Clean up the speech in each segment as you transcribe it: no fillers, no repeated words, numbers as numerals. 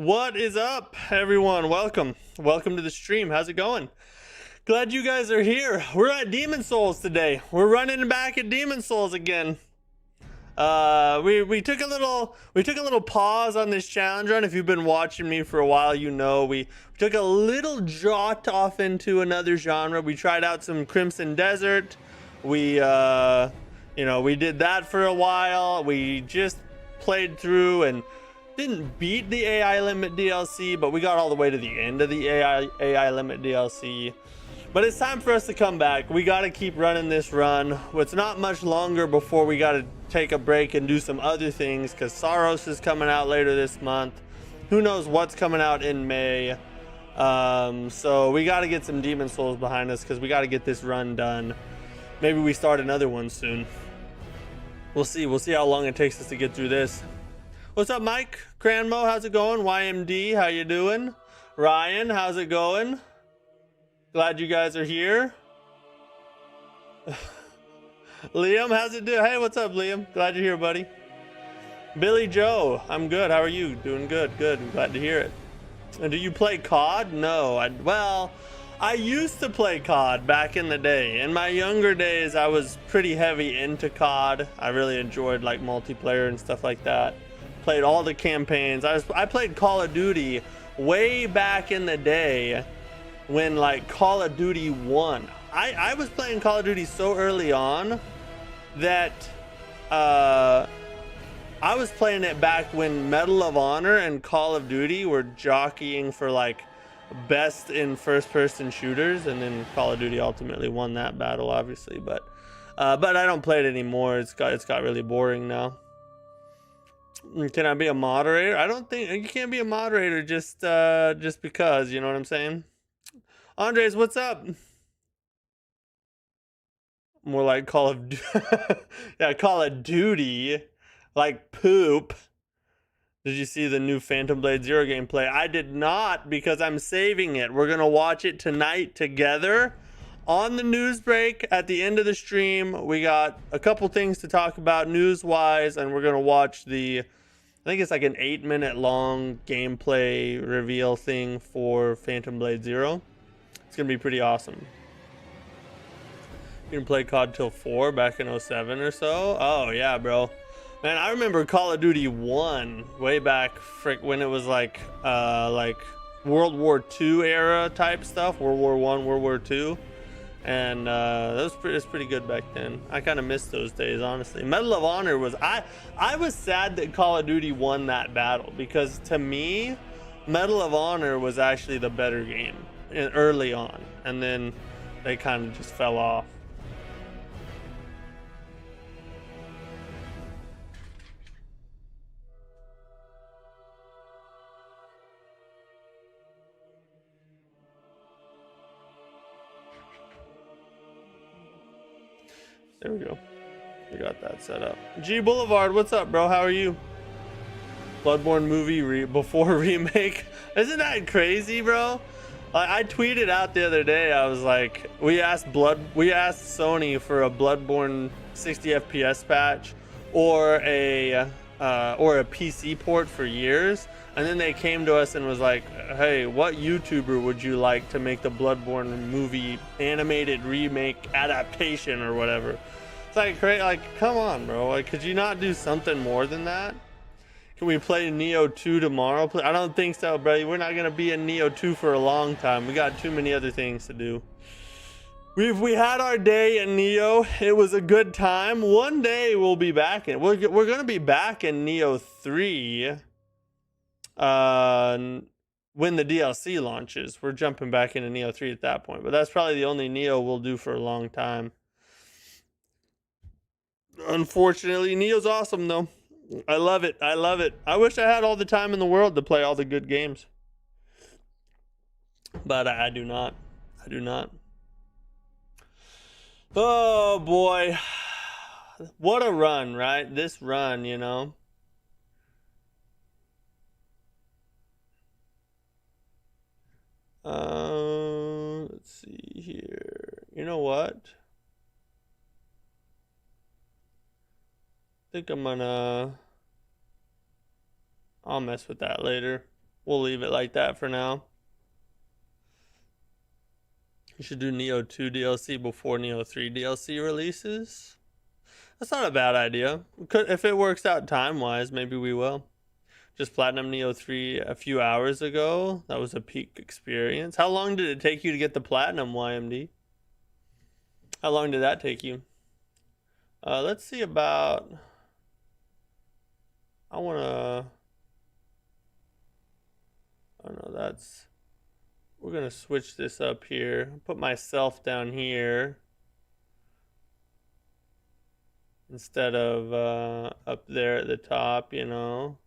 What is up, everyone? Welcome to the stream. How's it going? Glad you guys are here. We're at Demon Souls today. We're running back at Demon Souls again. We took a little pause on this challenge run. If you've been watching me for a while, you know we took a little jaunt off into another genre. We tried out some Crimson Desert. We we did that for a while. We just played through and didn't beat the AI Limit DLC, but we got all the way to the end of the AI Limit DLC. But it's time for us to come back. We got to keep running this run. It's not much longer before we got to take a break and do some other things, because Saros is coming out later this month. Who knows what's coming out in May. So we got to get some Demon Souls behind us, because we got to get this run done. Maybe we start another one soon. We'll see how long it takes us to get through this. What's up, Mike? Cranmo, how's it going? YMD, how you doing? Ryan, how's it going? Glad you guys are here. Liam, how's it doing? Hey, what's up, Liam? Glad you're here, buddy. Billy Joe, I'm good. How are you? Doing good, good. I'm glad to hear it. And do you play COD? No. I used to play COD back in the day. In my younger days, I was pretty heavy into COD. I really enjoyed like multiplayer and stuff like that. Played all the campaigns. I played Call of Duty way back in the day when like Call of Duty 1. I was playing Call of Duty so early on that I was playing it back when Medal of Honor and Call of Duty were jockeying for like best in first-person shooters, and then Call of Duty ultimately won that battle, obviously. But I don't play it anymore. It's got really boring now. Can I be a moderator? I don't think you can't be a moderator just because, you know what I'm saying? Andres, what's up? More like Call of yeah, Call of Duty, like poop. Did you see the new Phantom Blade Zero gameplay? I did not, because I'm saving it. We're gonna watch it tonight together on the news break at the end of the stream. We got a couple things to talk about news-wise, and we're gonna watch I think it's like an 8-minute long gameplay reveal thing for Phantom Blade Zero. It's gonna be pretty awesome. You can play COD till 4 back in 07 or so. Oh yeah, bro. Man, I remember Call of Duty 1 way back when it was like World War II era type stuff, World War I, World War II. And that was pretty good back then. I kind of missed those days, honestly. Medal of Honor was I was sad that Call of Duty won that battle, because to me, Medal of Honor was actually the better game early on, and then they kind of just fell off. There we go. We got that set up. G Boulevard, what's up, bro? How are you? Bloodborne movie before remake. Isn't that crazy, bro? I tweeted out the other day. I was like, we asked Sony for a Bloodborne 60 FPS patch or a PC port for years, and then they came to us and was like, hey, what YouTuber would you like to make the Bloodborne movie animated remake adaptation or whatever? It's like, come on, bro. Like, could you not do something more than that? Can we play Neo 2 tomorrow? I don't think so, bro. We're not gonna be in Neo 2 for a long time. We got too many other things to do. We had our day in Neo. It was a good time. One day we'll be back in. We're gonna be back in Neo 3 when the DLC launches. We're jumping back into Neo 3 at that point. But that's probably the only Neo we'll do for a long time. Unfortunately, Neo's awesome though. I love it. I love it. I wish I had all the time in the world to play all the good games. But I do not. I do not. Oh boy. What a run, right? This run, you know. Let's see here. You know what? I think I'll mess with that later. We'll leave it like that for now. You should do Neo 2 DLC before Neo 3 DLC releases. That's not a bad idea. If it works out time-wise, maybe we will. Just Platinum Neo 3 a few hours ago. That was a peak experience. How long did it take you to get the Platinum, YMD? How long did that take you? Let's see about... I want to... Oh no, that's... We're going to switch this up here. Put myself down here. Instead of up there at the top, you know.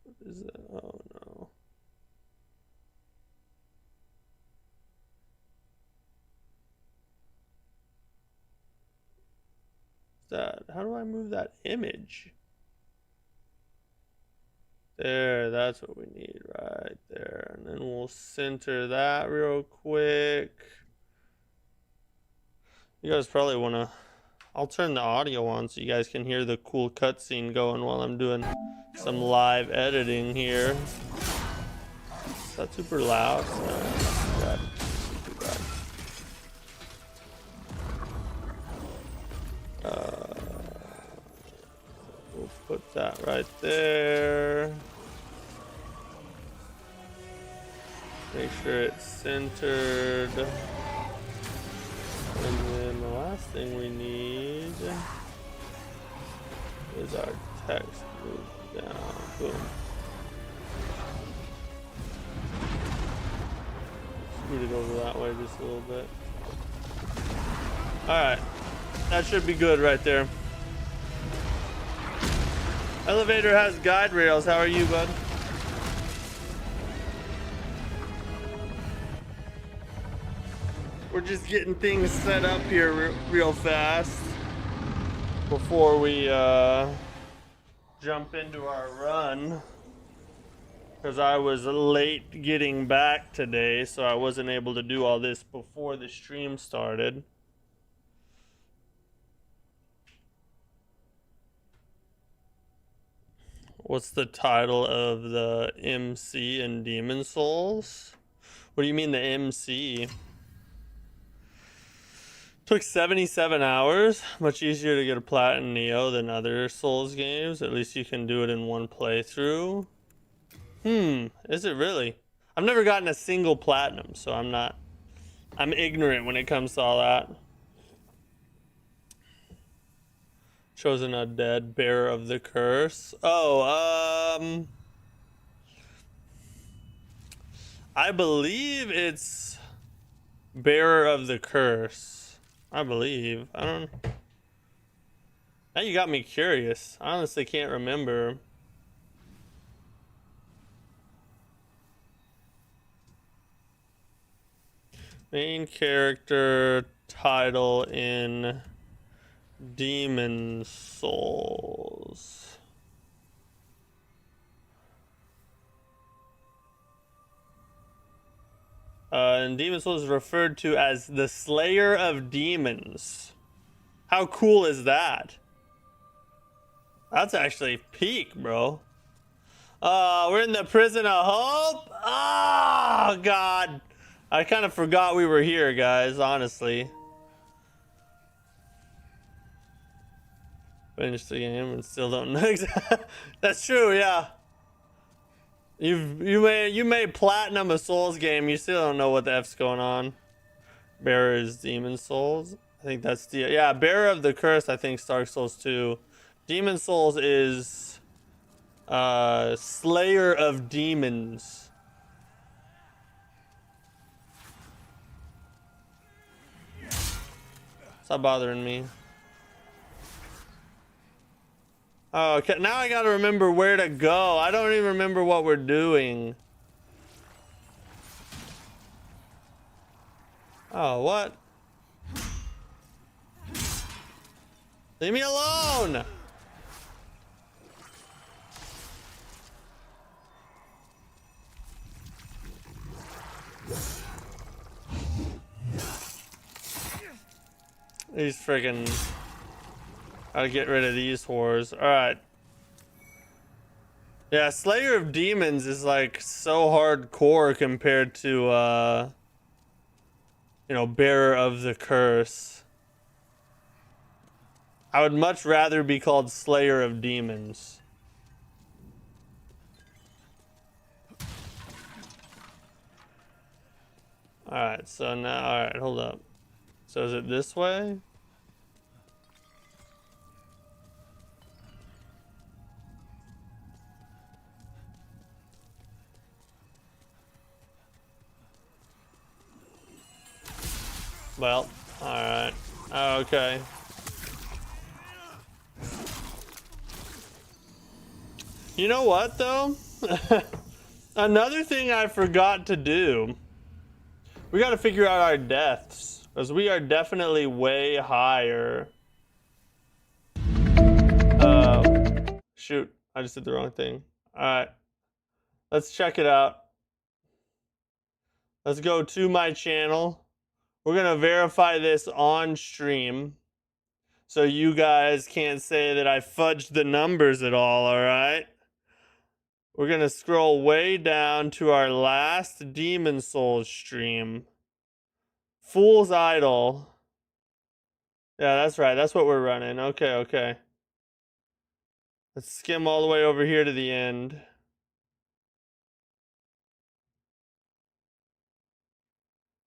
What is that? Oh no. That, how do I move that image? There, that's what we need right there. And then we'll center that real quick. You guys probably want to... I'll turn the audio on so you guys can hear the cool cutscene going while I'm doing some live editing here. Is that super loud? No, not too bad. Not too bad. We'll put that right there. Make sure it's centered. And then the last thing we need is our text moved down. Boom. Scoot it over that way just a little bit. Alright. That should be good right there. Elevator has guide rails. How are you, bud? We're just getting things set up here real fast before we jump into our run. Because I was late getting back today, so I wasn't able to do all this before the stream started. What's the title of the MC in Demon Souls? What do you mean the MC? Took 77 hours. Much easier to get a Platinum Neo than other Souls games. At least you can do it in one playthrough. Is it really? I've never gotten a single Platinum, so I'm ignorant when it comes to all that. Chosen Undead, Bearer of the Curse. Oh, I believe it's Bearer of the Curse. I believe. I don't... Now you got me curious. I honestly can't remember. Main character title in Demon Souls. And Demon Souls is referred to as the Slayer of Demons. How cool is that? That's actually peak, bro. We're in the Prison of Hope? Oh, God. I kind of forgot we were here, guys, honestly. Finished the game and still don't know exactly. That's true, yeah. You made Platinum a Souls game, you still don't know what the F's going on. Bearer is Demon Souls. I think that's the... Yeah, Bearer of the Curse, I think, Dark Souls 2. Demon Souls is... Slayer of Demons. Stop bothering me. Oh, okay, now I gotta remember where to go. I don't even remember what we're doing. Oh, what? Leave me alone! These freaking... Gotta get rid of these whores. Alright. Yeah, Slayer of Demons is like so hardcore compared to, you know, Bearer of the Curse. I would much rather be called Slayer of Demons. Alright, so now, alright, hold up. So is it this way? Well, alright. Okay. You know what, though? Another thing I forgot to do. We gotta figure out our deaths. Because we are definitely way higher. Shoot. I just did the wrong thing. Alright. Let's check it out. Let's go to my channel. We're gonna verify this on stream. So you guys can't say that I fudged the numbers at all, alright? We're gonna scroll way down to our last Demon Souls stream. Fool's Idol. Yeah, that's right. That's what we're running. Okay, okay. Let's skim all the way over here to the end.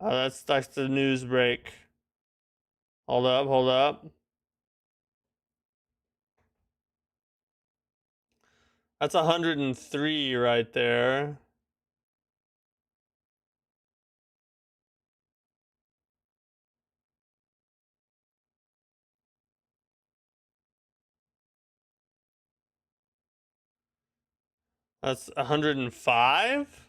Oh, that's the news break. Hold up, hold up. That's 103 right there. That's 105?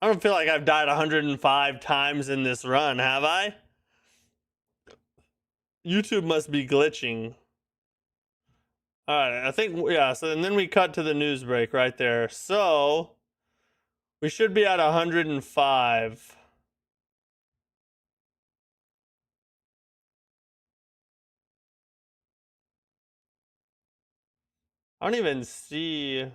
I don't feel like I've died 105 times in this run, have I? YouTube must be glitching. Alright, I think, yeah, so and then we cut to the news break right there. So, we should be at 105. I don't even see...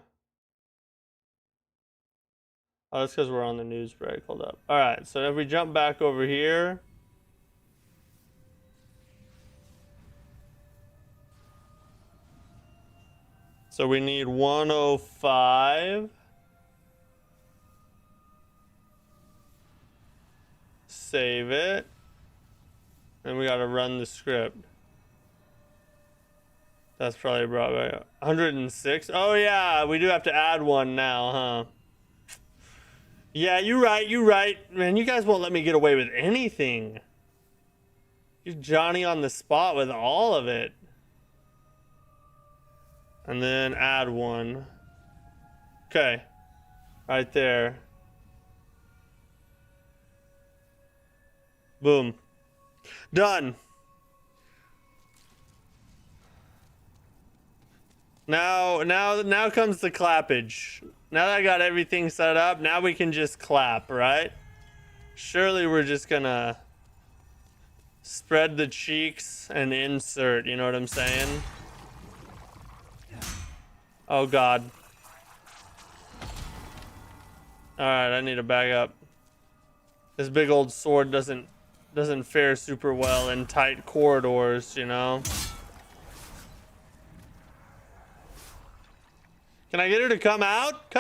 Oh, that's because we're on the news break. Hold up. Alright, so if we jump back over here... So we need 105. Save it. And we gotta run the script. That's probably brought back 106. Oh yeah, we do have to add one now, huh? Yeah, you're right, you're right. Man, you guys won't let me get away with anything. You're Johnny on the spot with all of it. And then add one. Okay. Right there. Boom. Done. Now comes the clappage. Now that I got everything set up, now we can just clap, right? Surely we're just gonna spread the cheeks and insert, you know what I'm saying? Oh god. Alright, I need to back up. This big old sword doesn't fare super well in tight corridors, you know? Can I get her to come out?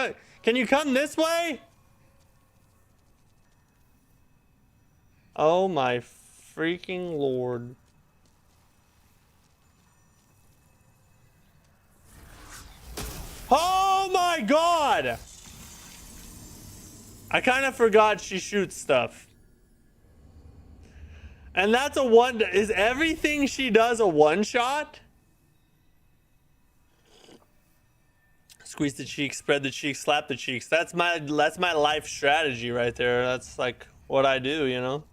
Can you come this way? Oh my freaking lord. Oh my god! I kind of forgot she shoots stuff. And that's a one... Is everything she does a one-shot? Squeeze the cheeks, spread the cheeks, slap the cheeks. That's my life strategy right there. That's like what I do, you know?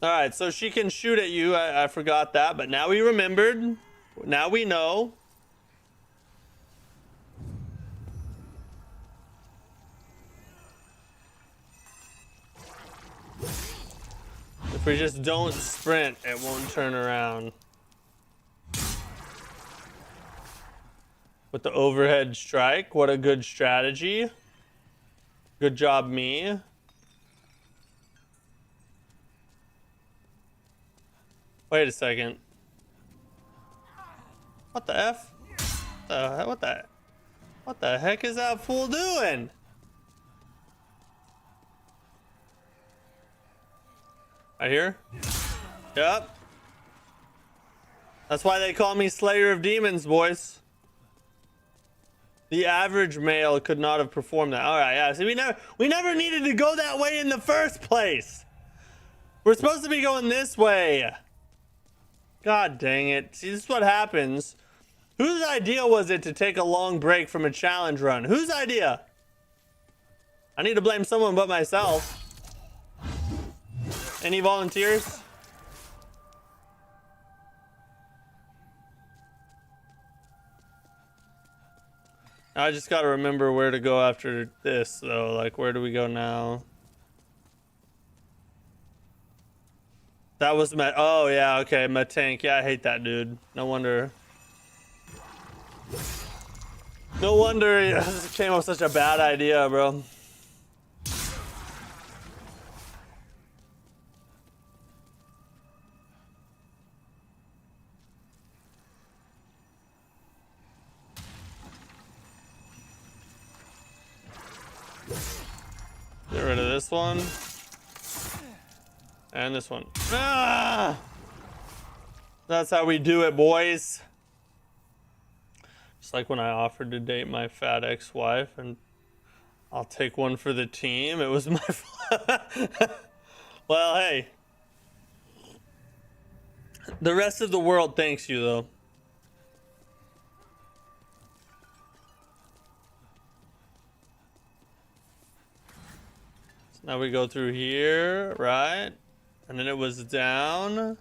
Alright, so she can shoot at you. I forgot that, but now we remembered. Now we know. If we just don't sprint, it won't turn around. With the overhead strike, what a good strategy. Good job, me. Wait a second. What the F? What the heck is that fool doing? Right here? Yep. That's why they call me Slayer of Demons, boys. The average male could not have performed that. All right, yeah. See, we never needed to go that way in the first place. We're supposed to be going this way. God dang it. See, this is what happens. Whose idea was it to take a long break from a challenge run? Whose idea? I need to blame someone but myself. Any volunteers? I just gotta remember where to go after this, though. Like, where do we go now? That was oh, yeah, okay, Mattack. Yeah, I hate that dude. No wonder. No wonder he came up with such a bad idea, bro. Get rid of this one. And this one. Ah! That's how we do it, boys. Just like when I offered to date my fat ex-wife and I'll take one for the team. It was my Well, hey. The rest of the world thanks you, though. So now we go through here, right? And then it was down.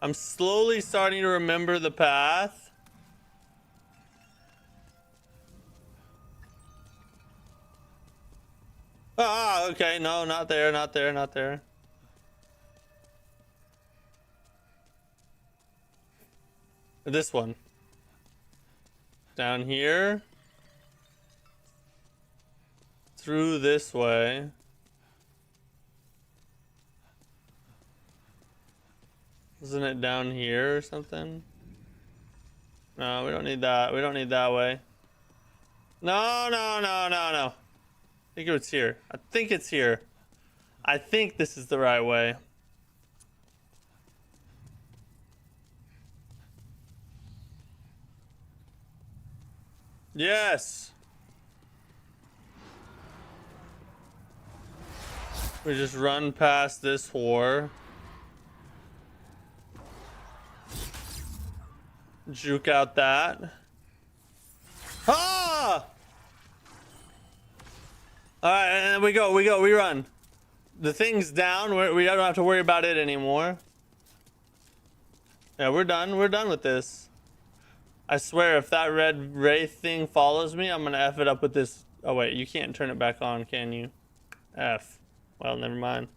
I'm slowly starting to remember the path. Ah, okay. No, not there, not there, not there. This one. Down here. Through this way. Isn't it down here or something? No, we don't need that. We don't need that way. No, no, no, no, no. I think it's here. I think it's here. I think this is the right way. Yes. We just run past this whore. Juke out that. Ah! Alright, and we go, we run. The thing's down, we don't have to worry about it anymore. Yeah, we're done with this. I swear, if that red wraith thing follows me, I'm gonna F it up with this. Oh wait, you can't turn it back on, can you? F. Well, never mind.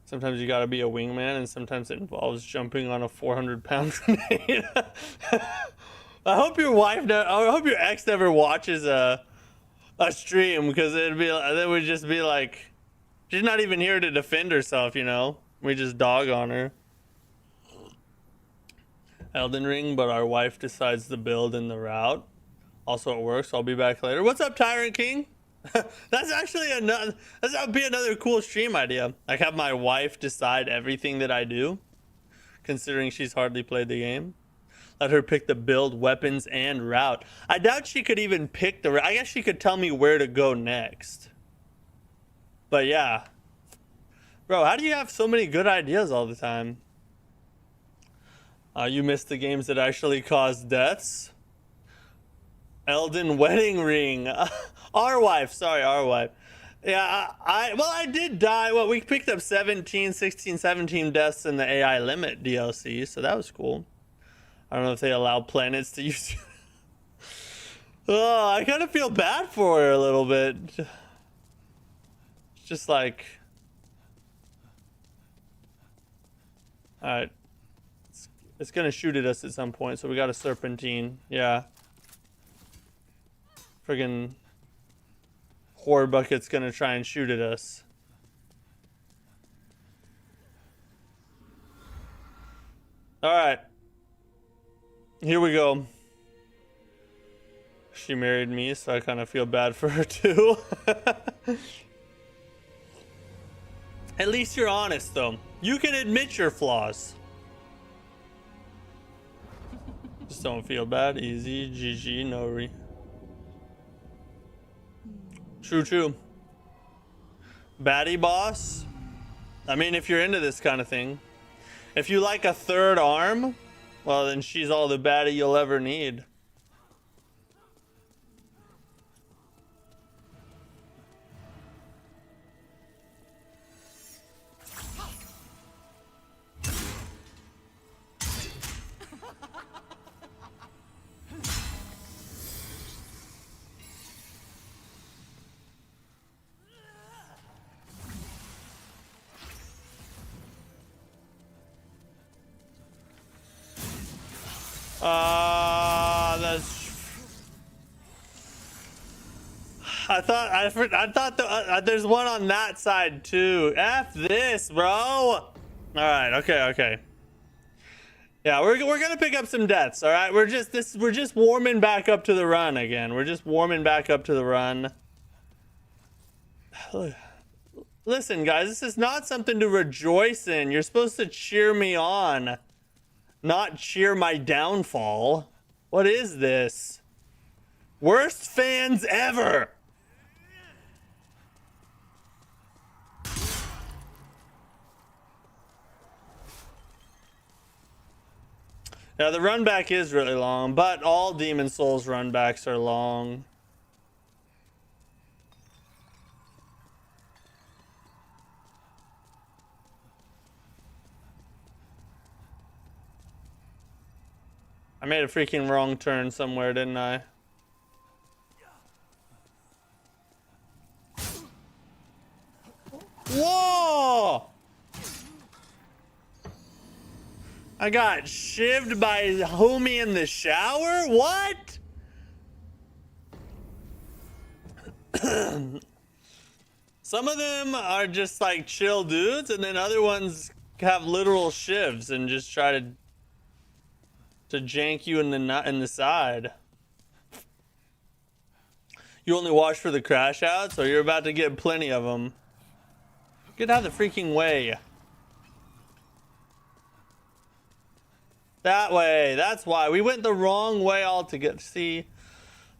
Sometimes you gotta be a wingman, and sometimes it involves jumping on a 400-pound grenade. I hope your wife, I hope your ex never watches a stream, because it would just be like, she's not even here to defend herself, you know. We just dog on her. Elden Ring, but our wife decides the build and the route. Also, it works. I'll be back later. What's up, Tyrant King? That's actually that would be another cool stream idea. Like, have my wife decide everything that I do, considering she's hardly played the game. Let her pick the build, weapons, and route. I doubt she could even pick the. I guess she could tell me where to go next. But yeah, bro, how do you have so many good ideas all the time? You missed the games that actually caused deaths. Elden Wedding Ring. Our wife. Sorry, our wife. Yeah, I did die. Well, we picked up 17, 16, 17 deaths in the AI Limit DLC, so that was cool. I don't know if they allow planets to use. Oh, I kind of feel bad for her a little bit. It's just like, Alright. It's gonna shoot at us at some point, so we got a serpentine. Yeah. Friggin' whore bucket's gonna try and shoot at us. Alright. Here we go. She married me, so I kind of feel bad for her too. At least you're honest, though. You can admit your flaws. Just don't feel bad. Easy. GG. No re. True. Baddie boss? I mean, if you're into this kind of thing. If you like a third arm, well, then she's all the baddie you'll ever need. I thought there's one on that side too. F this, bro. All right, okay. Yeah, we're gonna pick up some deaths. All right, we're just warming back up to the run again. We're just warming back up to the run. Listen, guys, this is not something to rejoice in. You're supposed to cheer me on, not cheer my downfall. What is this? Worst fans ever. Yeah, the run back is really long, but all Demon Souls run backs are long. I made a freaking wrong turn somewhere, didn't I? Whoa! I got shivved by homie in the shower? What? Some of them are just like chill dudes, and then other ones have literal shivs and just try to jank you in the side. You only watch for the crash outs, or you're about to get plenty of them. Get out of the freaking way. That way. That's why. We went the wrong way altogether. See?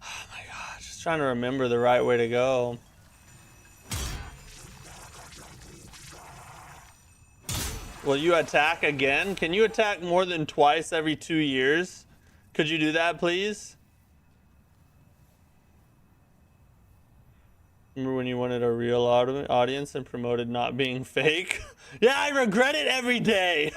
Oh my god. Just trying to remember the right way to go. Will you attack again? Can you attack more than twice every 2 years? Could you do that, please? Remember when you wanted a real audience and promoted not being fake? Yeah, I regret it every day.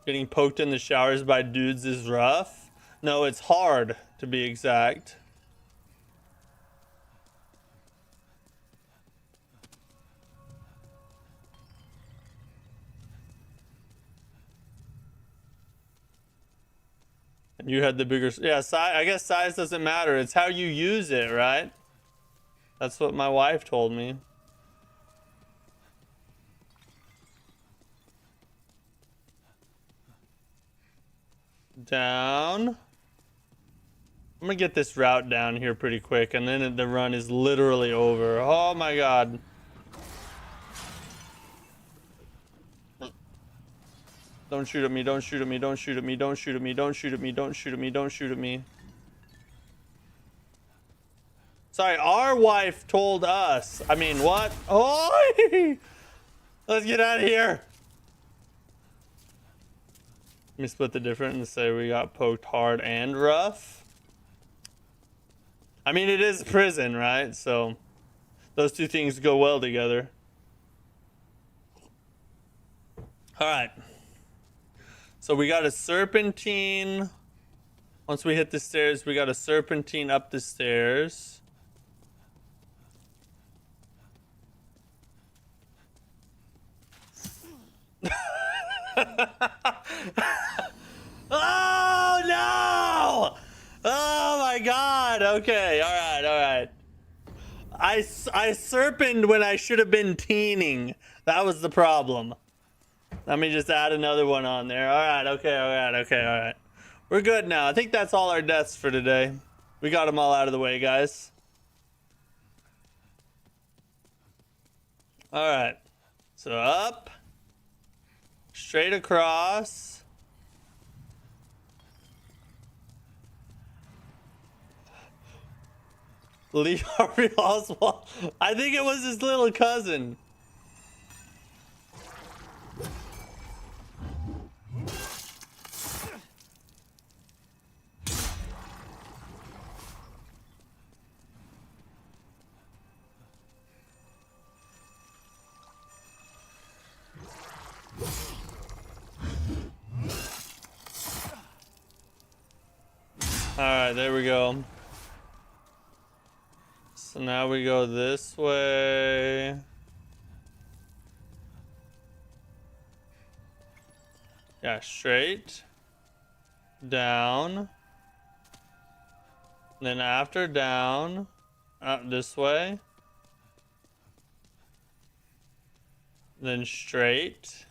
Getting poked in the showers by dudes is rough. No, it's hard, to be exact. And you had the bigger... Yeah, I guess size doesn't matter. It's how you use it, right? That's what my wife told me. Down. I'm gonna get this route down here pretty quick, and then the run is literally over. Oh my god. Don't shoot at me, don't shoot at me, don't shoot at me, don't shoot at me, don't shoot at me, don't shoot at me, don't shoot at me. Sorry, our wife told us. I mean, what? Oh! Let's get out of here. Let me split the difference and say we got poked hard and rough. I mean, it is prison, right? So those two things go well together. All right. So we got a serpentine. Once we hit the stairs, we got a serpentine up the stairs. Oh no! Oh my god. Okay, alright. I serpented when I should have been teening. That was the problem. Let me just add another one on there. Alright, alright. We're good now. I think that's all our deaths for today. We got them all out of the way, guys. Alright. So up. Straight across. Lee Harvey Oswald. I think it was his little cousin. Alright, there we go. So now we go this way. Yeah, straight. Down. Then after down. Up this way. Then straight.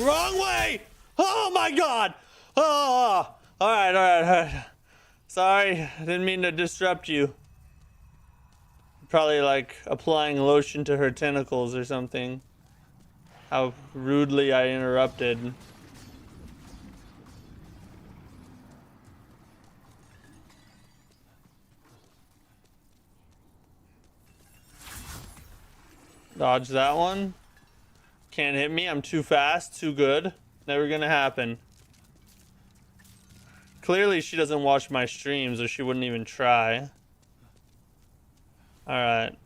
Wrong way! Oh my god! Oh! Alright. Sorry, I didn't mean to disrupt you. Probably like applying lotion to her tentacles or something. How rudely I interrupted. Dodge that one. Can't hit me, I'm too fast, too good. Never gonna happen. Clearly she doesn't watch my streams or she wouldn't even try. Alright.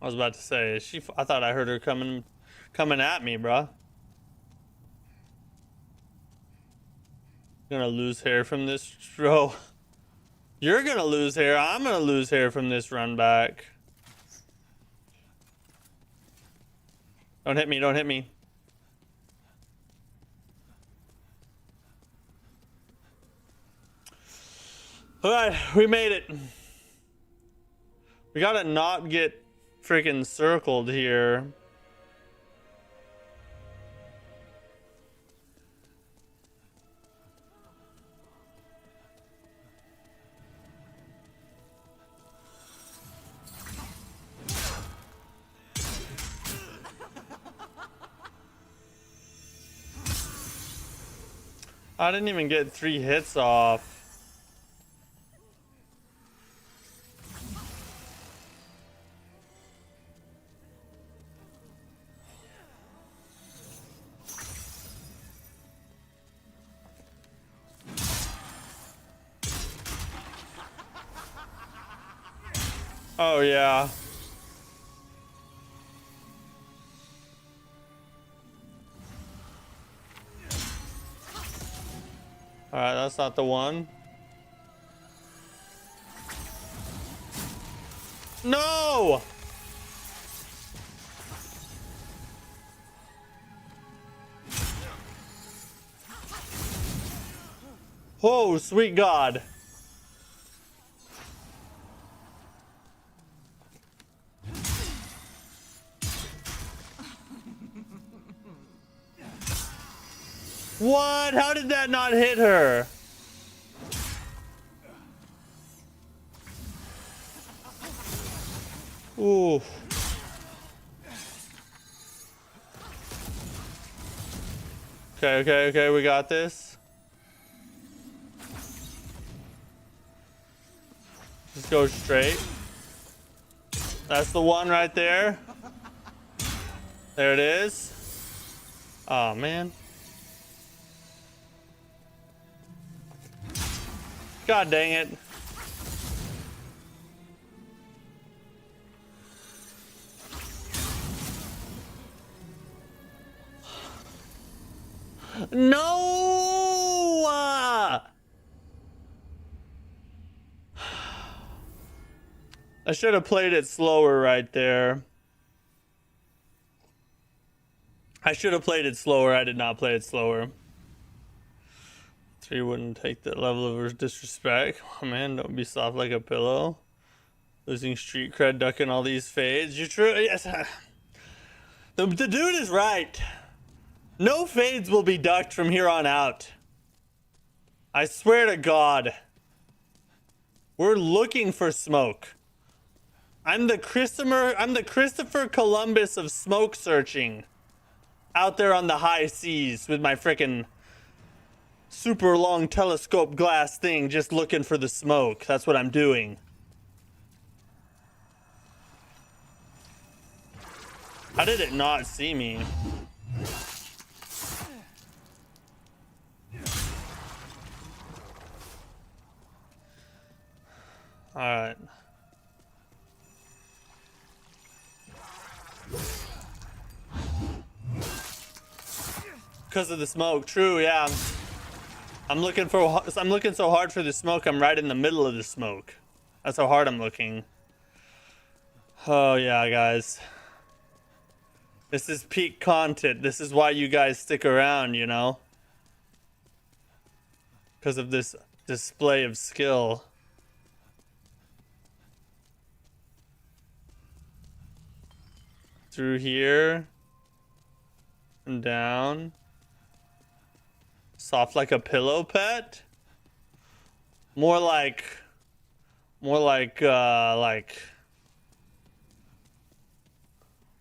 I was about to say, I thought I heard her coming at me, bruh. Gonna lose hair from this, bro. You're gonna lose hair, I'm gonna lose hair from this run back. Don't hit me, don't hit me. Alright, we made it. We gotta not get freaking circled here. I didn't even get 3 hits off. Oh yeah. Alright, that's not the one. No! Oh, sweet God. What? How did that not hit her? Ooh. Okay, we got this. Just go straight. That's the one right there. There it is. Oh, man. God dang it. No! I should have played it slower right there. I should have played it slower. I did not play it slower. So you wouldn't take that level of disrespect. Oh man, don't be soft like a pillow. Losing street cred, ducking all these fades. You're true. Yes. The dude is right. No fades will be ducked from here on out. I swear to God. We're looking for smoke. I'm the Christopher Columbus of smoke searching. Out there on the high seas with my frickin' super long telescope glass thing, just looking for the smoke. That's what I'm doing. How did it not see me? All right. Because of the smoke. True, yeah. I'm looking so hard for the smoke. I'm right in the middle of the smoke. That's how hard I'm looking. Oh yeah, guys. This is peak content. This is why you guys stick around, you know? Because of this display of skill. Through here. And down. Soft like a pillow pet? More like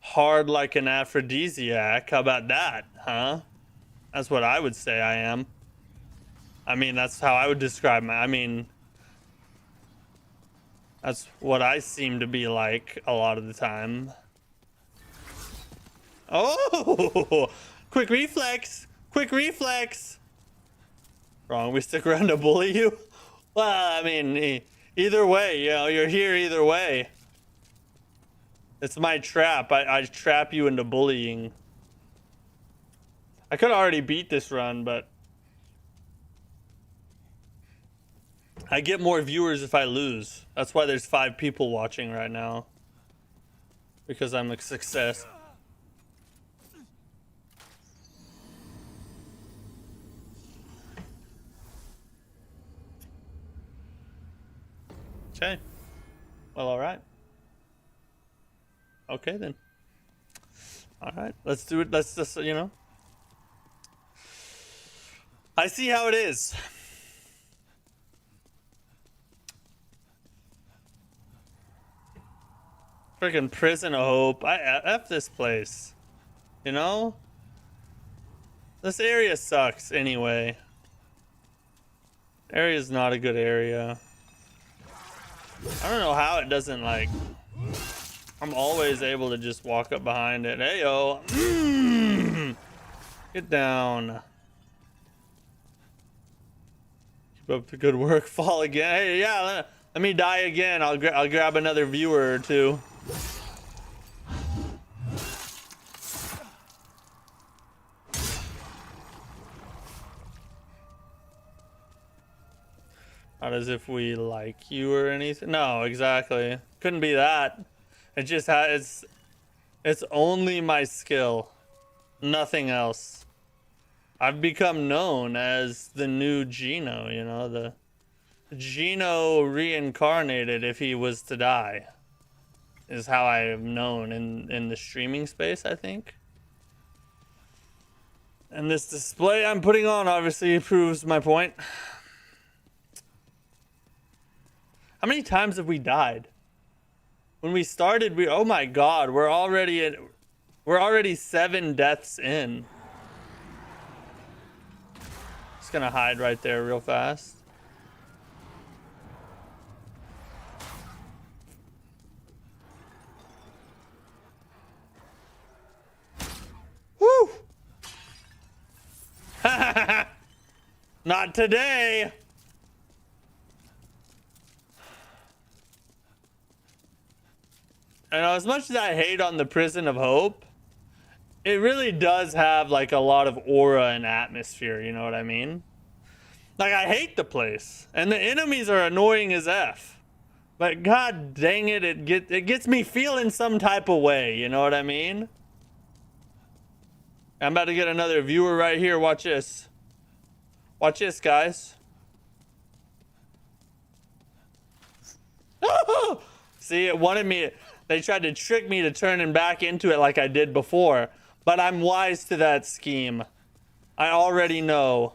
hard like an aphrodisiac. How about that, huh? That's what I would say I am. I mean, that's how I would describe that's what I seem to be like a lot of the time. Oh! Quick reflex! Quick reflex! Wrong, we stick around to bully you? Well, I mean, either way, you know, you're here either way. It's my trap. I trap you into bullying. I could already beat this run, but I get more viewers if I lose. That's why there's 5 people watching right now. Because I'm a success. Okay. Well, all right. Okay, then. All right. Let's do it. Let's just, you know. I see how it is. Freaking prison of hope. I F this place. You know? This area sucks anyway. Area's not a good area. I don't know how it doesn't, like... I'm always able to just walk up behind it. Hey, yo. Get down. Keep up the good work. Fall again. Hey, yeah, let me die again. I'll grab another viewer or two. Not as if we like you or anything. No, exactly. Couldn't be that. It just it's only my skill. Nothing else. I've become known as the new Gino, you know, the Gino reincarnated if he was to die. Is how I am known in the streaming space, I think. And this display I'm putting on obviously proves my point. How many times have we died? When we started, oh my God, we're already 7 deaths in. Just gonna hide right there real fast. Woo! Not today. I know, as much as I hate on the Prison of Hope, it really does have like a lot of aura and atmosphere, you know what I mean? Like, I hate the place, and the enemies are annoying as F. But god dang it, it gets me feeling some type of way, you know what I mean? I'm about to get another viewer right here. Watch this. Watch this, guys. See, it wanted me. They tried to trick me to turning back into it like I did before. But I'm wise to that scheme. I already know.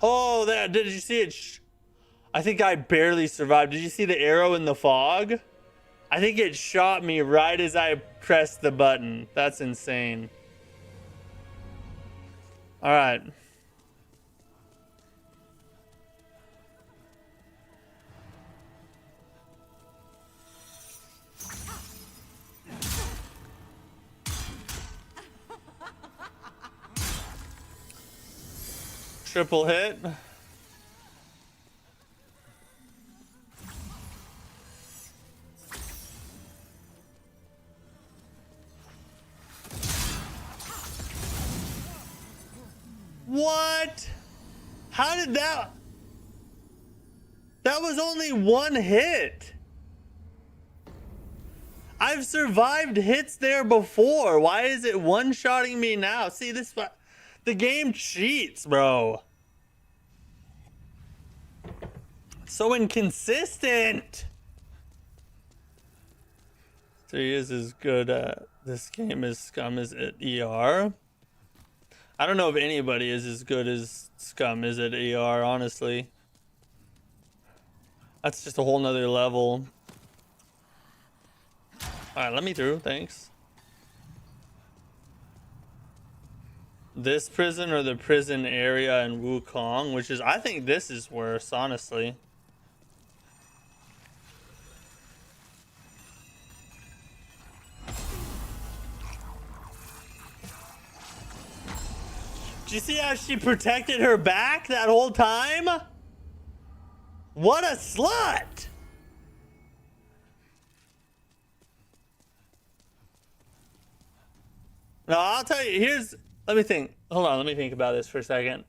Oh, that, did you see it? I think I barely survived. Did you see the arrow in the fog? I think it shot me right as I pressed the button. That's insane. All right. Triple hit. What? How did that? That was only one hit. I've survived hits there before. Why is it one-shotting me now? See, this, the game cheats, bro. So inconsistent. 3 is as good at this game as Scum is at ER. I don't know if anybody is as good as Scum is at ER, honestly. That's just a whole nother level. Alright, let me through, thanks. This prison or the prison area in Wukong, which is, I think this is worse, honestly. Did you see how she protected her back that whole time? What a slut! No, I'll tell you, here's, let me think. Hold on, let me think about this for a second.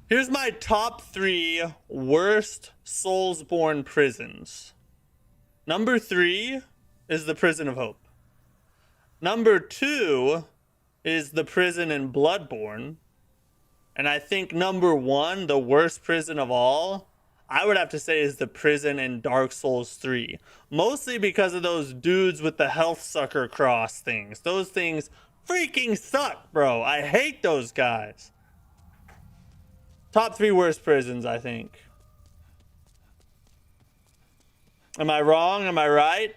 Here's my top 3 worst Soulsborne prisons. Number 3 is the Prison of Hope. Number 2 is the prison in Bloodborne. And I think number 1, the worst prison of all, I would have to say is the prison in Dark Souls 3. Mostly because of those dudes with the health sucker cross things. Those things freaking suck, bro. I hate those guys. Top 3 worst prisons, I think. Am I wrong? Am I right?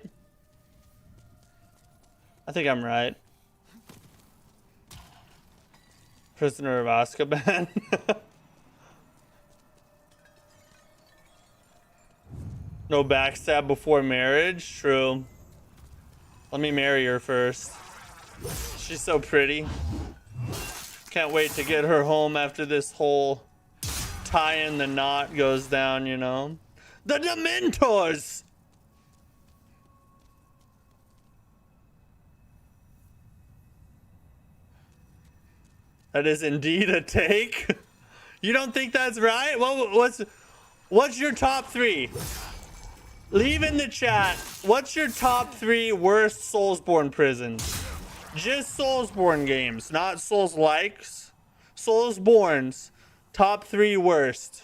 I think I'm right. Prisoner of Azkaban. No backstab before marriage. True. Let me marry her first. She's so pretty. Can't wait to get her home after this whole tie in the knot goes down, you know. The Dementors! That is indeed a take. You don't think that's right? Well, what's your top 3? Leave in the chat. What's your top 3 worst Soulsborne prisons? Just Soulsborne games, not Souls-likes. Soulsborne's top 3 worst.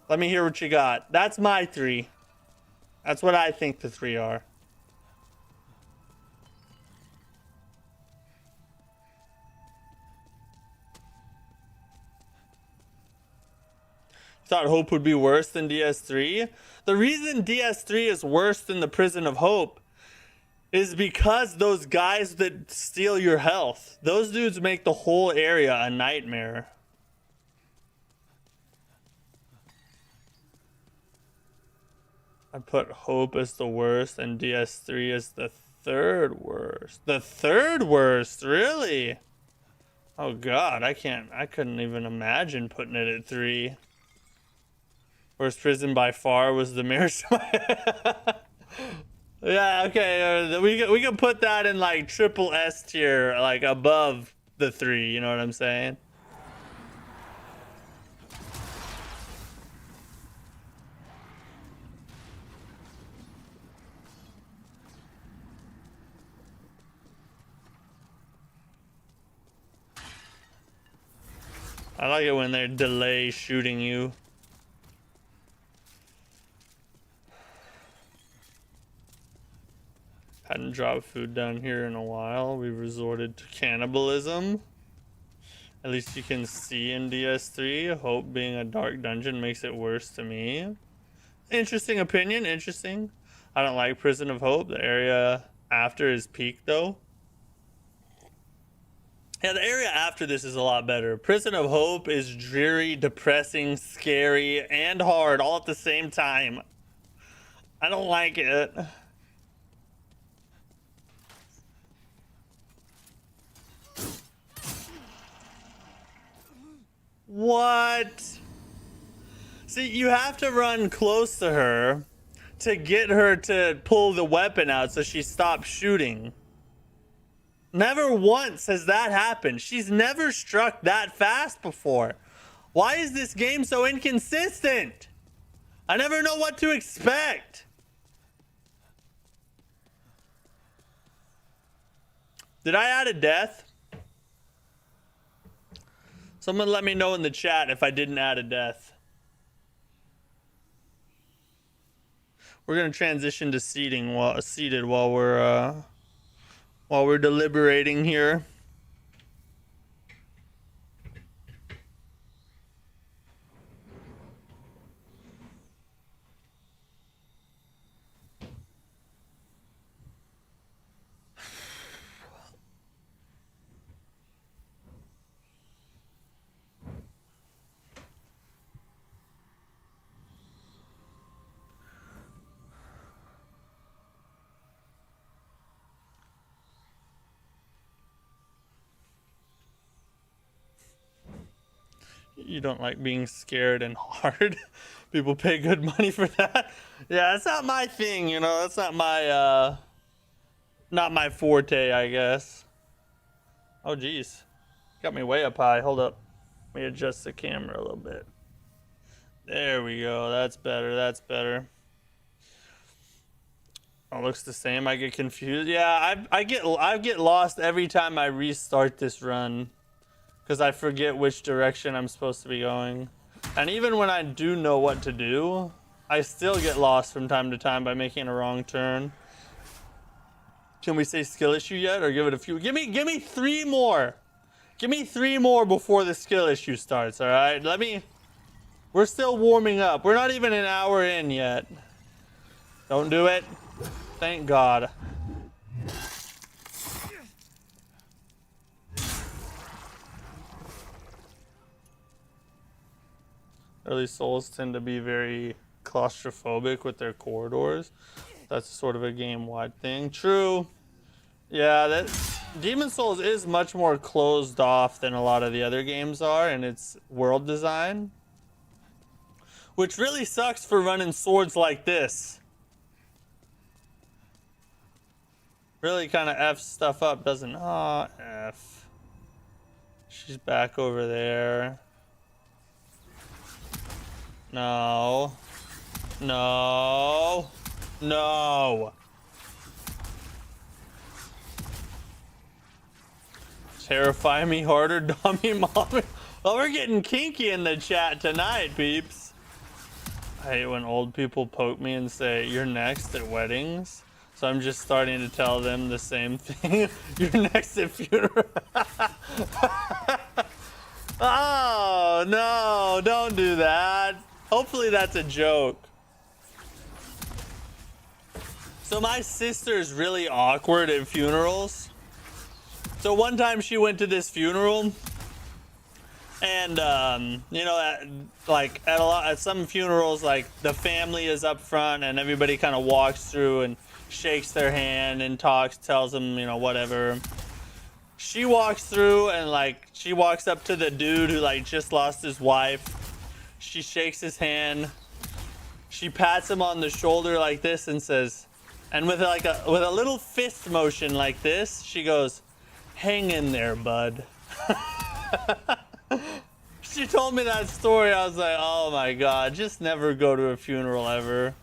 Let me hear what you got. That's my 3. That's what I think the 3 are. Thought Hope would be worse than DS3. The reason DS3 is worse than the Prison of Hope is because those guys that steal your health, those dudes make the whole area a nightmare. I put Hope as the worst and DS3 as the third worst. The third worst, really? Oh god, I couldn't even imagine putting it at 3. Worst prison by far was the marriage. Yeah, okay, we can put that in like triple S tier, like above the 3, you know what I'm saying? I like it when they delay shooting you. Hadn't dropped food down here in a while. We resorted to cannibalism. At least you can see in DS3. Hope being a dark dungeon makes it worse to me. Interesting opinion, interesting. I don't like Prison of Hope. The area after is peak though. Yeah, the area after this is a lot better. Prison of Hope is dreary, depressing, scary, and hard all at the same time. I don't like it. What? See, you have to run close to her to get her to pull the weapon out so she stops shooting. Never once has that happened. She's never struck that fast before. Why is this game so inconsistent? I never know what to expect. Did I add a death? Someone let me know in the chat if I didn't add a death. We're gonna transition to seated while we're deliberating here. You don't like being scared and hard. People pay good money for that. Yeah, it's not my thing, you know. That's not my forte, I guess. Oh geez, got me way up high. Hold up, let me adjust the camera a little bit. There we go. That's better. That's better. Oh, looks the same. I get confused. Yeah, I get lost every time I restart this run. Because I forget which direction I'm supposed to be going. And even when I do know what to do, I still get lost from time to time by making a wrong turn. Can we say skill issue yet, or give it a few? Give me 3 more. Give me 3 more before the skill issue starts, all right? We're still warming up. We're not even an hour in yet. Don't do it. Thank God. Early Souls tend to be very claustrophobic with their corridors. That's sort of a game-wide thing. True. Yeah, Demon Souls is much more closed off than a lot of the other games are in its world design. Which really sucks for running swords like this. Really kind of F's stuff up, doesn't it? Aw, F. She's back over there. No. No. No. Terrify me harder, dummy mommy. Well, we're getting kinky in the chat tonight, peeps. I hate when old people poke me and say, "You're next at weddings." So I'm just starting to tell them the same thing. You're next at funeral. Oh, no, don't do that. Hopefully that's a joke. So my sister's really awkward at funerals. So one time she went to this funeral And you know, like at some funerals, like the family is up front and everybody kind of walks through and shakes their hand and talks, tells them, you know, whatever. She walks through and like she walks up to the dude who like just lost his wife. She shakes his hand. She pats him on the shoulder like this and says, and with like a little fist motion like this, she goes, "Hang in there, bud." She told me that story. I was like, oh my god, just never go to a funeral ever.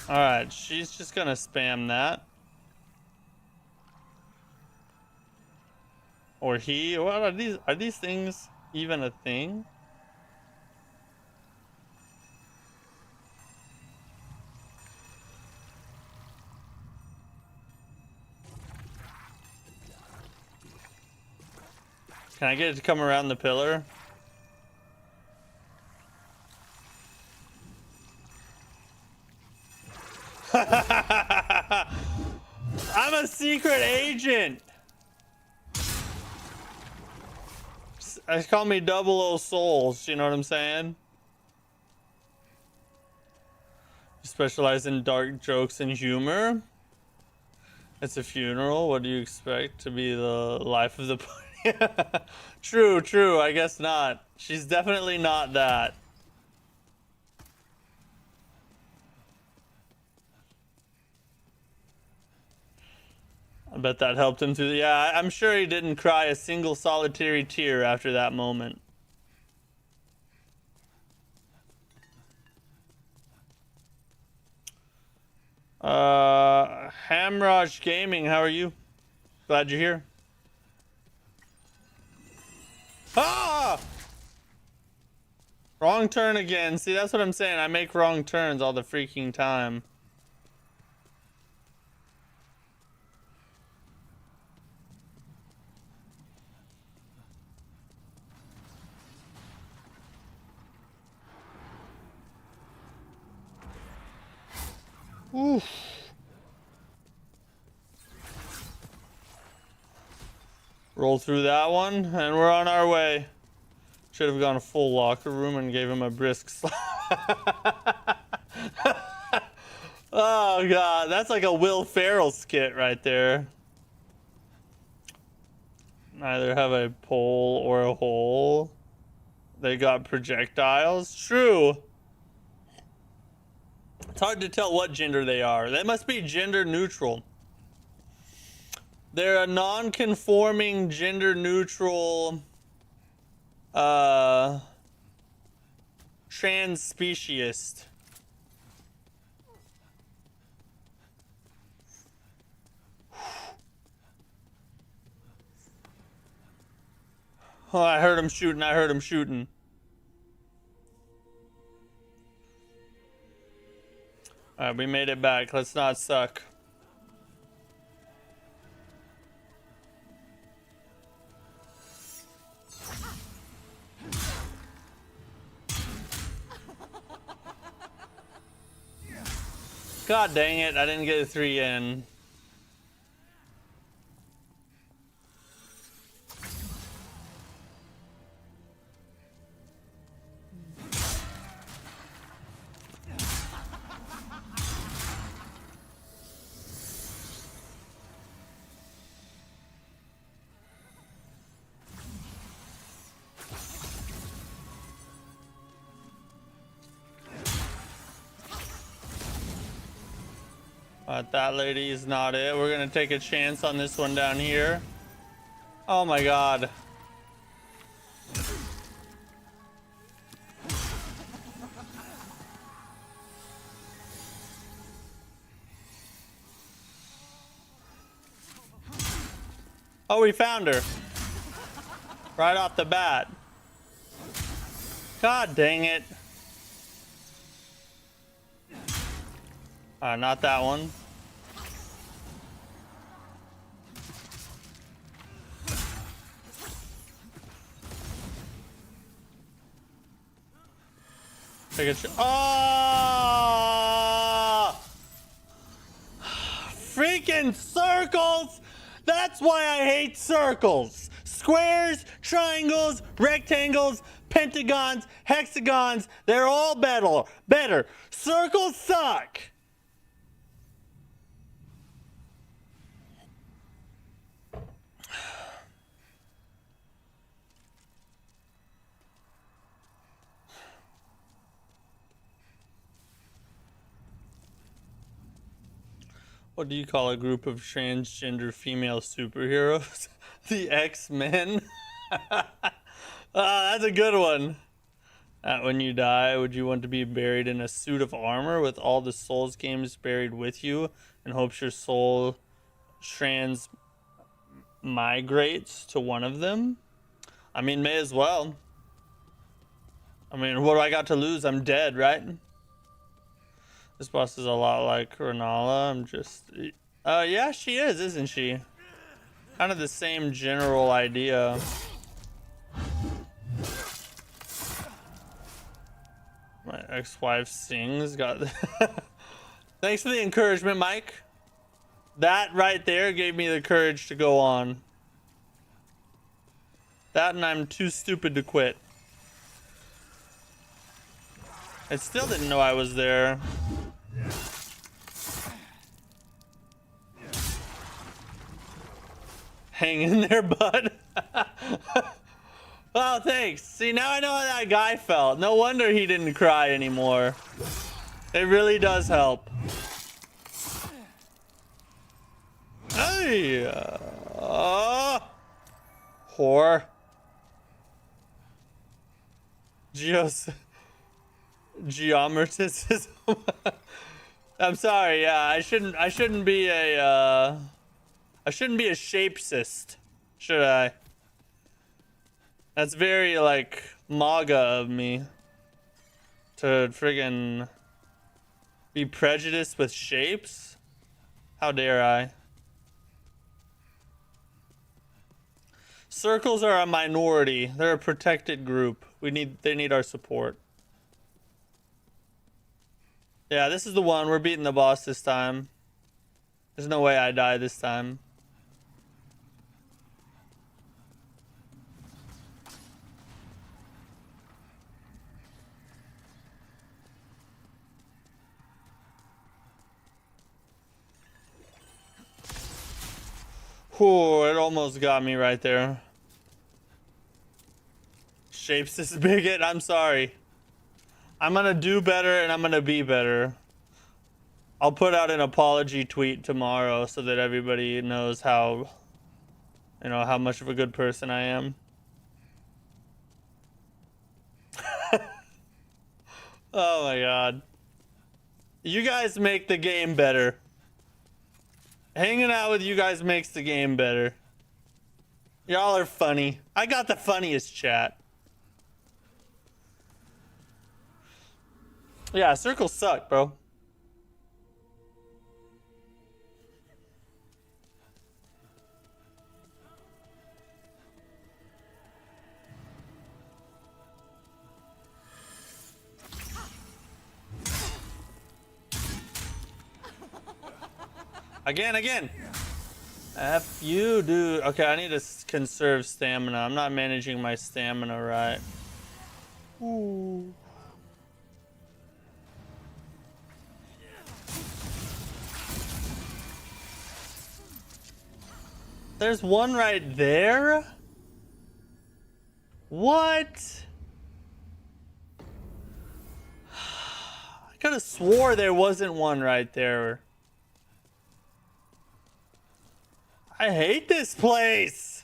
Alright, she's just gonna spam that. Or he. What are these? Are these things even a thing? Can I get it to come around the pillar? I'm a secret agent. They call me 00 Souls, you know what I'm saying? You specialize in dark jokes and humor. It's a funeral. What do you expect to be the life of the party? True, true. I guess not. She's definitely not that. I bet that helped him through the... Yeah, I'm sure he didn't cry a single solitary tear after that moment. Mattack.gaming, how are you? Glad you're here. Ah! Wrong turn again. See, that's what I'm saying. I make wrong turns all the freaking time. Oof. Roll through that one, and we're on our way. Should have gone full locker room and gave him a brisk slap. Oh god, that's like a Will Ferrell skit right there. Neither have a pole or a hole. They got projectiles. True. It's hard to tell what gender they are. They must be gender neutral. They're a non-conforming, gender-neutral, trans-speciest. Oh, I heard him shooting. I heard him shooting. All right, we made it back. Let's not suck. God dang it, I didn't get a 3 in. That lady is not it. We're gonna take a chance on this one down here. Oh my god. Oh, we found her. Right off the bat. God dang it. Not that one. Take a freaking circles! That's why I hate circles. Squares, triangles, rectangles, pentagons, hexagons, they're all better. Circles suck. What do you call a group of transgender female superheroes? The X-Men? That's a good one. When you die, would you want to be buried in a suit of armor with all the Souls games buried with you in hopes your soul migrates to one of them? I mean, may as well. I mean, what do I got to lose? I'm dead, right? This boss is a lot like Renala. I'm just... yeah, she is, isn't she? Kind of the same general idea. My ex-wife sings. Got... Thanks for the encouragement, Mike. That right there gave me the courage to go on. That and I'm too stupid to quit. I still didn't know I was there. Hang in there, bud. Oh, thanks. See, now I know how that guy felt. No wonder he didn't cry anymore. It really does help. Hey! Whore. Geometricism. I'm sorry, yeah, I shouldn't be a shapecyst, should I? That's very like MAGA of me to friggin' be prejudiced with shapes. How dare I? Circles are a minority. They're a protected group. They need our support. Yeah, this is the one. We're beating the boss this time. There's no way I die this time. Whew, it almost got me right there. Shapes this bigot, I'm sorry. I'm gonna do better and I'm gonna be better. I'll put out an apology tweet tomorrow so that everybody knows how, you know, how much of a good person I am. Oh my god. You guys make the game better. Hanging out with you guys makes the game better. Y'all are funny. I got the funniest chat. Yeah, circles suck, bro. Again. F you, dude. Okay, I need to conserve stamina. I'm not managing my stamina right. Ooh. There's one right there? What? I could have swore there wasn't one right there. I hate this place.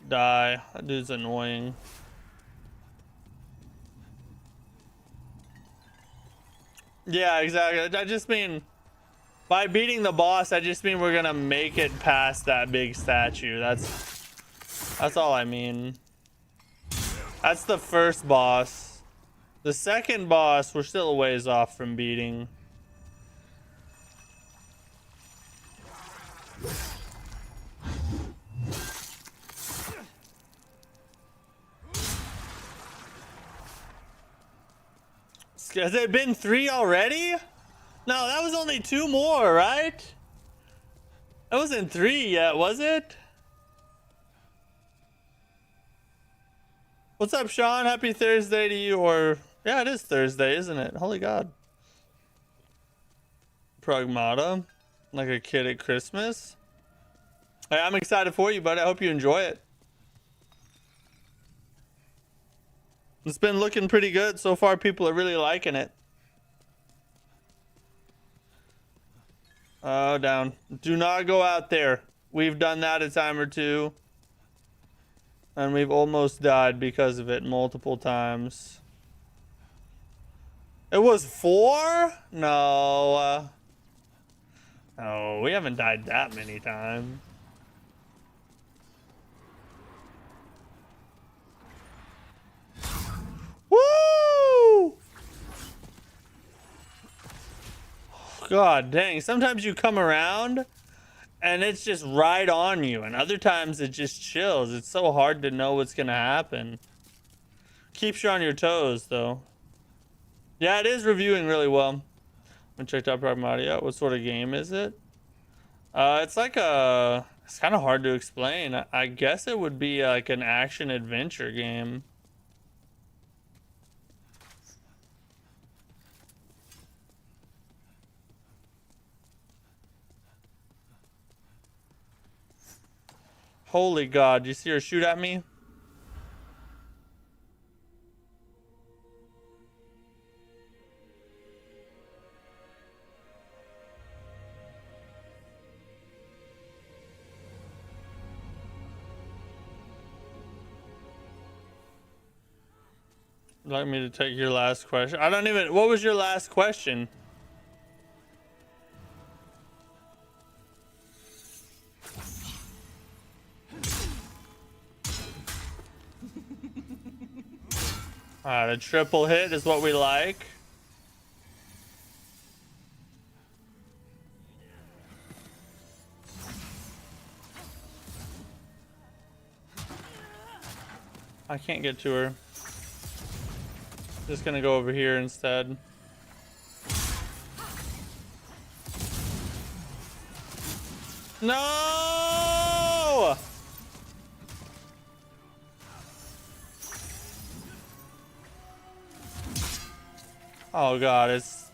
Die. That dude's annoying. Yeah, exactly. I just mean, by beating the boss, I just mean we're gonna make it past that big statue. That's all I mean. That's the first boss. The second boss, we're still a ways off from beating. Has it been 3 already? No, that was only 2 more, right? That wasn't 3 yet, was it? What's up, Sean? Happy Thursday to you. Or, yeah, it is Thursday, isn't it? Holy God. Pragmata. Like a kid at Christmas. Hey, I'm excited for you, buddy. I hope you enjoy it. It's been looking pretty good so far. People are really liking it. Oh, down. Do not go out there. We've done that a time or two. And we've almost died because of it multiple times. It was 4? No. No, we haven't died that many times. Woo! God dang. Sometimes you come around and it's just right on you, and other times it just chills. It's so hard to know what's gonna happen. Keeps you on your toes, though. Yeah, it is reviewing really well. I checked out Pragmatia. What sort of game is it? It's like a... It's kind of hard to explain. I guess it would be like an action-adventure game. Holy God, you see her shoot at me? Would you like me to take your last question? I don't even... What was your last question? A triple hit is what we like. I can't get to her. Just gonna go over here instead. No! Oh God, it's...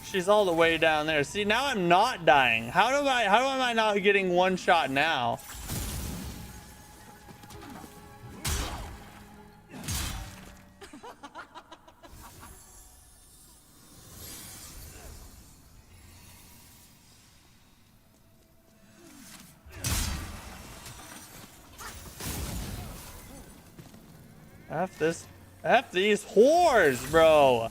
She's all the way down there. See, now I'm not dying. How am I not getting one shot now? F this. F these whores, bro.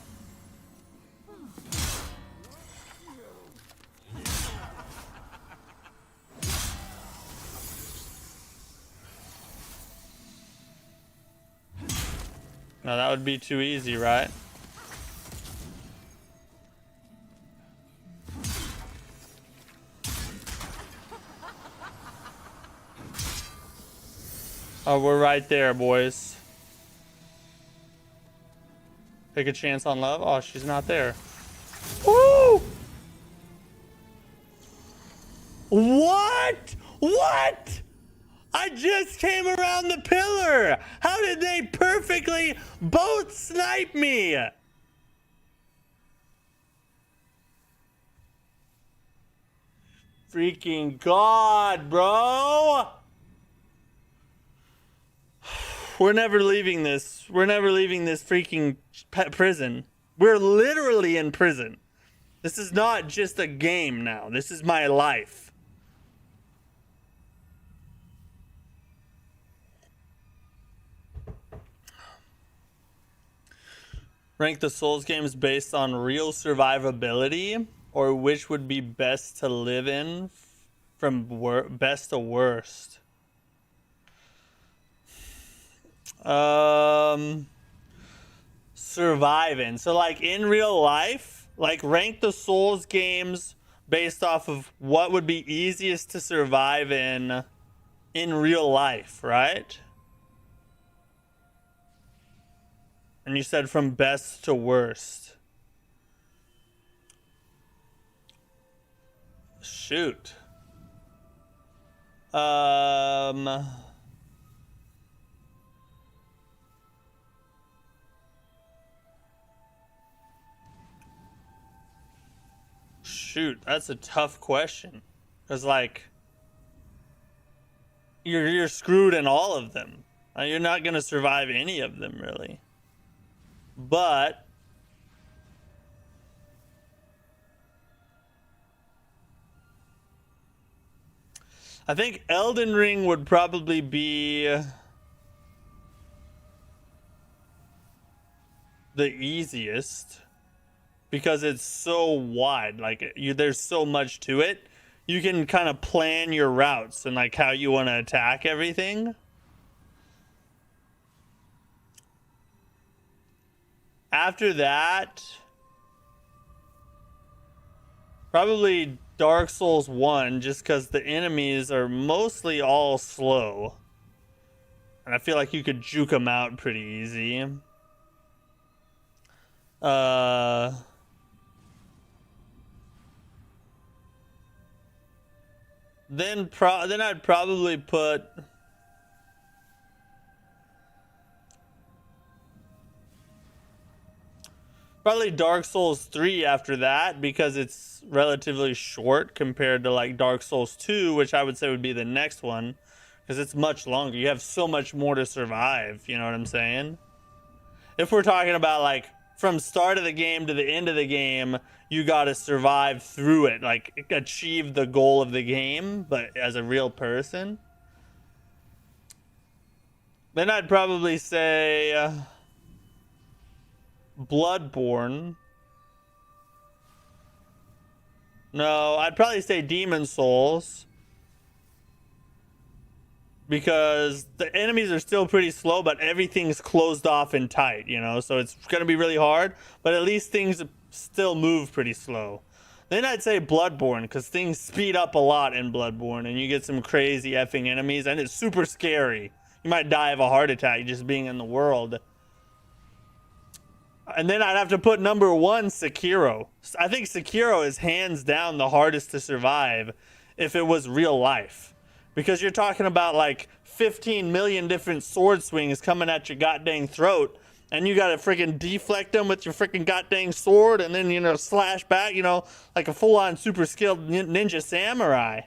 No, that would be too easy, right? Oh, we're right there, boys. Take a chance on love. Oh, she's not there. Woo! What? What? I just came around the pillar. How did they perfectly both snipe me? Freaking God, bro. We're never leaving this. We're never leaving this freaking prison. We're literally in prison. This is not just a game now. This is my life. Rank the Souls games based on real survivability, or which would be best to live in from best to worst. Surviving. So like in real life, like rank the Souls games based off of what would be easiest to survive in real life, right? And you said from best to worst. Shoot. Shoot, that's a tough question. Cause like, you're screwed in all of them. You're not gonna survive any of them really. But I think Elden Ring would probably be the easiest because it's so wide. Like there's so much to it. You can kind of plan your routes and like how you want to attack everything. After that, probably Dark Souls 1, just because the enemies are mostly all slow. And I feel like you could juke them out pretty easy. Then I'd probably put probably Dark Souls 3 after that, because it's relatively short compared to like Dark Souls 2, which I would say would be the next one, because it's much longer. You have so much more to survive, you know what I'm saying? If we're talking about like from start of the game to the end of the game, you got to survive through it, like achieve the goal of the game, but as a real person. Then I'd probably say Bloodborne. No, I'd probably say Demon Souls, because the enemies are still pretty slow, but everything's closed off and tight, you know, so it's gonna be really hard, but at least things still move pretty slow. Then I'd say Bloodborne, because things speed up a lot in Bloodborne and you get some crazy effing enemies and it's super scary. You might die of a heart attack just being in the world. And then I'd have to put number 1, Sekiro. I think Sekiro is hands down the hardest to survive if it was real life. Because you're talking about like 15 million different sword swings coming at your goddamn throat. And you gotta freaking deflect them with your freaking goddamn sword and then, you know, slash back, you know, like a full-on super skilled ninja samurai.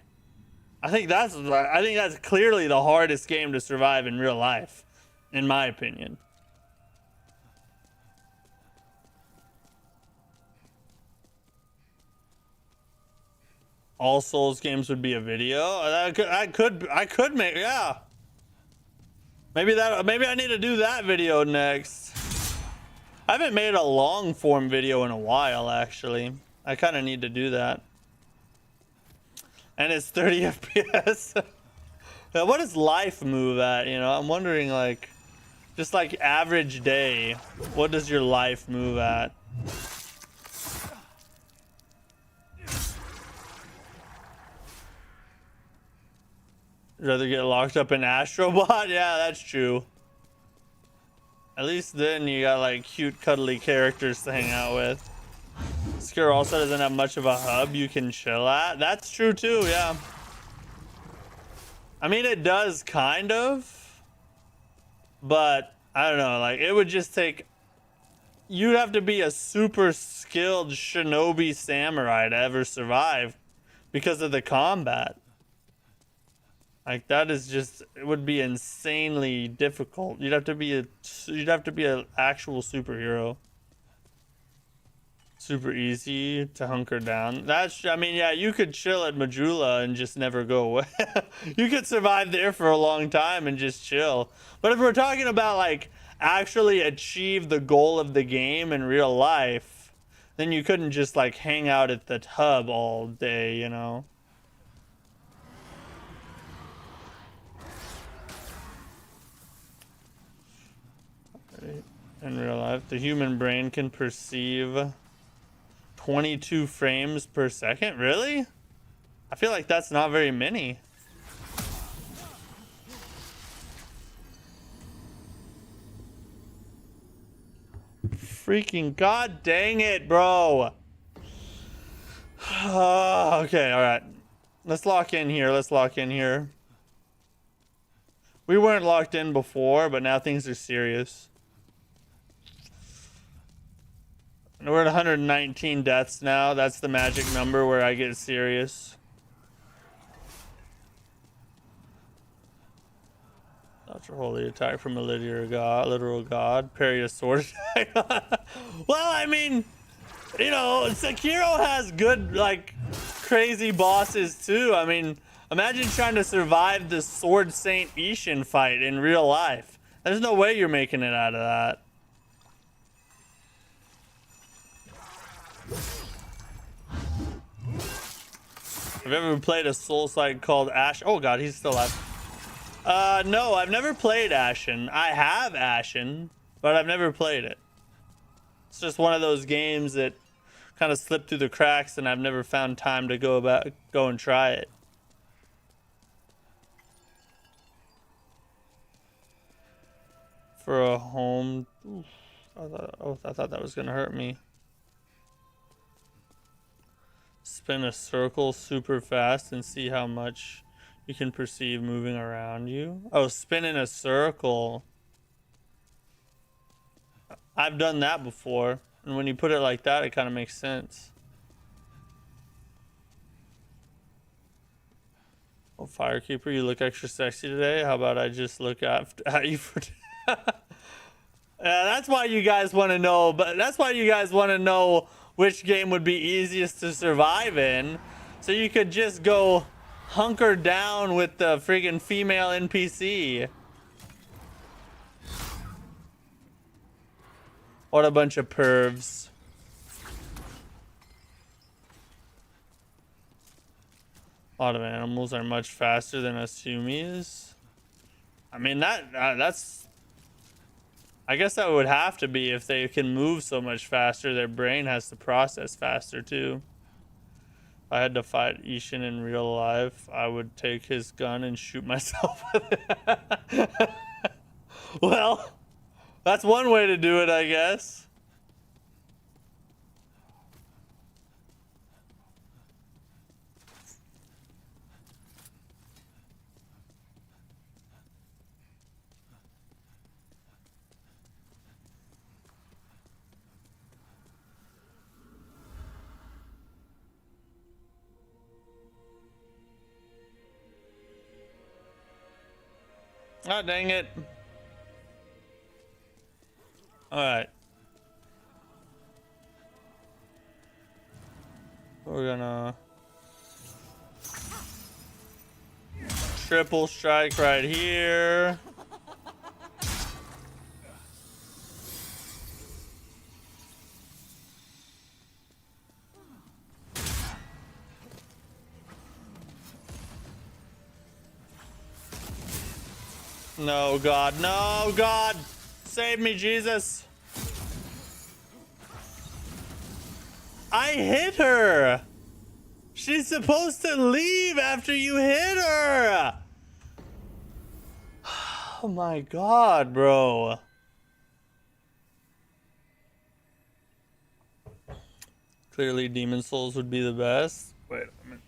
I think that's clearly the hardest game to survive in real life, in my opinion. All Souls games would be a video. I could make, yeah. Maybe I need to do that video next. I haven't made a long form video in a while, actually. I kind of need to do that. And it's 30 FPS. What does life move at? You know, I'm wondering, like, just like average day, what does your life move at? Rather get locked up in Astrobot? Yeah, that's true. At least then you got like cute cuddly characters to hang out with. Sekiro also doesn't have much of a hub you can chill at. That's true too, yeah. I mean, it does kind of, but I don't know, like it would just take, you'd have to be a super skilled shinobi samurai to ever survive because of the combat. Like that is just, it would be insanely difficult. You'd have to be an actual superhero. Super easy to hunker down. That's, I mean, yeah, you could chill at Majula and just never go away. You could survive there for a long time and just chill. But if we're talking about like actually achieve the goal of the game in real life, then you couldn't just like hang out at the hub all day, you know? In real life, the human brain can perceive 22 frames per second. Really? I feel like that's not very many. freaking god dang it, bro. Okay, alright. Let's lock in here. Let's lock in here. We weren't locked in before, but now things are serious. We're at 119 deaths now. That's the magic number where I get serious. That's a holy attack from a literal god. Parry a sword attack. Well, I mean, you know, Sekiro has good, like, crazy bosses too. I mean, imagine trying to survive the Sword Saint Ishin fight in real life. There's no way you're making it out of that. Have you ever played a Souls-like called Ash? Oh god, he's still alive. No, I've never played Ashen. I have Ashen, but I've never played it. It's just one of those games that kind of slipped through the cracks, and I've never found time to go and try it. For a home, I thought that was gonna hurt me. Spin a circle super fast and see how much you can perceive moving around you. Oh, spin in a circle. I've done that before, and when you put it like that, it kind of makes sense. Oh, Firekeeper, you look extra sexy today. How about I just look at you for... that's why you guys want to know, but that's why you guys want to know which game would be easiest to survive in. So you could just go hunker down with the friggin' female NPC. What a bunch of pervs. A lot of animals are much faster than Asumi's. I mean, that's... I guess that would have to be if they can move so much faster. Their brain has to process faster too. If I had to fight Ishin in real life, I would take his gun and shoot myself with it. Well, that's one way to do it, I guess. Oh, dang it. Alright. We're gonna... triple strike right here. No, God. No, God. Save me, Jesus. I hit her. She's supposed to leave after you hit her. Oh my God, bro. Clearly, Demon Souls would be the best. Wait a minute.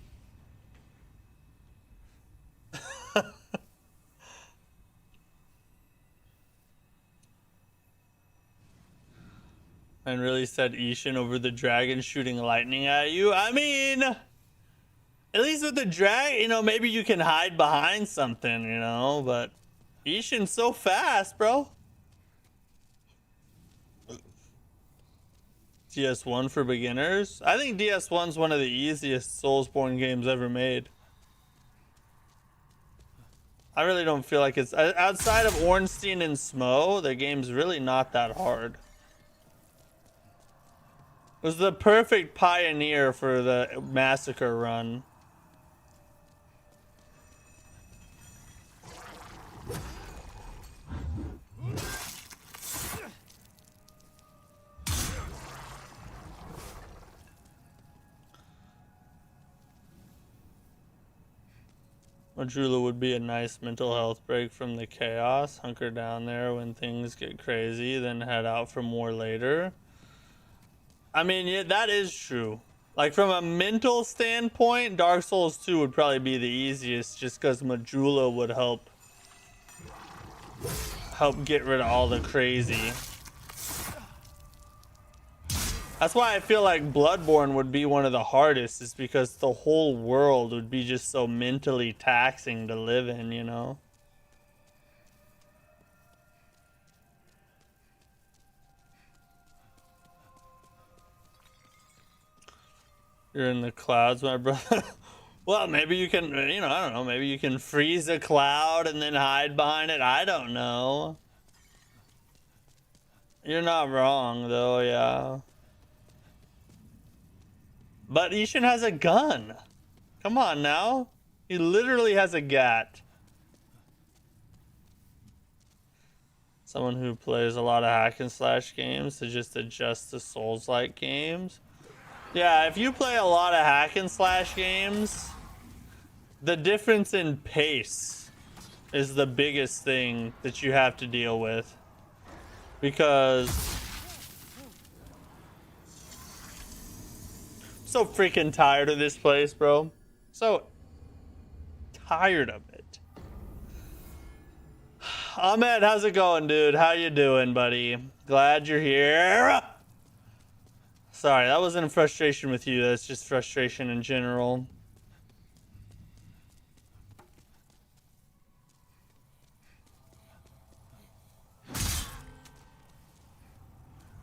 And really said Ishin over the dragon shooting lightning at you. I mean, at least with the dragon, you know, maybe you can hide behind something, you know, but Ishin's so fast, bro. DS1 for beginners? I think DS1's one of the easiest Soulsborne games ever made. I really don't feel like it's... outside of Ornstein and Smo, the game's really not that hard. It was the perfect pioneer for the Massacre run. Majula would be a nice mental health break from the chaos. Hunker down there when things get crazy, then head out for more later. I mean, yeah, that is true. Like, from a mental standpoint, Dark Souls 2 would probably be the easiest, just because Majula would help get rid of all the crazy. That's why I feel like Bloodborne would be one of the hardest, is because the whole world would be just so mentally taxing to live in, you know? You're in the clouds, my brother. Well, maybe you can, you know, I don't know. Maybe you can freeze a cloud and then hide behind it. I don't know. You're not wrong, though, yeah. But Ishin has a gun. Come on now. He literally has a gat. Someone who plays a lot of hack and slash games to just adjust to Souls-like games. Yeah, if you play a lot of hack and slash games, the difference in pace is the biggest thing that you have to deal with. Because I'm so freaking tired of this place, bro. So tired of it. Ahmed, how's it going, dude? How you doing, buddy? Glad you're here. Sorry, that wasn't frustration with you. That's just frustration in general.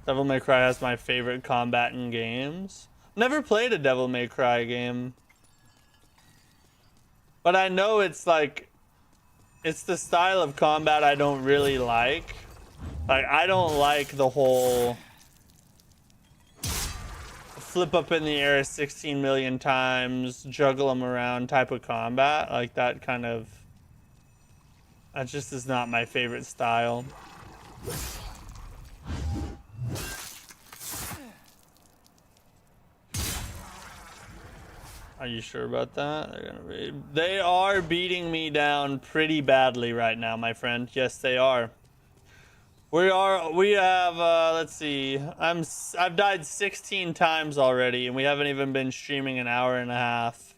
Devil May Cry has my favorite combat in games. Never played a Devil May Cry game. But I know it's like, it's the style of combat I don't really like. Like, I don't like the whole flip up in the air 16 million times, juggle them around type of combat. Like, that kind of, that just is not my favorite style. Are you sure about that? They are beating me down pretty badly right now, my friend. Yes, they are. We have, let's see. I've died 16 times already, and we haven't even been streaming an hour and a half.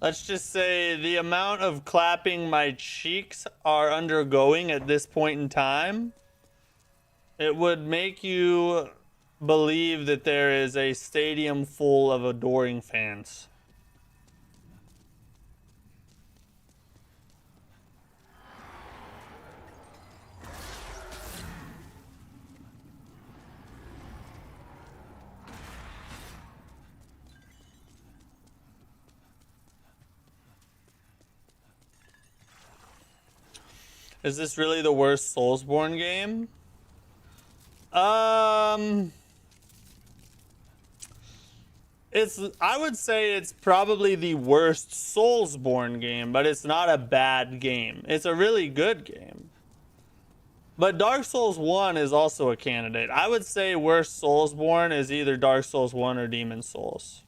Let's just say the amount of clapping my cheeks are undergoing at this point in time, it would make you believe that there is a stadium full of adoring fans. Is this really the worst Soulsborne game? I would say it's probably the worst Soulsborne game, but it's not a bad game. It's a really good game. But Dark Souls 1 is also a candidate. I would say worst Soulsborne is either Dark Souls 1 or Demon Souls.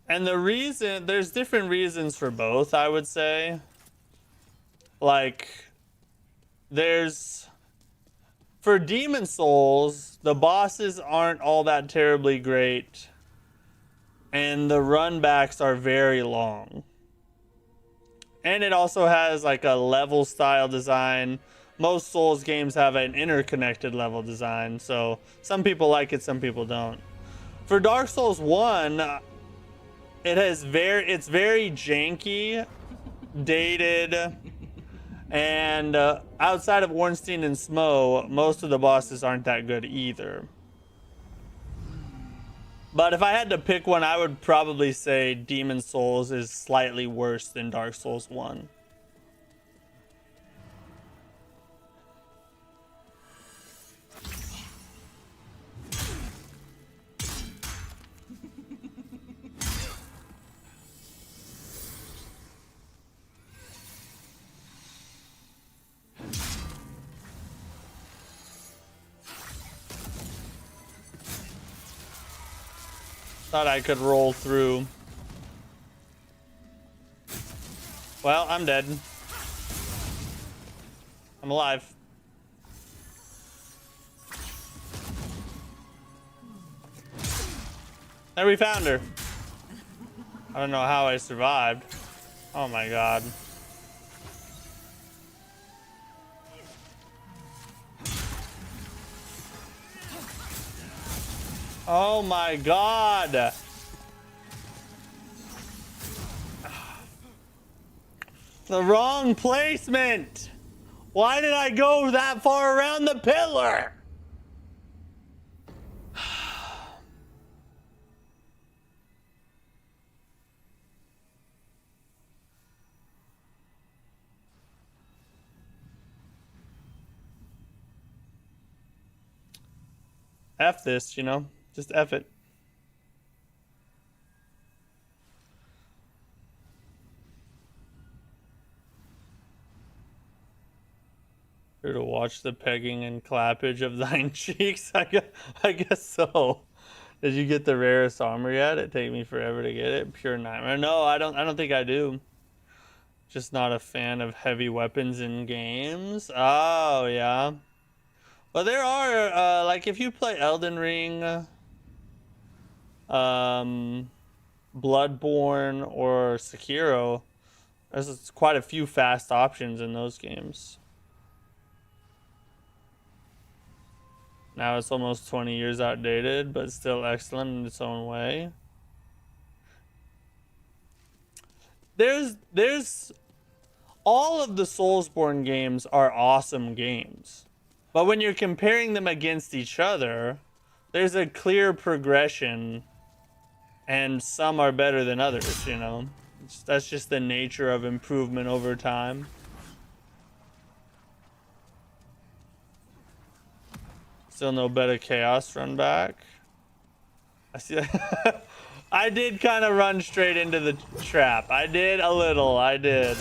And the reason, there's different reasons for both, I would say. Like, for Demon Souls, the bosses aren't all that terribly great, and the runbacks are very long. And it also has like a level style design. Most Souls games have an interconnected level design, so some people like it, some people don't. For Dark Souls 1, it's very janky, dated. And outside of Ornstein and Smo, most of the bosses aren't that good either. But if I had to pick one, I would probably say Demon Souls is slightly worse than Dark Souls 1. Thought I could roll through. Well, I'm dead. I'm alive. There, we found her. I don't know how I survived. Oh my god. Oh my god. The wrong placement. Why did I go that far around the pillar? F this, you know? Just F it. Here to watch the pegging and clappage of thine cheeks. I guess so. Did you get the rarest armor yet? It take me forever to get it. Pure nightmare. No, I don't think I do. Just not a fan of heavy weapons in games. Oh yeah. Well, there are like if you play Elden Ring, Bloodborne or Sekiro, there's quite a few fast options in those games. Now it's almost 20 years outdated, but still excellent in its own way. There's all of the Soulsborne games are awesome games. But when you're comparing them against each other, there's a clear progression, and some are better than others, you know? That's just the nature of improvement over time. Still no better chaos run back. I see. I did kind of run straight into the trap. I did a little. I did.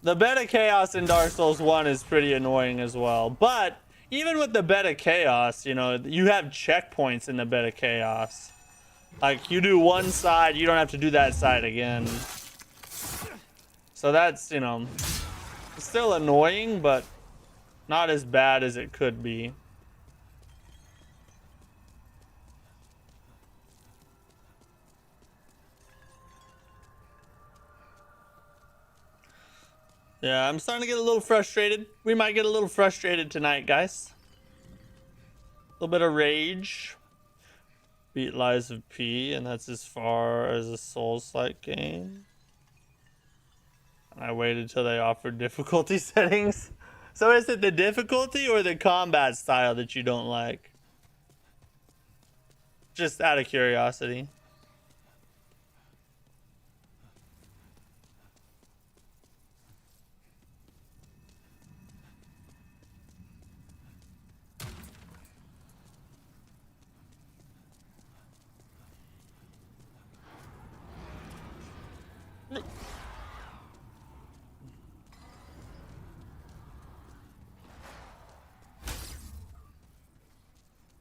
The beta chaos in Dark Souls 1 is pretty annoying as well. But even with the beta chaos, you know, you have checkpoints in the beta chaos. Like, you do one side, you don't have to do that side again. So that's, you know, still annoying, but not as bad as it could be. Yeah, I'm starting to get a little frustrated. We might get a little frustrated tonight, guys. A little bit of rage. Beat Lies of P, and that's as far as a Souls-like game. I waited till they offered difficulty settings. So is it the difficulty or the combat style that you don't like? Just out of curiosity.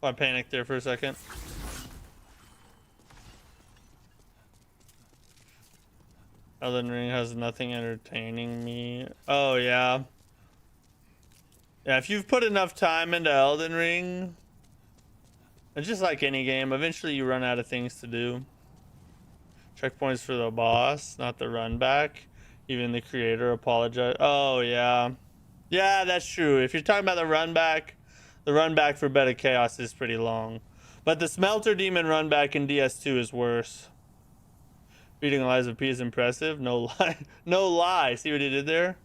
I panicked there for a second. Elden Ring has nothing entertaining me. Oh, yeah. Yeah, if you've put enough time into Elden Ring, it's just like any game. Eventually you run out of things to do. Checkpoints for the boss, not the run back. Even the creator apologized. Oh, yeah. Yeah, that's true. If you're talking about the run back for Beta Chaos is pretty long. But the Smelter Demon run back in DS2 is worse. Beating Lies of P is impressive. No lie. No lie. See what he did there?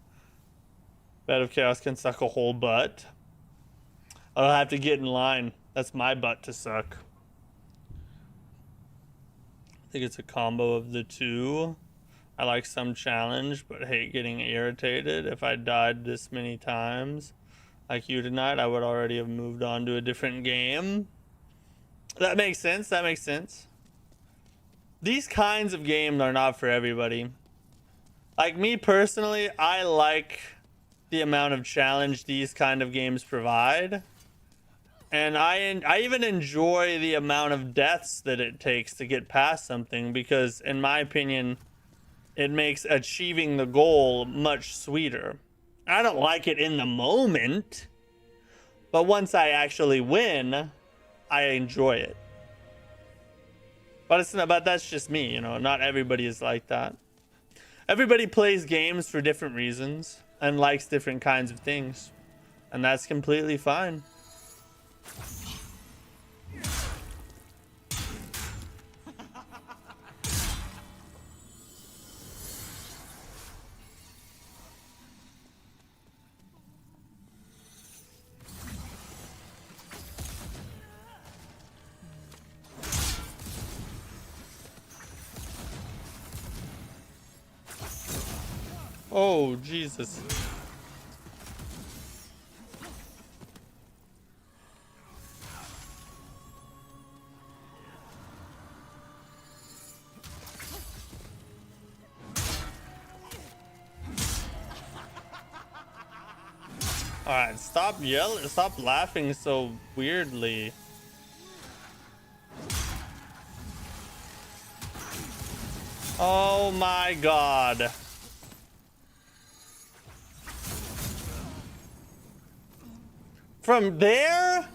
Bed of Chaos can suck a whole butt. I'll have to get in line. That's my butt to suck. I think it's a combo of the two. I like some challenge, but hate getting irritated. If I died this many times, like you tonight, I would already have moved on to a different game. That makes sense. That makes sense. These kinds of games are not for everybody. Like me personally, I like the amount of challenge these kind of games provide. And I even enjoy the amount of deaths that it takes to get past something, because in my opinion, it makes achieving the goal much sweeter. I don't like it in the moment, but once I actually win, I enjoy it. But it's not, but that's just me, you know, not everybody is like that. Everybody plays games for different reasons and likes different kinds of things, and that's completely fine. Oh, Jesus. Alright, stop yelling, stop laughing so weirdly. Oh my God. From there?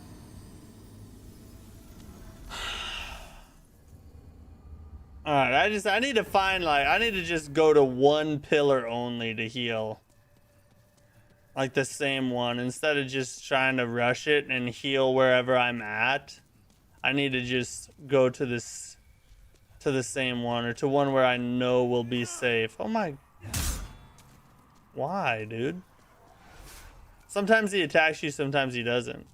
Alright, I need to find, like, I need to just go to one pillar only to heal. Like the same one, instead of just trying to rush it and heal wherever I'm at. I need to just go to this, to the same one, or to one where I know will be safe. Oh my. Why, dude? Sometimes he attacks you, sometimes he doesn't.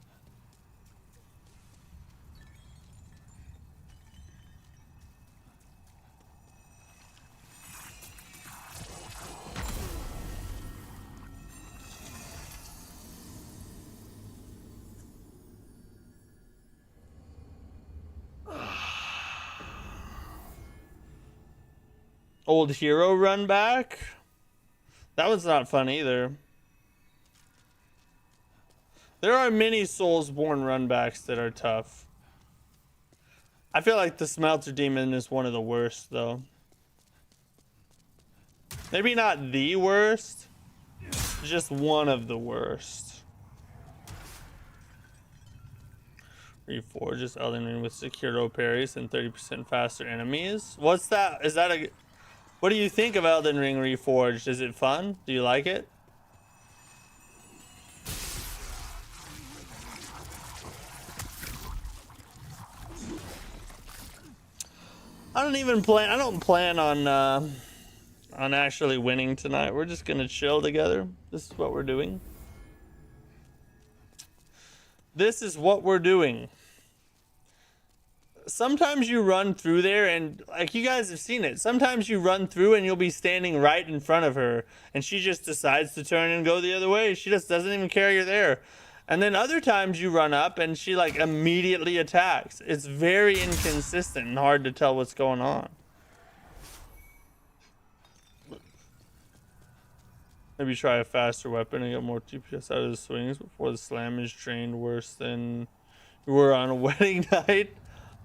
Old hero run back? That was not fun either. There are many Soulsborne runbacks that are tough. I feel like the Smelter Demon is one of the worst, though. Maybe not the worst, just one of the worst. Reforges Elden Ring with Sekiro parries and 30% faster enemies. What's that? Is that a... What do you think of Elden Ring Reforged? Is it fun? Do you like it? I don't plan on actually winning tonight. We're just gonna chill together. This is what we're doing. This is what we're doing. Sometimes you run through there, and like you guys have seen it, sometimes you run through and you'll be standing right in front of her and she just decides to turn and go the other way. She just doesn't even care you're there. And then other times you run up and she like immediately attacks. It's very inconsistent and hard to tell what's going on. Maybe try a faster weapon and get more DPS out of the swings before the slam is trained worse than you were on a wedding night.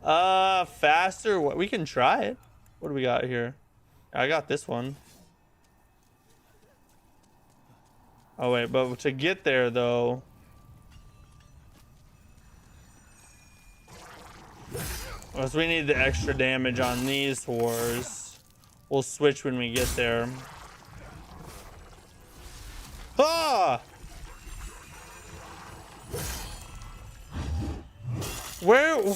Faster. We can try it. What do we got here? I got this one. Oh wait, but to get there though, because we need the extra damage on these whores. We'll switch when we get there. Ah! Where?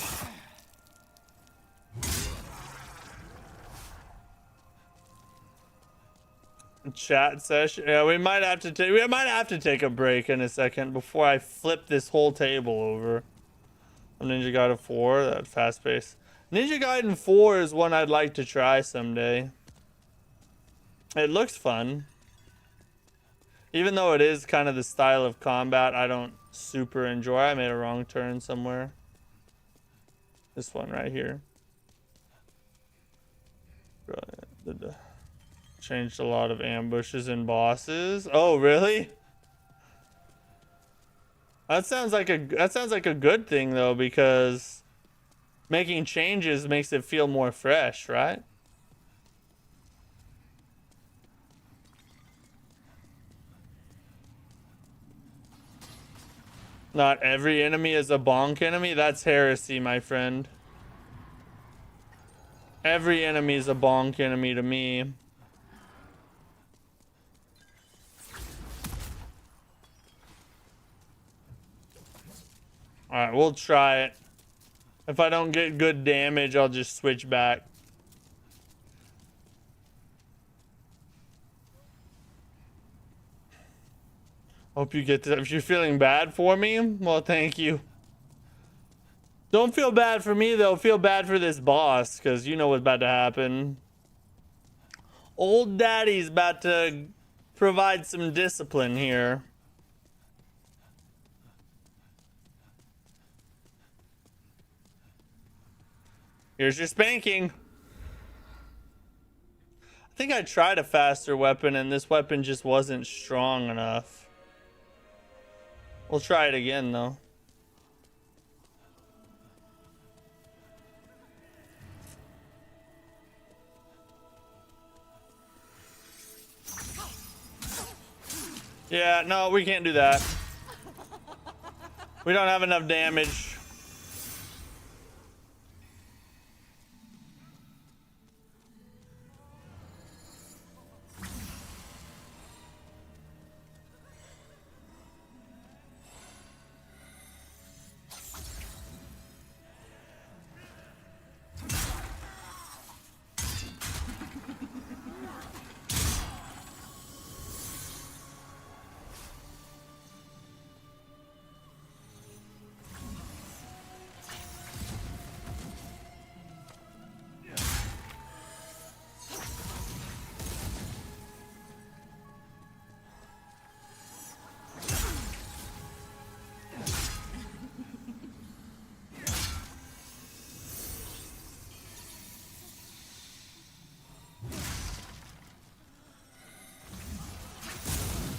Chat session. Yeah, we might have to take a break in a second before I flip this whole table over. Ninja Gaiden 4, that fast pace. Ninja Gaiden 4 is one I'd like to try someday. It looks fun. Even though it is kind of the style of combat I don't super enjoy. I made a wrong turn somewhere. This one right here. Changed a lot of ambushes and bosses. Oh, really? That sounds like a good thing though, because making changes makes it feel more fresh, right? Not every enemy is a bonk enemy? That's heresy, my friend. Every enemy is a bonk enemy to me. Alright, we'll try it. If I don't get good damage, I'll just switch back. Hope you get this. If you're feeling bad for me, well, thank you. Don't feel bad for me, though. Feel bad for this boss, because you know what's about to happen. Old Daddy's about to provide some discipline here. Here's your spanking. I think I tried a faster weapon, and this weapon just wasn't strong enough. We'll try it again, though. Yeah, no, we can't do that. We don't have enough damage.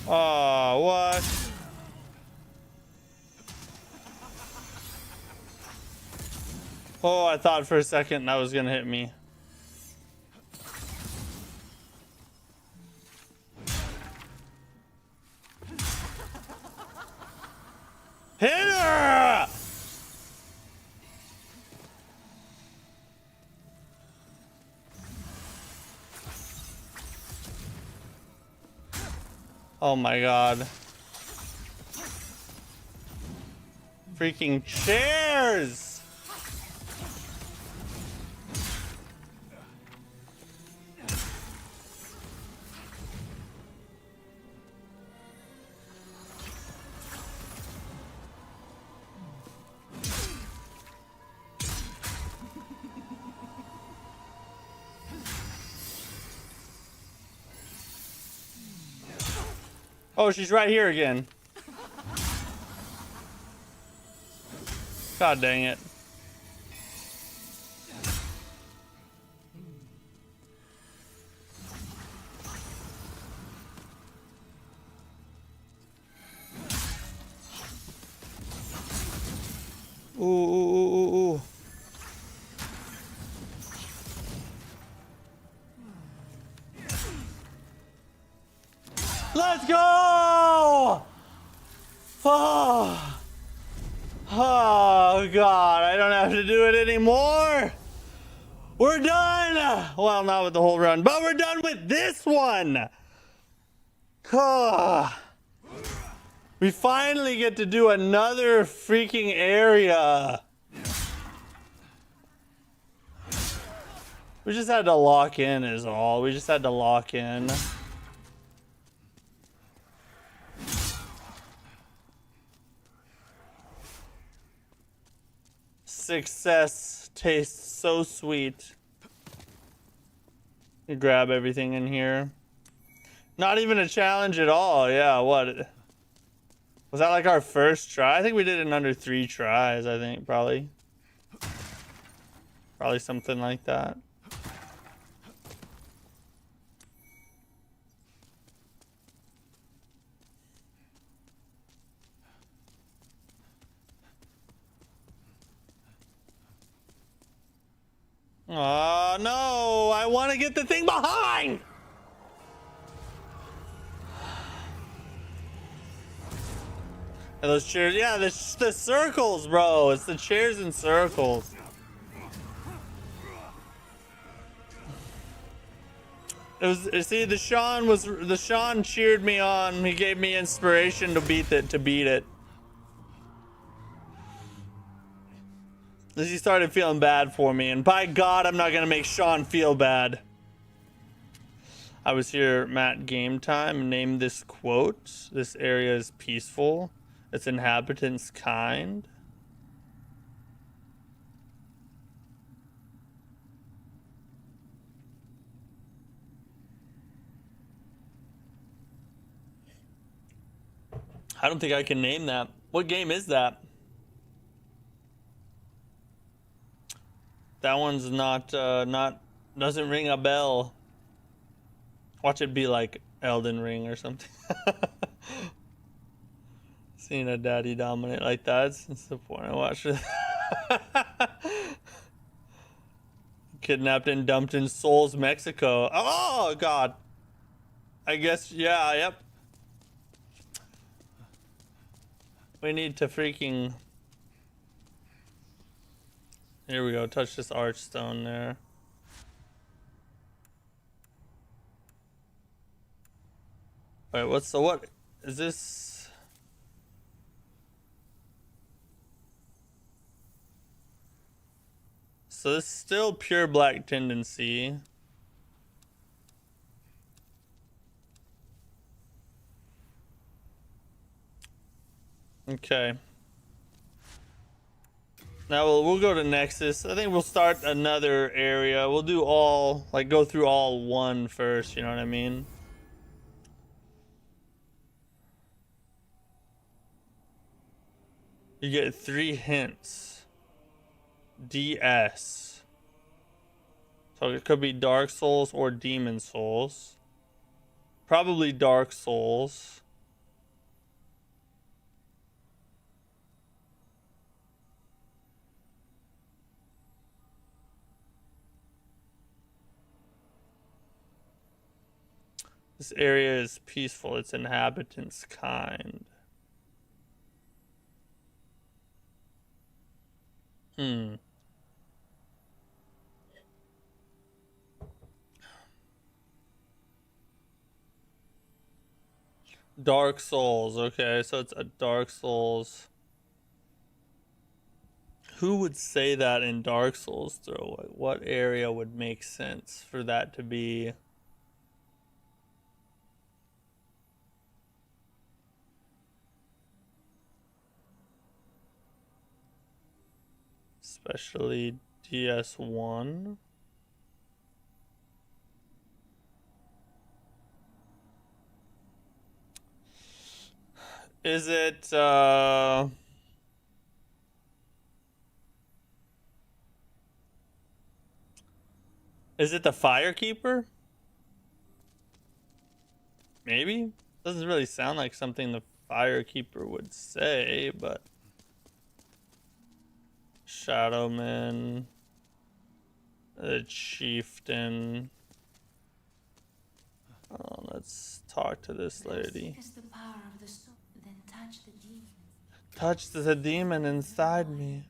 Oh, what? Oh, I thought for a second that was gonna hit me. Hit her! Oh my god. Freaking chairs! Oh, she's right here again. God dang it. Ooh, ooh, ooh, ooh, ooh. Let's go! Oh. Oh god, I don't have to do it anymore. We're done. Well, not with the whole run, but we're done with this one. Oh. We finally get to do another freaking area. We just had to lock in is all. We just had to lock in. Success tastes so sweet. You grab everything in here. Not even a challenge at all. Yeah, what? Was that like our first try? I think we did it in under 3 tries, I think, probably. Probably something like that. Oh no, I want to get the thing behind. And those chairs, yeah, the circles, bro. It's the chairs and circles. It was, see, the Sean cheered me on. He gave me inspiration to beat it. He started feeling bad for me, and by God, I'm not gonna make Sean feel bad. I was here, Matt Game Time. Named this quote. This area is peaceful. Its inhabitants kind. I don't think I can name that. What game is that? That one's not doesn't ring a bell. Watch it be like Elden Ring or something. Seeing a daddy dominate like that's the point I watched it. Kidnapped and dumped in Souls, Mexico. Oh God. I guess, yeah, yep. We need to freaking... Here we go, touch this archstone there. Alright, what is this? So this is still pure black tendency. Okay. Now we'll go to Nexus. I think we'll start another area. We'll do all, like, go through all one first, you know what I mean? You get 3 hints. DS. So it could be Dark Souls or Demon Souls. Probably Dark Souls. This area is peaceful. Its inhabitants kind. Dark Souls. Okay, so it's a Dark Souls. Who would say that in Dark Souls, though? What area would make sense for that to be? Especially DS1. Is it, is it the Firekeeper? Maybe? Doesn't really sound like something the Firekeeper would say, but... Shadowman... The Chieftain... Oh, let's talk to this lady. Touch the demon inside me.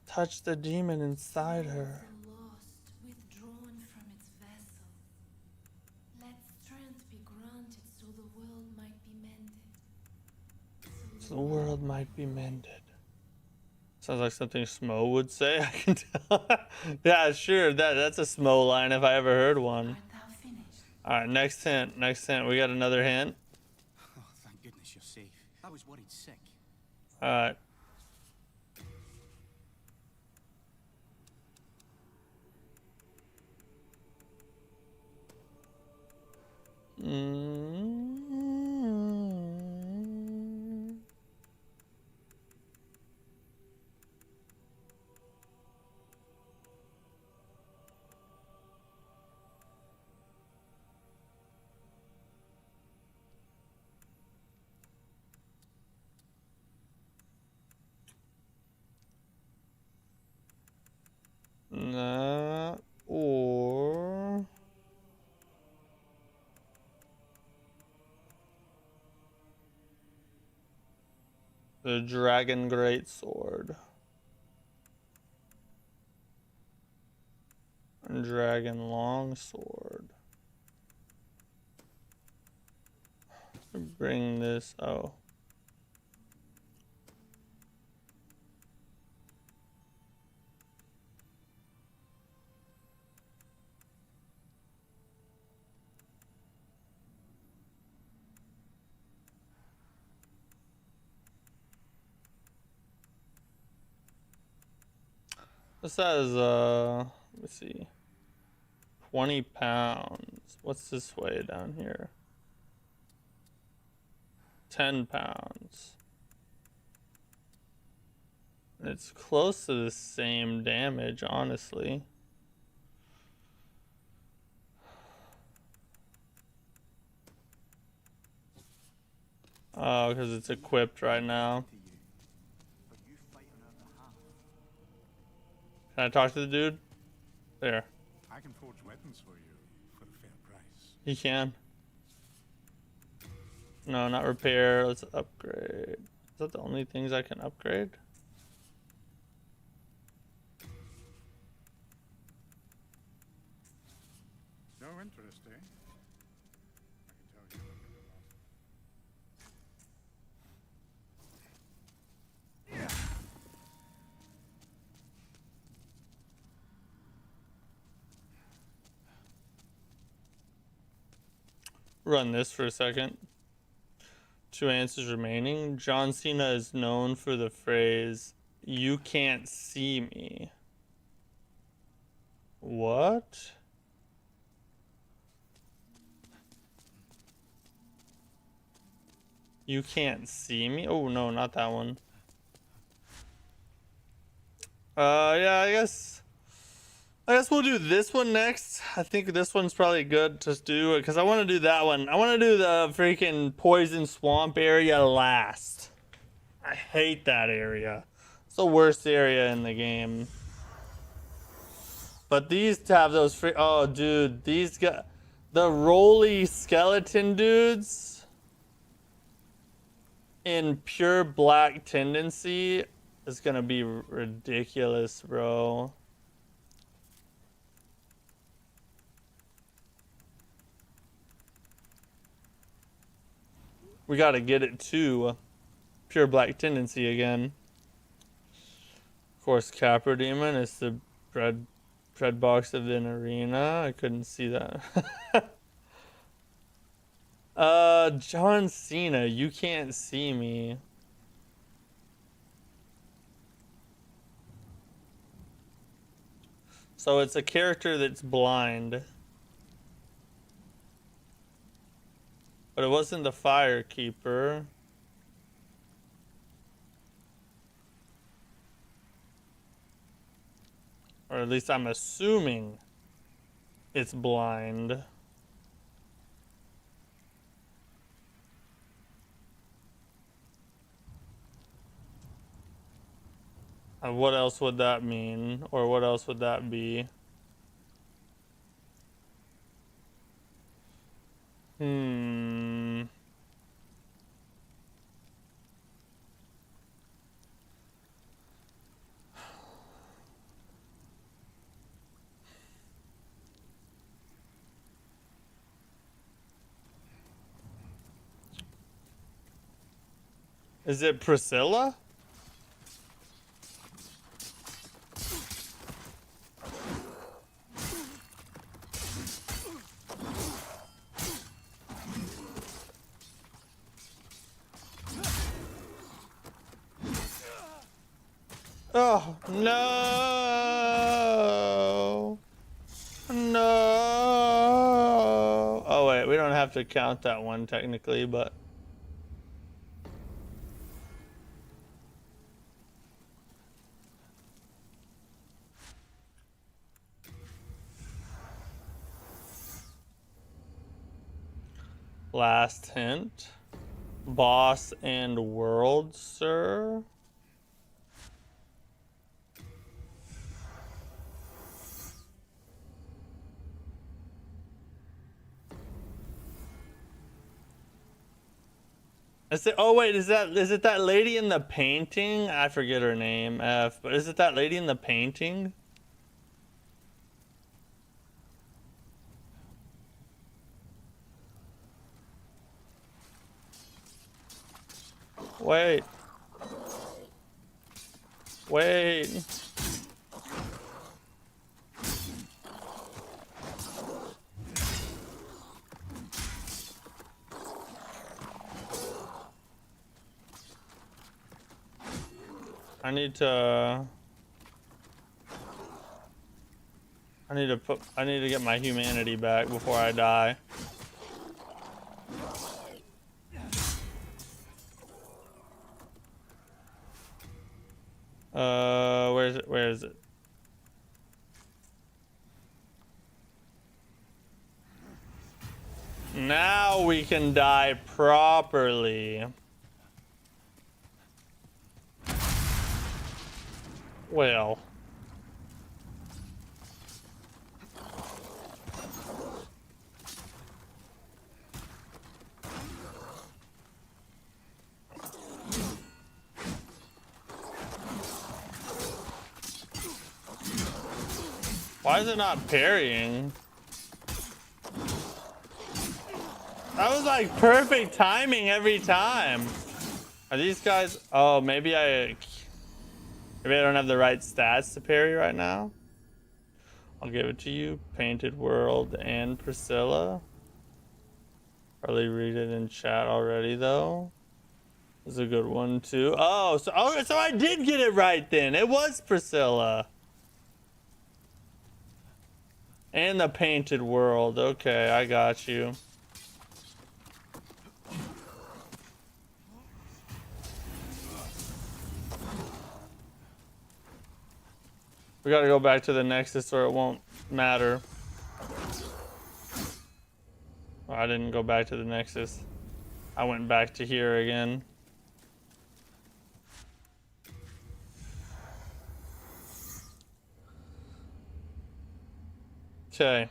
Touch the demon inside her. So the world might be mended. Sounds like something Smo would say. I can tell. Yeah, sure. That's a Smo line if I ever heard one. All right, next hint. Next hint. We got another hint. Oh, thank goodness you're safe. I was worried sick. All right. Or The Dragon Greatsword. Dragon Longsword. Bring this. Oh. This says, let me see. 20 pounds. What's this way down here? 10 pounds. It's close to the same damage, honestly. Oh, because it's equipped right now. Can I talk to the dude? There. I can forge weapons for you for a fair price. He can. No, not repair. Let's upgrade. Is that the only things I can upgrade? No interest, eh? I can tell you look at the last. Run this for a second. 2 answers remaining. John Cena is known for the phrase, "You can't see me." What? You can't see me? Oh no, not that one. Yeah, I guess we'll do this one next. I think this one's probably good to do it because I want to do that one. I want to do the freaking poison swamp area last. I hate that area. It's the worst area in the game. But these have those oh dude, these got the roly skeleton dudes in pure black tendency is gonna be ridiculous, bro. We gotta get it to pure black tendency again. Of course, Capra Demon is the bread box of an arena. I couldn't see that. John Cena, you can't see me. So it's a character that's blind. But it wasn't the Firekeeper. Or at least I'm assuming it's blind. And what else would that mean? Or what else would that be? Is it Priscilla? Oh, no. No. Oh, wait, we don't have to count that one technically, but. Last hint. Boss and world, sir. Is it, oh wait, is it that lady in the painting? I forget her name, but is it that lady in the painting? Wait. Wait. I need to get my humanity back before I die. Where is it? Where is it? Now we can die properly. Well. Why is it not parrying? That was like perfect timing every time. Are these guys? Oh, maybe I don't have the right stats to parry right now. I'll give it to you. Painted World and Priscilla. Probably read it in chat already though. This is a good one too. Oh, so I did get it right then. It was Priscilla. And the Painted World. Okay, I got you. We gotta go back to the Nexus or it won't matter. Oh, I didn't go back to the Nexus. I went back to here again. Okay.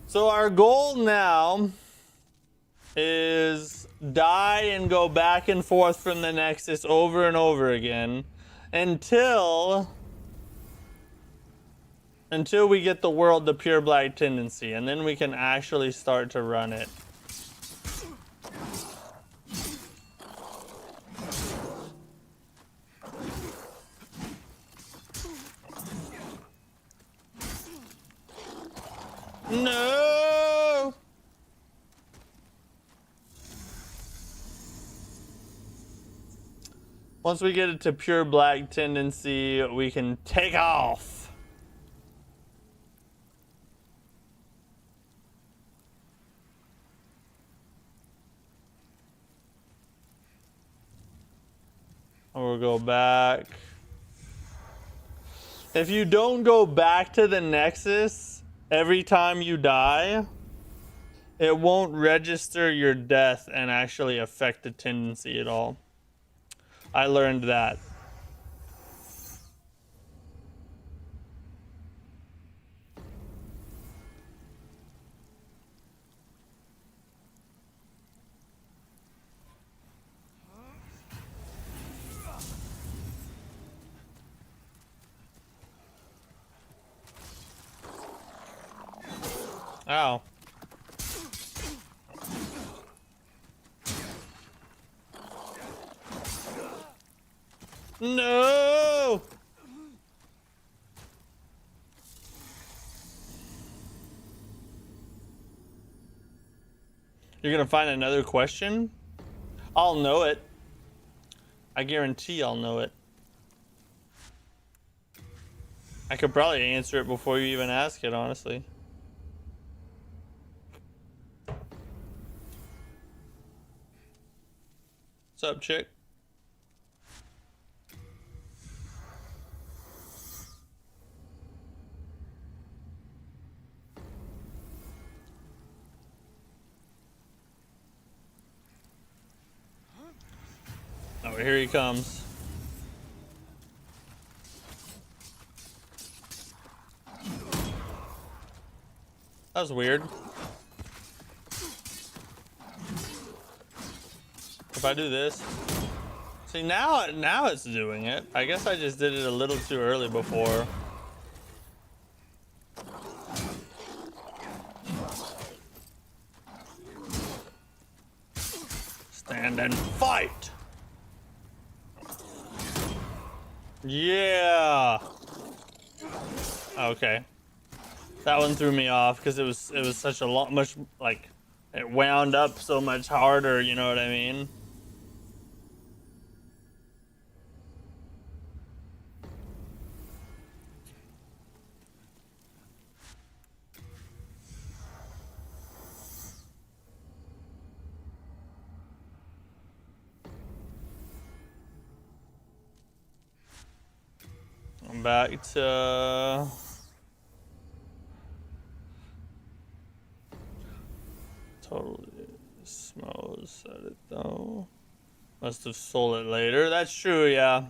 So our goal now is die and go back and forth from the Nexus over and over again until we get the world to pure black tendency, and then we can actually start to run it. No! Once we get it to pure black tendency, we can take off. We'll go back. If you don't go back to the Nexus every time you die, it won't register your death and actually affect the tendency at all. I learned that. Ow. No! You're gonna find another question? I'll know it. I guarantee I'll know it. I could probably answer it before you even ask it, honestly. What's up, chick? Oh, here he comes. That was weird. If I do this, see now it's doing it. I guess I just did it a little too early before. Stand and fight. Yeah. Okay. That one threw me off because it was such a lot much like it wound up so much harder, you know what I mean? I'm back to totally smells said it though. Must have sold it later. That's true, yeah.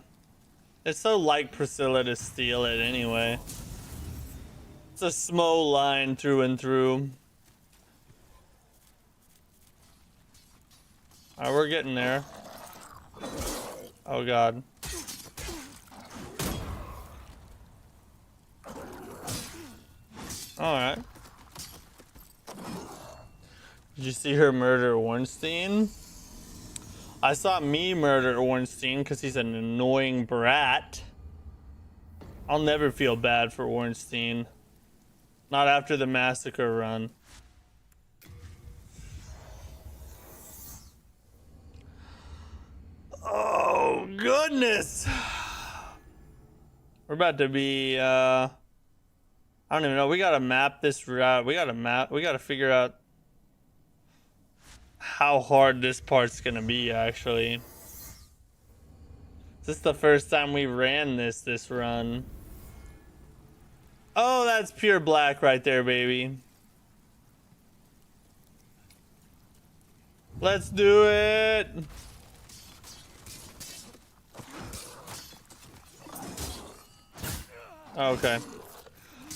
It's so like Priscilla to steal it anyway. It's a Smo line through and through. Alright, we're getting there. Oh god. Alright. Did you see her murder Ornstein? I saw me murder Ornstein because he's an annoying brat. I'll never feel bad for Ornstein. Not after the massacre run. Oh, goodness. We're about to be, I don't even know. We gotta map this route. We gotta figure out how hard this part's gonna be, actually. This is the first time we ran this run. Oh, that's pure black right there, baby. Let's do it. Okay.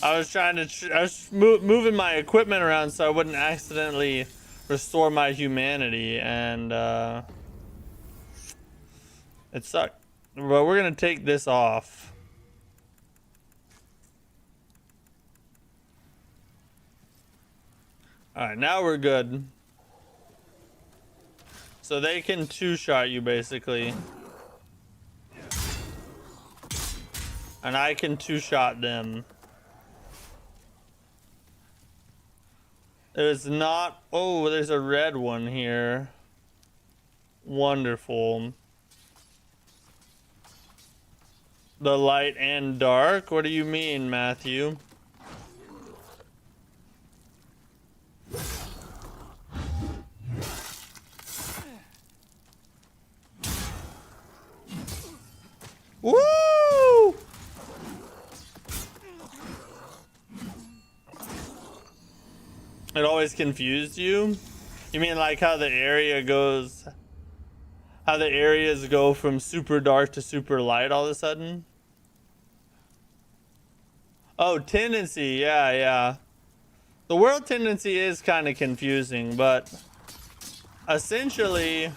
I was trying to, I was moving my equipment around so I wouldn't accidentally restore my humanity, and it sucked. But we're gonna take this off. Alright, now we're good. So they can two-shot you, basically. And I can two-shot them. There's not... Oh, there's a red one here. Wonderful. The light and dark? What do you mean, Matthew? Woo! It always confused you? You mean like how the area goes... How the areas go from super dark to super light all of a sudden? Oh, tendency. Yeah, yeah. The world tendency is kind of confusing, but... Essentially...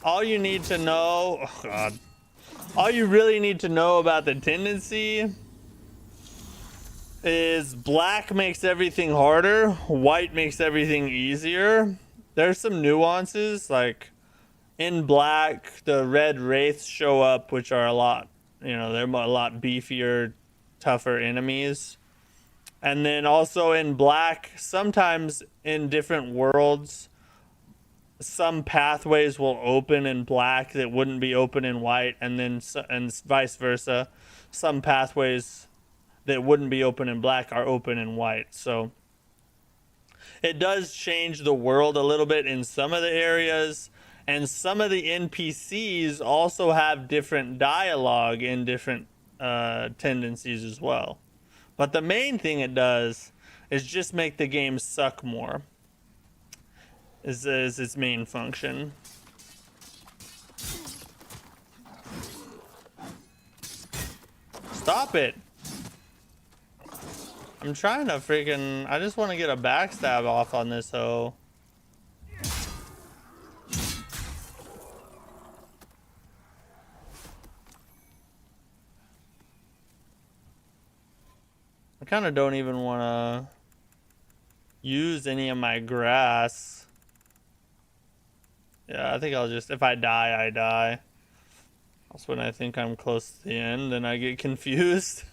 All you need to know... Oh, God. All you really need to know about the tendency... is black makes everything harder, white makes everything easier. There's some nuances, like in black the red wraiths show up, which are a lot, you know, they're a lot beefier, tougher enemies. And then also in black, sometimes in different worlds, some pathways will open in black that wouldn't be open in white, and then and vice versa. Some pathways that wouldn't be open in black are open in white. So it does change the world a little bit in some of the areas, and some of the NPCs also have different dialogue in different tendencies as well. But the main thing it does is just make the game suck more, is its main function. Stop it. I'm trying to freaking... I just want to get a backstab off on this hoe. kind of don't even want to use any of my grass. Yeah, I think I'll just, if I die, I die. That's when I think I'm close to the end and I get confused.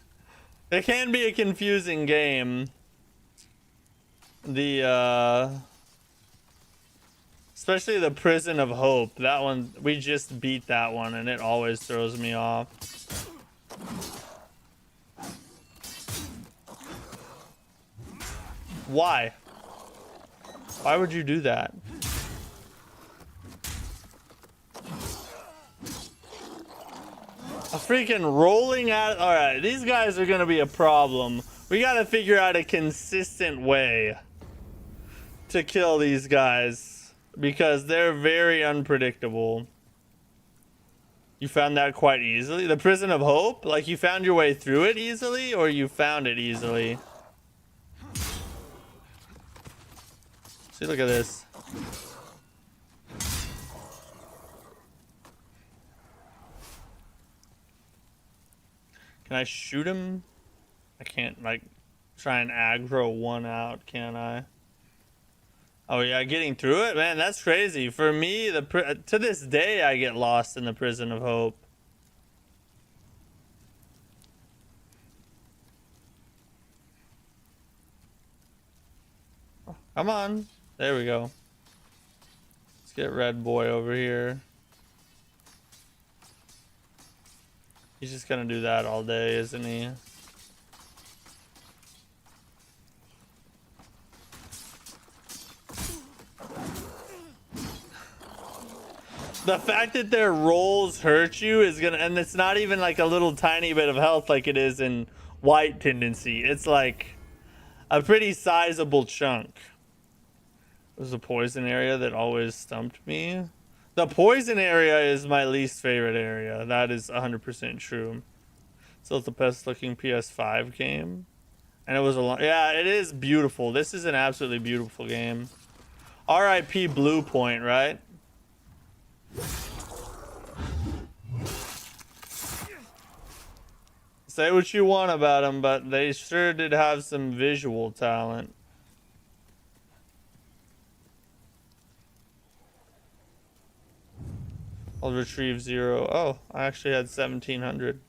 It can be a confusing game. Especially the Prison of Hope. That one, we just beat that one and it always throws me off. Why? Why would you do that? A freaking rolling out. All right, these guys are gonna be a problem. We gotta figure out a consistent way to kill these guys because they're very unpredictable. You found that quite easily? The Prison of Hope? Like you found your way through it easily or you found it easily? See, look at this. Can I shoot him? I can't, like, try and aggro one out, can I? Oh, yeah, getting through it? Man, that's crazy. For me, to this day, I get lost in the Prison of Hope. Oh, come on. There we go. Let's get Red Boy over here. He's just gonna do that all day, isn't he? The fact that their rolls hurt you is gonna, and it's not even like a little tiny bit of health like it is in White Tendency. It's like a pretty sizable chunk. It was a poison area that always stumped me. The poison area is my least favorite area. That is 100% true. So it's the best looking PS5 game. And it was a long, yeah, it is beautiful. This is an absolutely beautiful game. RIP Blue Point, right? Say what you want about them, but they sure did have some visual talent. I'll retrieve 0. Oh, I actually had 1,700.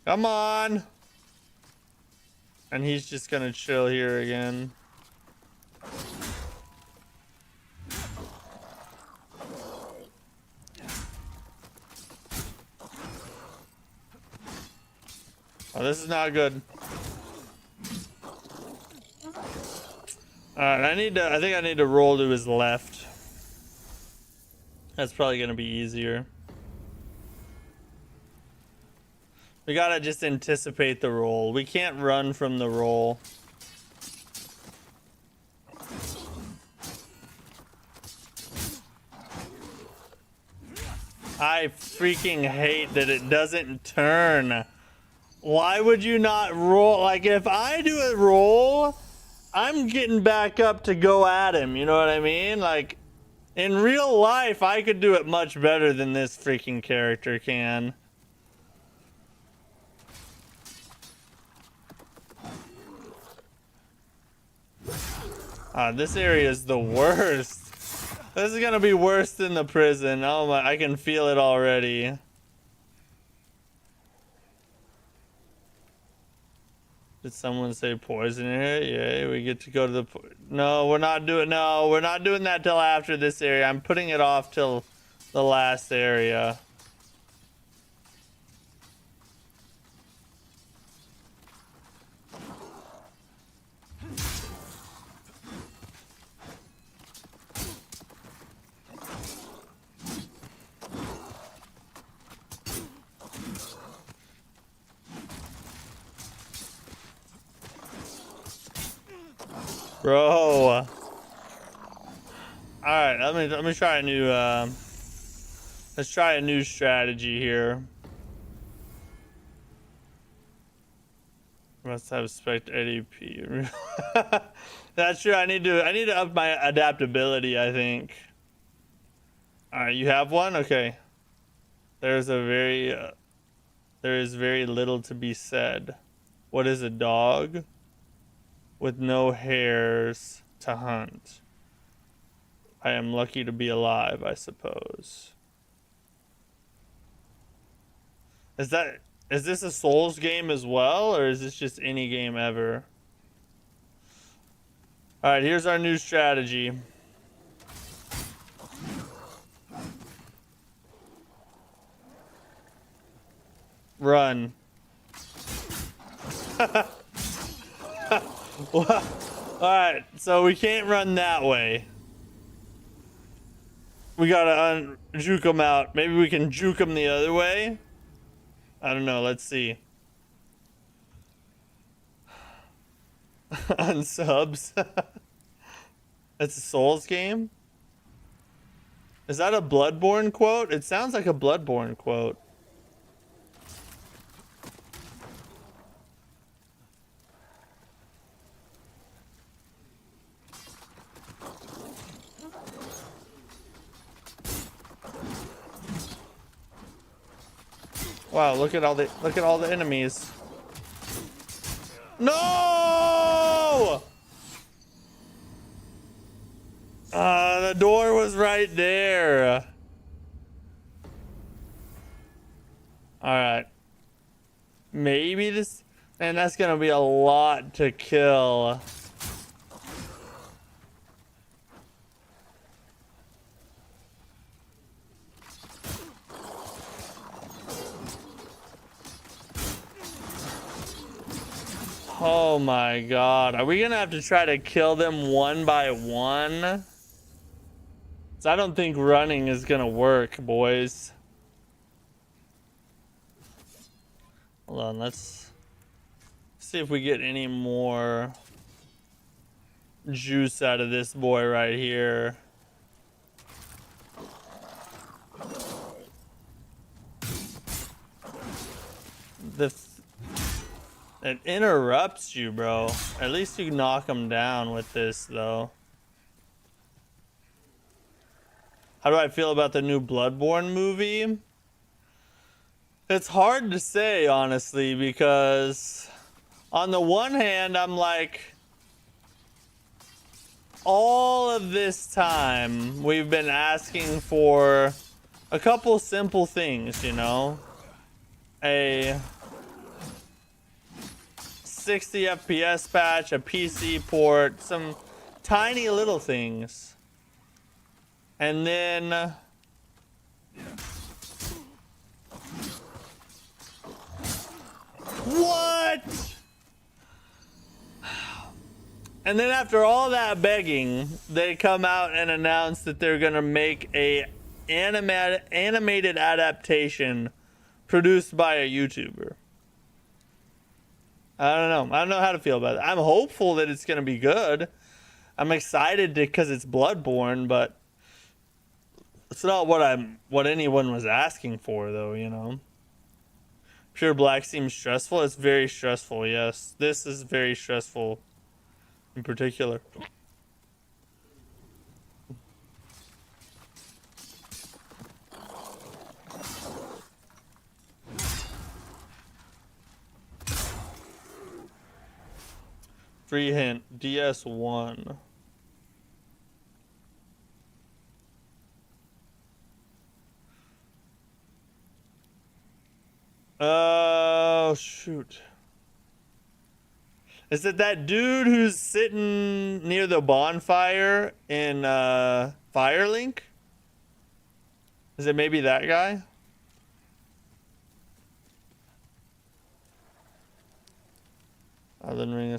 Come on! And he's just gonna chill here again. Oh, this is not good. Alright, I think I need to roll to his left. That's probably gonna be easier. We gotta just anticipate the roll. We can't run from the roll. I freaking hate that it doesn't turn. Why would you not roll? Like, if I do a roll, I'm getting back up to go at him. You know what I mean? Like, in real life, I could do it much better than this freaking character can. This area is the worst. This is gonna be worse than the prison. Oh my, I can feel it already. Did someone say poison area? Yeah, we get to go to the... No, we're not doing... No, we're not doing that till after this area. I'm putting it off till the last area. Bro. All right, let me try a new let's try a new strategy here. Must have spec ADP. That's true. I need to up my adaptability, I think. All right, you have one? Okay. There's a very there is very little to be said. What is a dog with no hairs to hunt? I am lucky to be alive, I suppose. Is this a Souls game as well, or is this just any game ever? Alright, here's our new strategy. Run. Alright, so we can't run that way. We gotta juke them out. Maybe we can juke them the other way? I don't know, let's see. Unsubs. It's a Souls game? Is that a Bloodborne quote? It sounds like a Bloodborne quote. Wow, look at all the enemies. No! The door was right there. Alright. Maybe this... Man, that's gonna be a lot to kill. Oh my god. Are we gonna have to try to kill them one by one? So I don't think running is gonna work, boys. Hold on, let's see if we get any more juice out of this boy right here. It interrupts you, bro. At least you knock them down with this, though. How do I feel about the new Bloodborne movie? It's hard to say, honestly, because on the one hand, I'm like, all of this time, we've been asking for a couple simple things, you know? A 60 FPS patch, a PC port, some tiny little things. And then what? And then after all that begging, they come out and announce that they're gonna make a animated adaptation produced by a YouTuber. I don't know. I don't know how to feel about it. I'm hopeful that it's gonna be good. I'm excited because it's Bloodborne, but it's not what anyone was asking for, though. You know. Pure Black seems stressful. It's very stressful. Yes, this is very stressful, in particular. Free hint, DS1. Oh, shoot. Is it that dude who's sitting near the bonfire in Firelink? Is it maybe that guy? Elden Ring.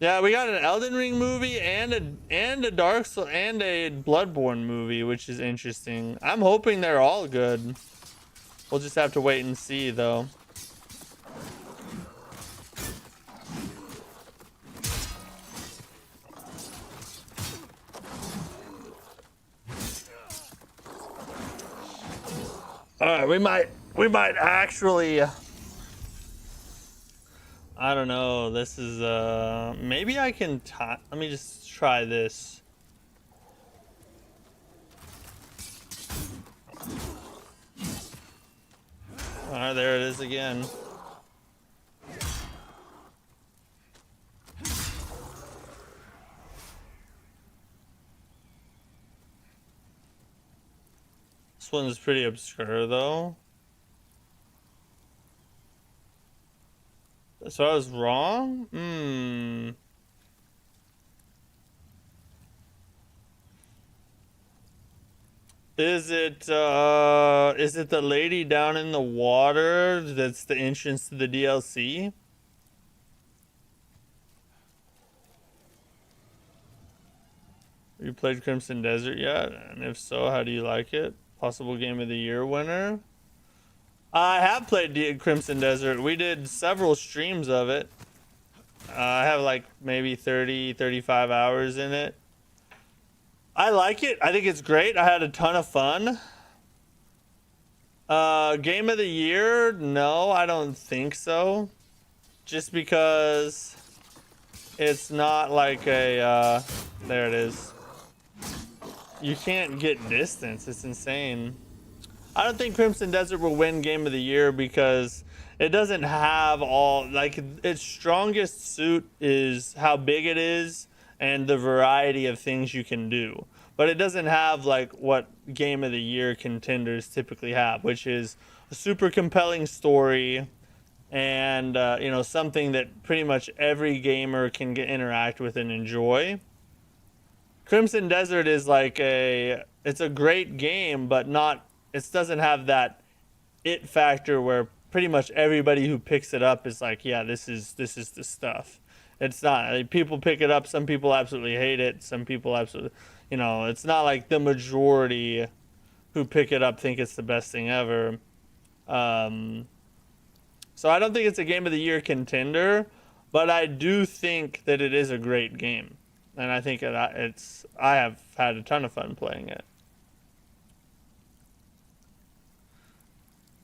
Yeah, we got an Elden Ring movie and a Dark Souls and a Bloodborne movie, which is interesting. I'm hoping they're all good. We'll just have to wait and see, though. All right, we might actually. I don't know. This is maybe I can let me just try this. Alright, there it is again. This one's pretty obscure though. So I was wrong? Is it the lady down in the water that's the entrance to the DLC? Have you played Crimson Desert yet? And if so, how do you like it? Possible Game of the Year winner? I have played Crimson Desert. We did several streams of it. I have like maybe 30, 35 hours in it. I like it. I think it's great. I had a ton of fun. Game of the Year? No, I don't think so. Just because it's not like a, there it is. You can't get distance. It's insane. I don't think Crimson Desert will win Game of the Year because it doesn't have all, like, its strongest suit is how big it is and the variety of things you can do. But it doesn't have like what Game of the Year contenders typically have, which is a super compelling story and you know, something that pretty much every gamer can interact with and enjoy. Crimson Desert is like it's a great game, but not, it doesn't have that it factor where pretty much everybody who picks it up is like, yeah, this is the stuff. It's not. Like, people pick it up. Some people absolutely hate it. Some people absolutely, you know, it's not like the majority who pick it up think it's the best thing ever. So I don't think it's a Game of the Year contender, but I do think that it is a great game. And I think I have had a ton of fun playing it.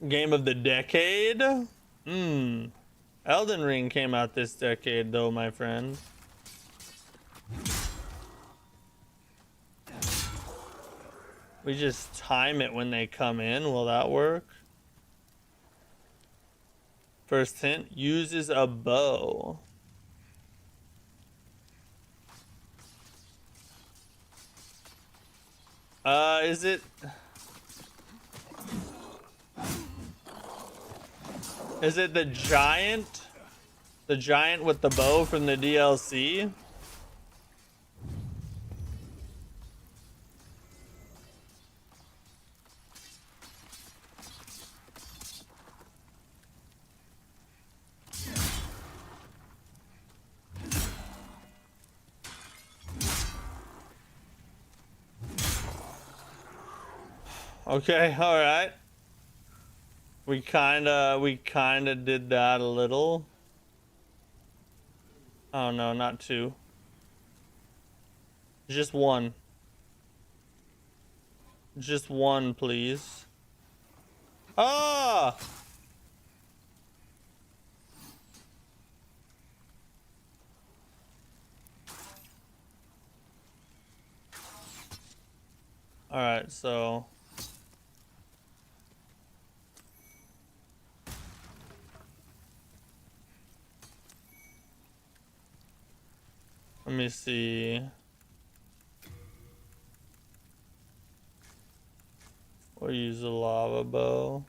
Game of the decade? Elden Ring came out this decade though, my friend. We just time it when they come in. Will that work? First hint, uses a bow. Is it... Is it the giant? The giant with the bow from the DLC? Okay, all right. We kinda did that a little. Oh no, not two. Just one. Just one, please. Ah! All right, so let me see. We'll use a lava bow.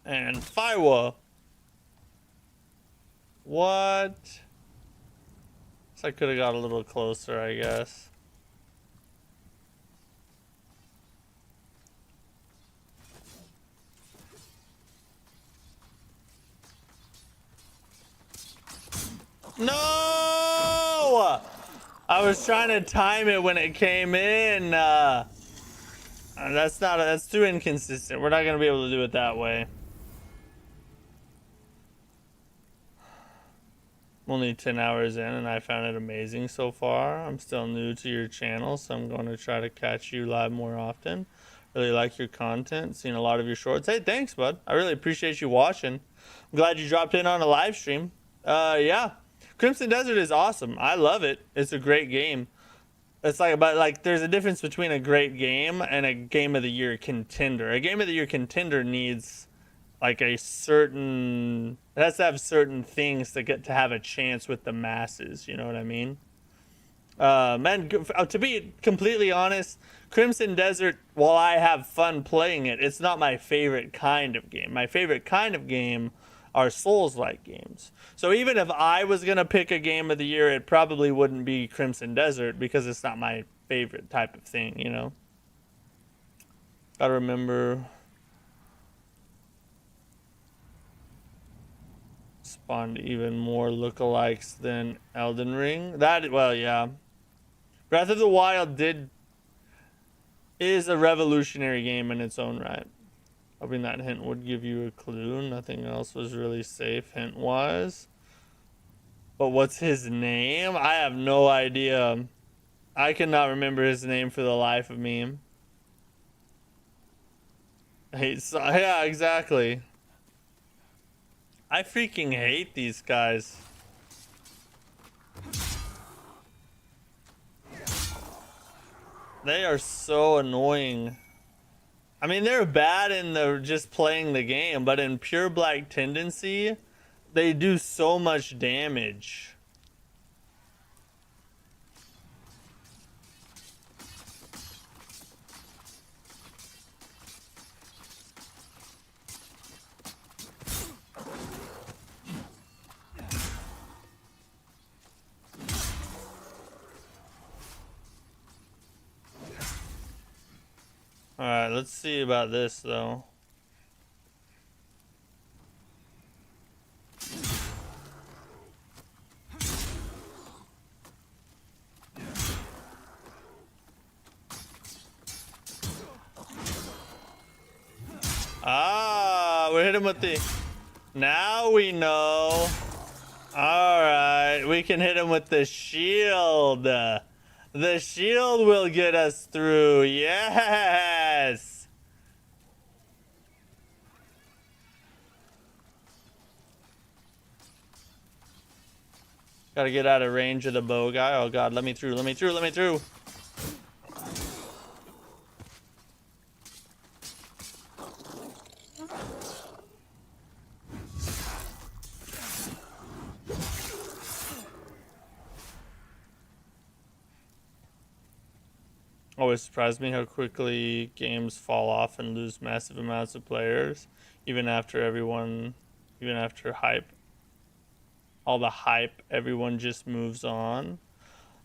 And firework. What? So I could have got a little closer, I guess. No! I was trying to time it when it came in. That's too inconsistent. We're not gonna be able to do it that way. I'm only 10 hours in and I found it amazing so far. I'm still new to your channel, so I'm going to try to catch you live more often. Really like your content, seen a lot of your shorts. Hey, thanks, bud. I really appreciate you watching. I'm glad you dropped in on a live stream. Yeah. Crimson Desert is awesome. I love it. It's a great game. It's like, but like, there's a difference between a great game and a game of the year contender. A game of the year contender needs like a certain, it has to have certain things to get to have a chance with the masses. You know what I mean? And to be completely honest, Crimson Desert, while I have fun playing it, it's not my favorite kind of game. My favorite kind of game are Souls-like games. So even if I was going to pick a game of the year, it probably wouldn't be Crimson Desert because it's not my favorite type of thing, you know? Gotta remember... spawned even more lookalikes than Elden Ring. That, well, yeah. Breath of the Wild is a revolutionary game in its own right. Hoping that hint would give you a clue. Nothing else was really safe hint-wise. But what's his name? I have no idea. I cannot remember his name for the life of me. Yeah, exactly. I freaking hate these guys. They are so annoying. I mean, they're bad in the just playing the game, but in pure black tendency, they do so much damage. Alright, let's see about this, though. Ah, we're hitting with the... Now we know. Alright, we can hit him with the shield. The shield will get us through. Yes. Gotta get out of range of the bow guy. Oh god, let me through, let me through, let me through. Always surprised me how quickly games fall off and lose massive amounts of players, even after hype. All the hype, everyone just moves on.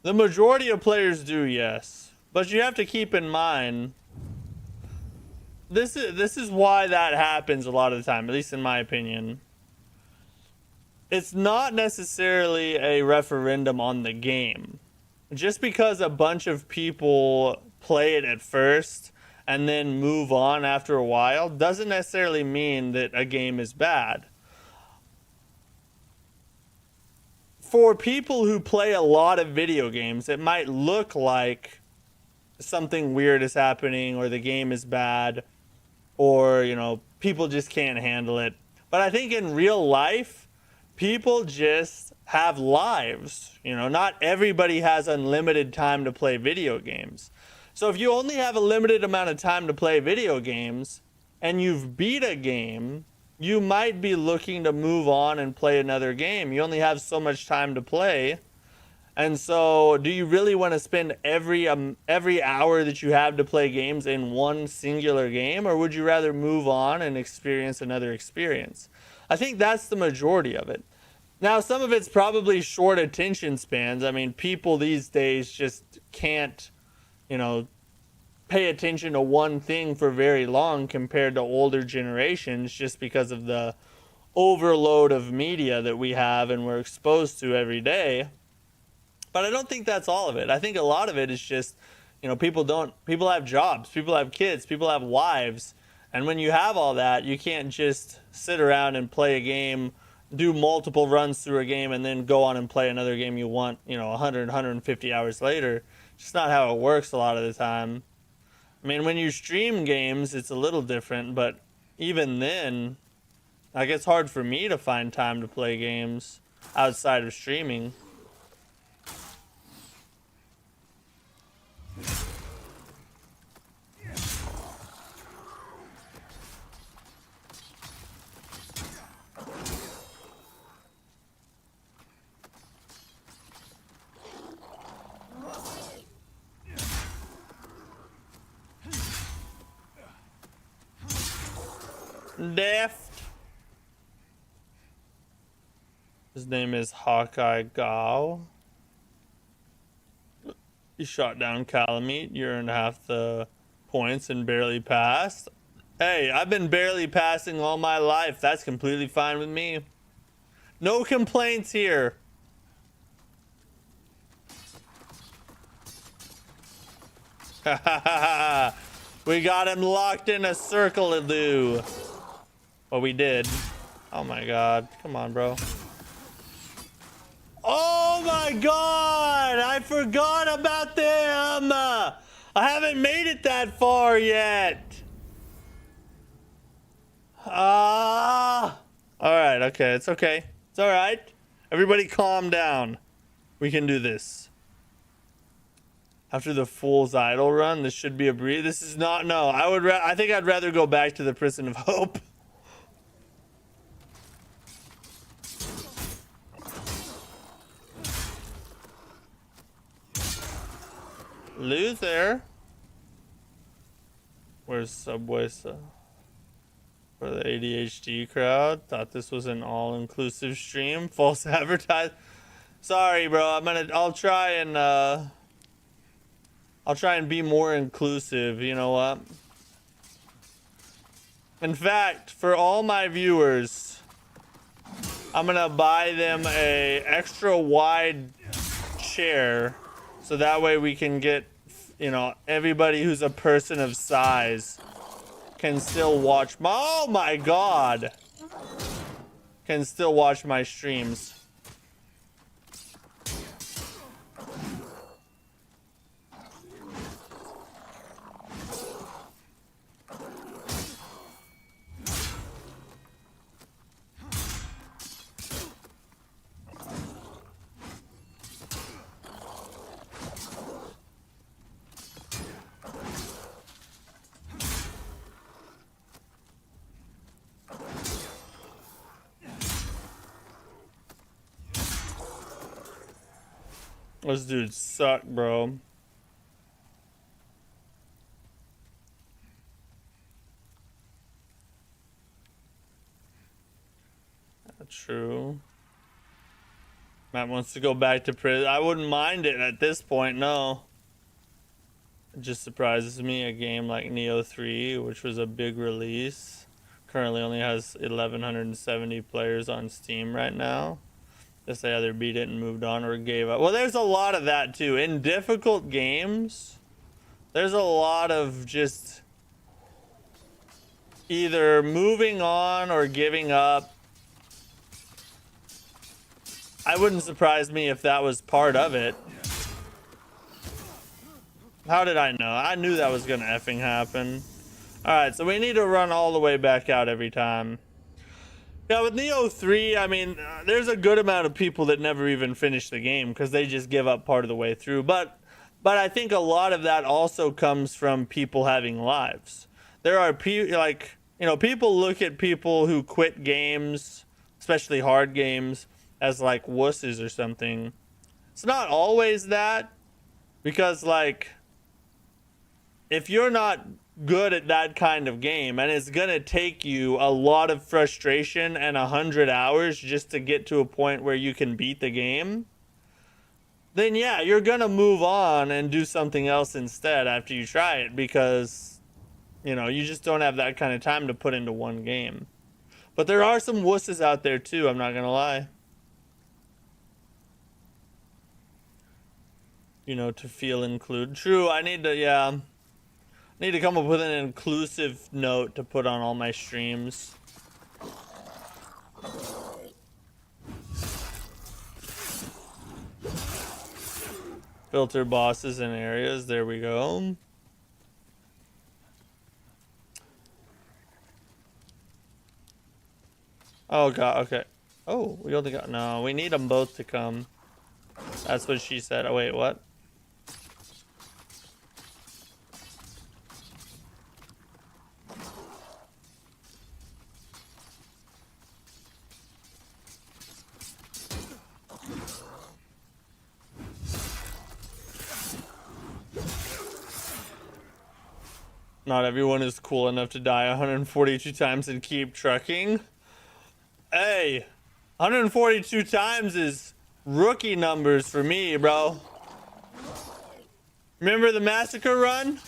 The majority of players do, yes. But you have to keep in mind, this is why that happens a lot of the time, at least in my opinion. It's not necessarily a referendum on the game. Just because a bunch of people play it at first and then move on after a while doesn't necessarily mean that a game is bad. For people who play a lot of video games, it might look like something weird is happening or the game is bad or, you know, people just can't handle it. But I think in real life, people just have lives. You know, not everybody has unlimited time to play video games. So if you only have a limited amount of time to play video games and you've beat a game, you might be looking to move on and play another game. You only have so much time to play. And so do you really want to spend every hour that you have to play games in one singular game, or would you rather move on and experience another experience? I think that's the majority of it. Now, some of it's probably short attention spans. I mean, people these days just can't, you know, pay attention to one thing for very long compared to older generations just because of the overload of media that we have and we're exposed to every day. But I don't think that's all of it. I think a lot of it is just, you know, people have jobs, people have kids, people have wives. And when you have all that, you can't just sit around and play a game, do multiple runs through a game and then go on and play another game you want, you know, 100, 150 hours later. It's just not how it works a lot of the time. I mean, when you stream games, it's a little different, but even then, like, it's hard for me to find time to play games outside of streaming. Deft. His name is Hawkeye Gao. He shot down Calamite. You earned half the points and barely passed. Hey, I've been barely passing all my life. That's completely fine with me. No complaints here. We got him locked in a circle to do. Well, we did. Oh my god. Come on, bro. Oh my god! I forgot about them! I haven't made it that far yet. Alright, okay. It's okay. It's alright. Everybody calm down. We can do this. After the Fool's Idol run, this should be a breeze. This is not... No, I think I'd rather go back to the Prison of Hope. Luther. Where's Subway? For the ADHD crowd. Thought this was an all-inclusive stream. False advertise. Sorry, bro. I'll try and be more inclusive. You know what? In fact, for all my viewers, I'm gonna buy them a extra wide chair. So that way we can get, you know, everybody who's a person of size can still watch my... Oh my god! Can still watch my streams. Those dudes suck, bro. True. Matt wants to go back to prison. I wouldn't mind it at this point, no. It just surprises me. A game like Neo 3, which was a big release, currently only has 1,170 players on Steam right now. Guess they either beat it and moved on or gave up. Well, there's a lot of that too. In difficult games, there's a lot of just either moving on or giving up. I wouldn't surprise me if that was part of it. How did I know? I knew that was gonna effing happen. Alright, so we need to run all the way back out every time. Yeah, with Neo 3, I mean, there's a good amount of people that never even finish the game because they just give up part of the way through. But I think a lot of that also comes from people having lives. There are people, like, you know, people look at people who quit games, especially hard games, as like wusses or something. It's not always that, because like, if you're not good at that kind of game and it's gonna take you a lot of frustration and 100 hours just to get to a point where you can beat the game, then yeah, you're gonna move on and do something else instead after you try it, because you know, you just don't have that kind of time to put into one game. But there are some wusses out there too, I'm not gonna lie. You know, to feel included. True, I need to come up with an inclusive note to put on all my streams. Filter bosses and areas. There we go. Oh god, okay. Oh, we only got, no, we need them both to come. That's what she said. Oh wait, what? Not everyone is cool enough to die 142 times and keep trucking. Hey, 142 times is rookie numbers for me, bro. Remember the massacre run?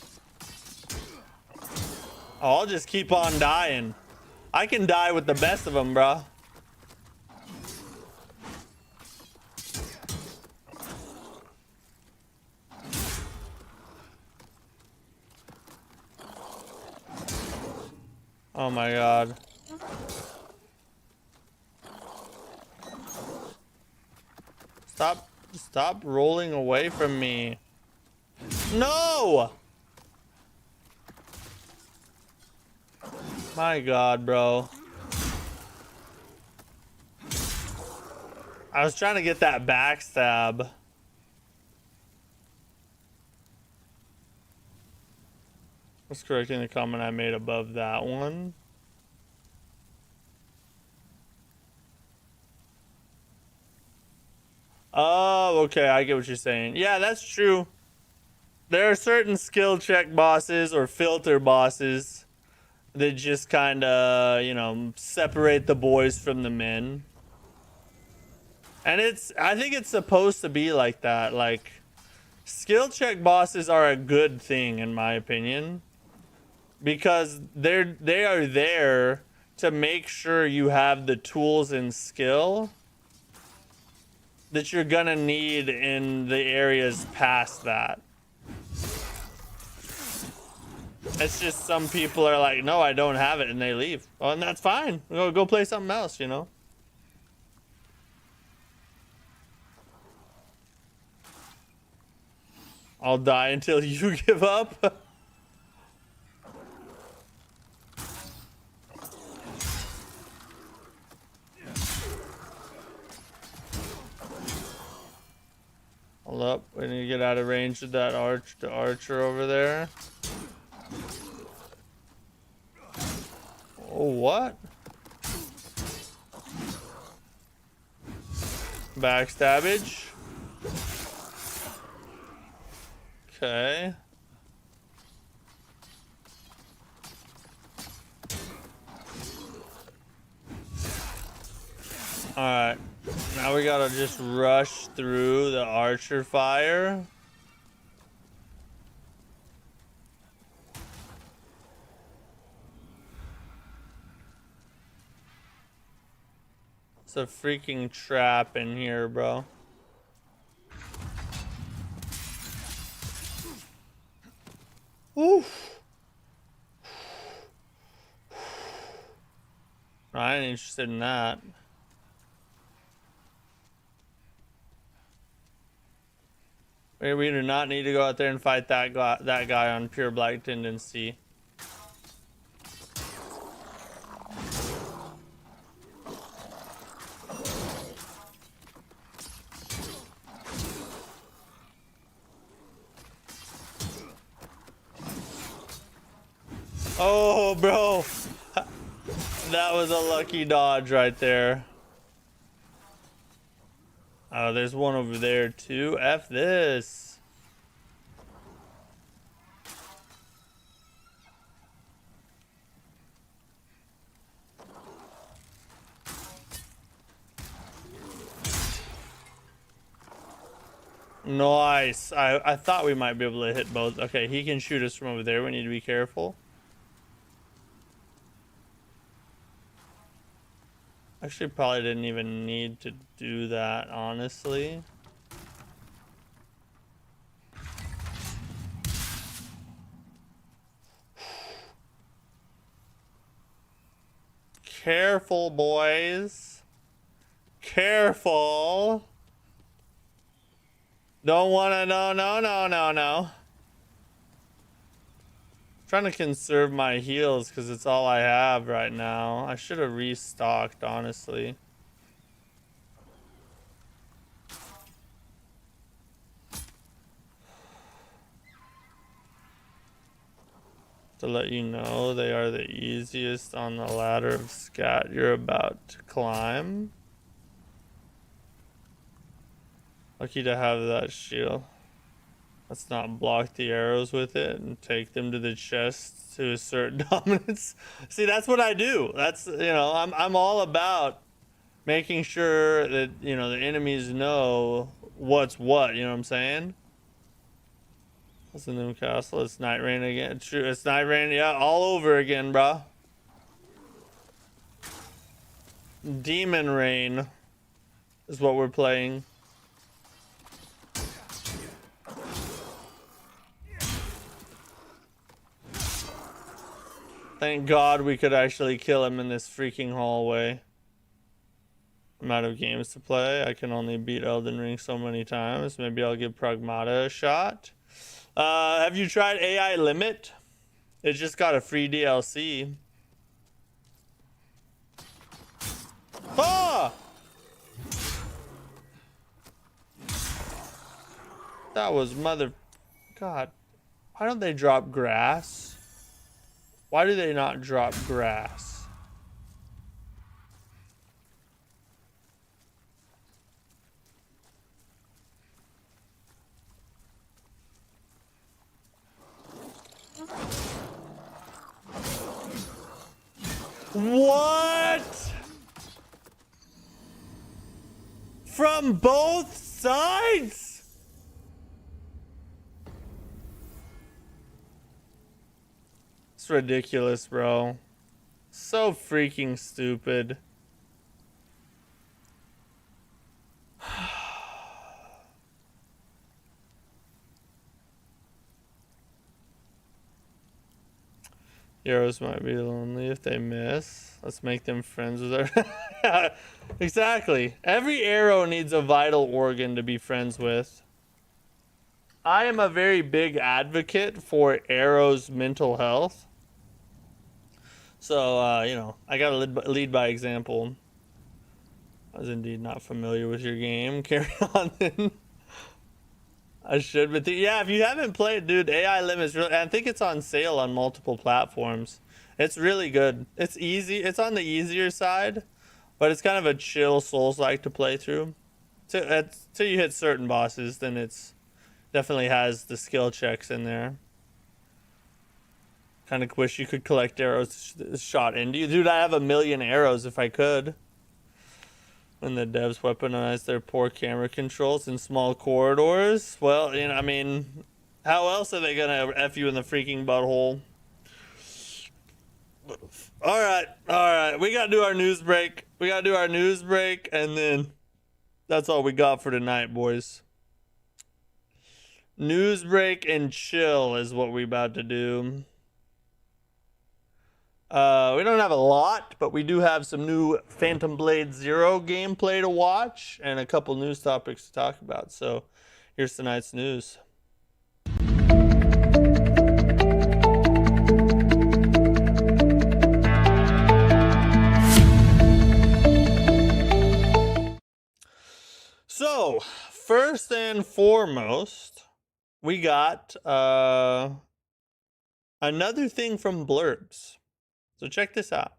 Oh, I'll just keep on dying. I can die with the best of them, bro. Oh my god. Stop rolling away from me. No! My god, bro. I was trying to get that backstab. Was correcting the comment I made above that one. Oh, okay, I get what you're saying. Yeah, that's true. There are certain skill check bosses or filter bosses that just kind of, you know, separate the boys from the men. And I think it's supposed to be like that. Like, skill check bosses are a good thing, in my opinion. Because they are there to make sure you have the tools and skill that you're gonna need in the areas past that. It's just some people are like, no, I don't have it, and they leave. Oh, and that's fine. Go play something else, you know? I'll die until you give up. Hold up, we need to get out of range of that archer over there. Oh, what? Backstabbage. Okay. Alright. Now we gotta just rush through the archer fire. It's a freaking trap in here, bro. Oof. I ain't interested in that. We do not need to go out there and fight that guy on pure black tendency. Oh, bro. That was a lucky dodge right there. Oh, there's one over there too. F this. Nice. I thought we might be able to hit both. Okay, he can shoot us from over there. We need to be careful. Actually, probably didn't even need to do that, honestly. Careful, boys. Careful. Don't wanna, no. Trying to conserve my heals because it's all I have right now. I should have restocked, honestly. To let you know, they are the easiest on the ladder of scat you're about to climb. Lucky to have that shield. Let's not block the arrows with it and take them to the chest to assert dominance. See, that's what I do. That's, you know, I'm all about making sure that, you know, the enemies know what's what, you know what I'm saying? That's the new castle. It's Night Rain again. True, it's Night Rain, yeah, all over again, bro. Demon Rain is what we're playing. Thank God we could actually kill him in this freaking hallway. I'm out of games to play. I can only beat Elden Ring so many times. Maybe I'll give Pragmata a shot. Have you tried AI Limit? It just got a free DLC. Ah! That was mother... God. Why don't they drop grass? Why do they not drop grass? What? From both sides? It's ridiculous, bro. So freaking stupid. Heroes might be lonely if they miss. Let's make them friends with our... Yeah, exactly. Every arrow needs a vital organ to be friends with. I am a very big advocate for arrows' mental health. So, you know, I gotta lead by example. I was indeed not familiar with your game. Carry on then. I should, but yeah, if you haven't played, dude, AI Limits, really, I think it's on sale on multiple platforms. It's really good. It's easy. It's on the easier side, but it's kind of a chill Souls-like to play through. Till you hit certain bosses, then it's definitely has the skill checks in there. Kind of wish you could collect arrows shot into you. Dude, I have 1,000,000 arrows if I could. When the devs weaponize their poor camera controls in small corridors. Well, you know, I mean, how else are they gonna F you in the freaking butthole? Alright. We gotta do our news break. And then that's all we got for tonight, boys. News break and chill is what we about to do. We don't have a lot, but we do have some new Phantom Blade Zero gameplay to watch and a couple news topics to talk about. So here's tonight's news. So first and foremost, we got another thing from Blurbs. So check this out.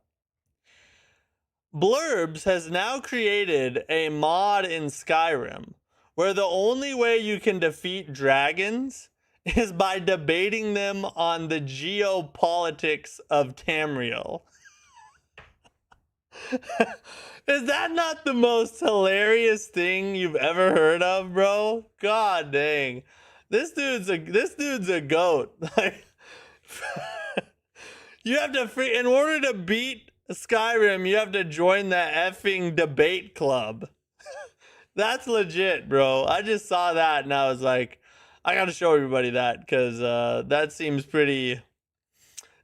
Blurbs has now created a mod in Skyrim where the only way you can defeat dragons is by debating them on the geopolitics of Tamriel. Is that not the most hilarious thing you've ever heard of, bro? God dang. This dude's a goat. Like you have to in order to beat Skyrim, you have to join the effing debate club. That's legit, bro. I just saw that and I was like, I gotta show everybody that because that seems pretty.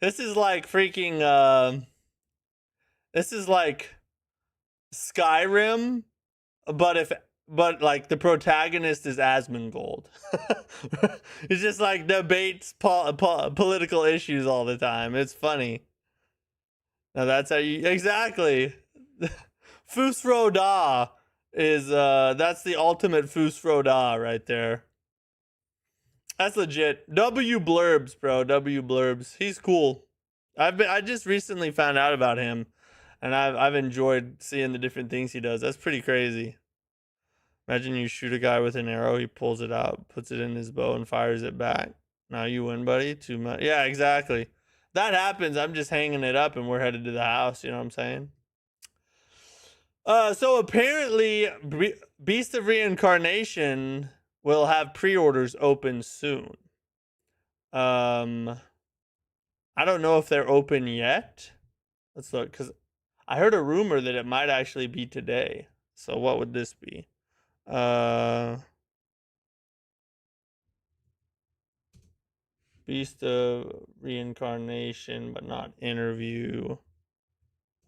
This is like freaking. This is like Skyrim, but if but like the protagonist is Asmongold. It's just like debates political issues all the time. It's funny. Now that's how you exactly. Fusro Da is that's the ultimate Fusro Da right there. That's legit. W Blurbs, bro. W Blurbs. He's cool. I just recently found out about him, and I've enjoyed seeing the different things he does. That's pretty crazy. Imagine you shoot a guy with an arrow, he pulls it out, puts it in his bow, and fires it back. Now you win, buddy. Too much. Yeah, exactly. That happens. I'm just hanging it up, and we're headed to the house. You know what I'm saying? So apparently, Beast of Reincarnation will have pre-orders open soon. I don't know if they're open yet. Let's look, because I heard a rumor that it might actually be today. So what would this be? Beast of Reincarnation, but not interview.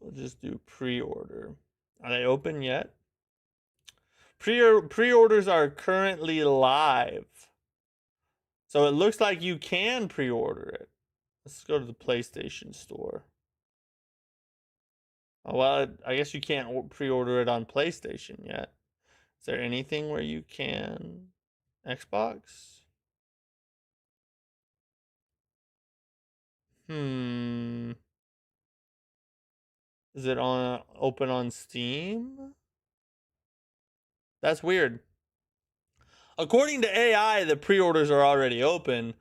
We'll just do pre-order. Are they open yet? Pre-orders are currently live. So it looks like you can pre-order it. Let's go to the PlayStation Store. Oh, well, I guess you can't pre-order it on PlayStation yet. Is there anything where you can? Xbox? Is it on open on Steam? That's weird. According to AI, the pre-orders are already open,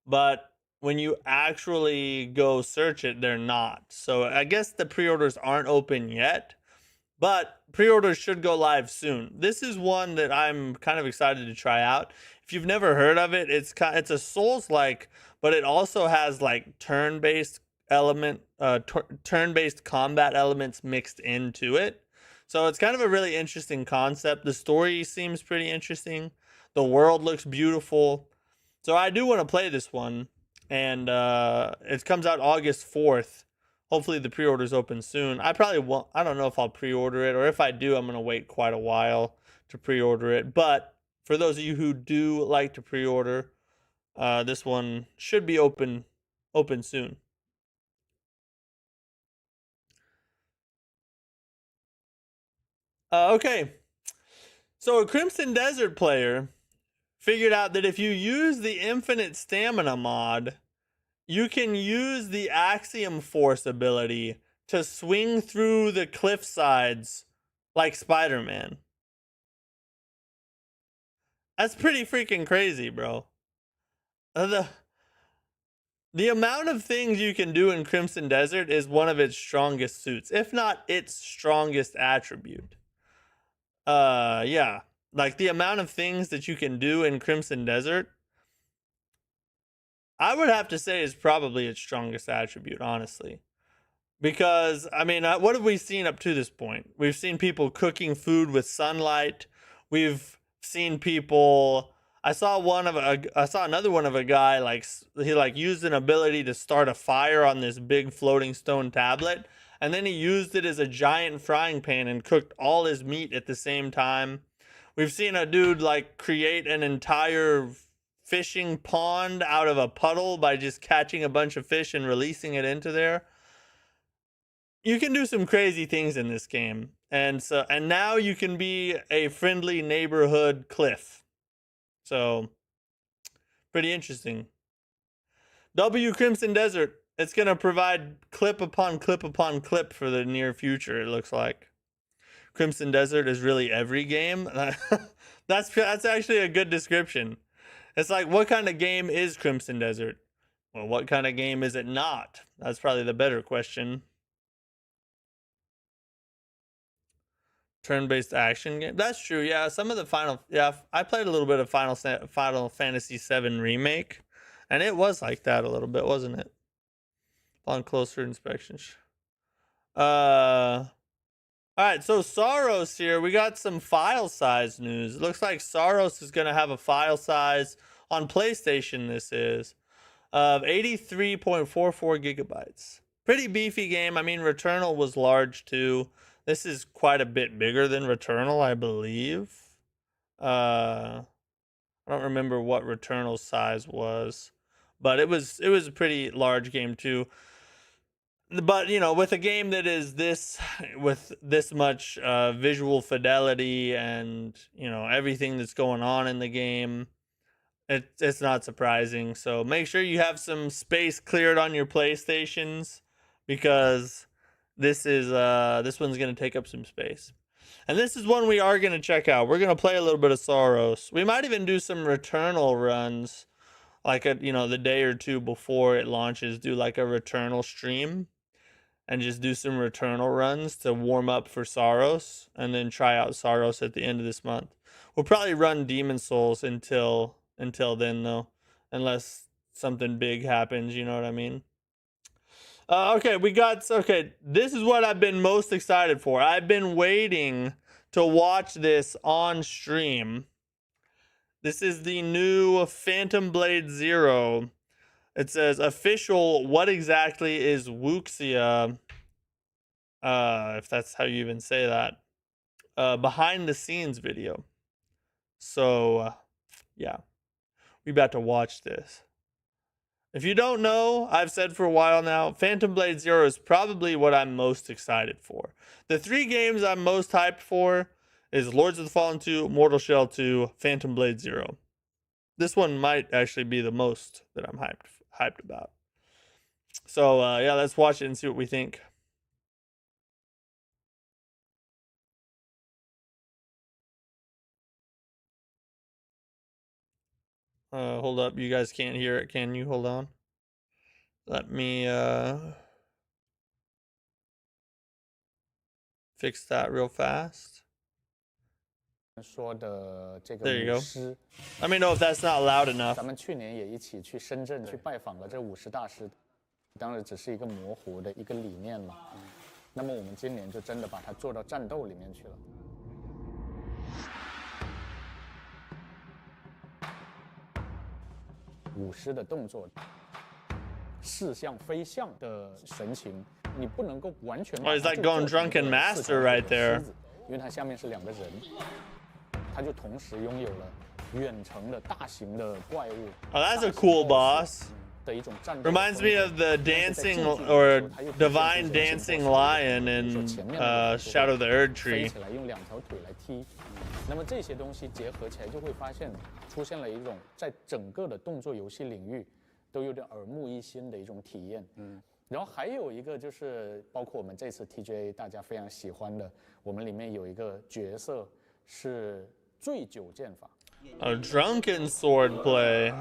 but when you actually go search it, they're not. So I guess the pre-orders aren't open yet, but pre-orders should go live soon. This is one that I'm kind of excited to try out. If you've never heard of it, it's a Souls-like, but it also has like turn-based combat elements mixed into it. So it's kind of a really interesting concept. The story seems pretty interesting. The world looks beautiful. So I do want to play this one. And it comes out August 4th. Hopefully the pre-order's open soon. I probably won't. I don't know if I'll pre-order it, or if I do, I'm going to wait quite a while to pre-order it. But for those of you who do like to pre-order, this one should be open soon. Okay. So a Crimson Desert player figured out that if you use the Infinite Stamina mod, you can use the Axiom Force ability to swing through the cliff sides like Spider-Man. That's pretty freaking crazy, bro. The amount of things you can do in Crimson Desert is one of its strongest suits, if not its strongest attribute. Yeah. Like the amount of things that you can do in Crimson Desert, I would have to say is probably its strongest attribute, honestly. Because, I mean, what have we seen up to this point? We've seen people cooking food with sunlight. We've seen people... I saw another one of a guy, like, he like used an ability to start a fire on this big floating stone tablet. And then he used it as a giant frying pan and cooked all his meat at the same time. We've seen a dude like create an entire fishing pond out of a puddle by just catching a bunch of fish and releasing it into there. You can do some crazy things in this game. And now you can be a friendly neighborhood cliff. So pretty interesting. W Crimson Desert. It's going to provide clip upon clip upon clip for the near future, it looks like. Crimson Desert is really every game. That's actually a good description. It's like, what kind of game is Crimson Desert? Well, what kind of game is it not? That's probably the better question. Turn-based action game. That's true. Yeah, some of the I played a little bit of Final Fantasy VII Remake, and it was like that a little bit, wasn't it? On closer inspection. All right, so Saros here. We got some file size news. It looks like Saros is going to have a file size on PlayStation. This is of 83.44 gigabytes. Pretty beefy game. I mean, Returnal was large too. This is quite a bit bigger than Returnal, I believe. I don't remember what Returnal's size was, but it was a pretty large game too. But you know, with a game that is this with this much visual fidelity and you know everything that's going on in the game, it's not surprising. So make sure you have some space cleared on your PlayStations because this one's gonna take up some space. And this is one we are gonna check out. We're gonna play a little bit of Soros. We might even do some Returnal runs, like the day or two before it launches. Do like a Returnal stream and just do some Returnal runs to warm up for Soros, and then try out Soros at the end of this month. We'll probably run Demon Souls until then though, unless something big happens. You know what I mean? Okay, this is what I've been most excited for. I've been waiting to watch this on stream. This is the new Phantom Blade Zero. It says official. What exactly is Wuxia? If that's how you even say that. Behind the scenes video. So, yeah, we about to watch this. If you don't know, I've said for a while now, Phantom Blade Zero is probably what I'm most excited for. The 3 games I'm most hyped for is Lords of the Fallen 2, Mortal Shell 2, Phantom Blade Zero. This one might actually be the most that I'm hyped about. So yeah, let's watch it and see what we think. Hold up, you guys can't hear it, can you? Hold on. Let me fix that real fast. There you go. Let me know if that's not loud enough. 咱们去年也一起去深圳去拜访了这50大师，当然只是一个模糊的一个理念嘛。那么我们今年就真的把它做到战斗里面去了。舞狮的动作，似像非像的神情，你不能够完全。Oh, he's like going drunken master right there. 因为它下面是2个人。 他就同时拥有了远程的大型的怪物。Oh, that's a cool boss. 的一种战斗。 Reminds me of the dancing or divine dancing lion in Shadow of the Erd Tree. 飞起来用2条腿来踢。那么这些东西结合起来，就会发现出现了一种在整个的动作游戏领域都有点耳目一新的一种体验。然后还有一个就是包括我们这次 TGA 大家非常喜欢的，我们里面有一个角色是。 醉酒剑法 ，a drunken sword play。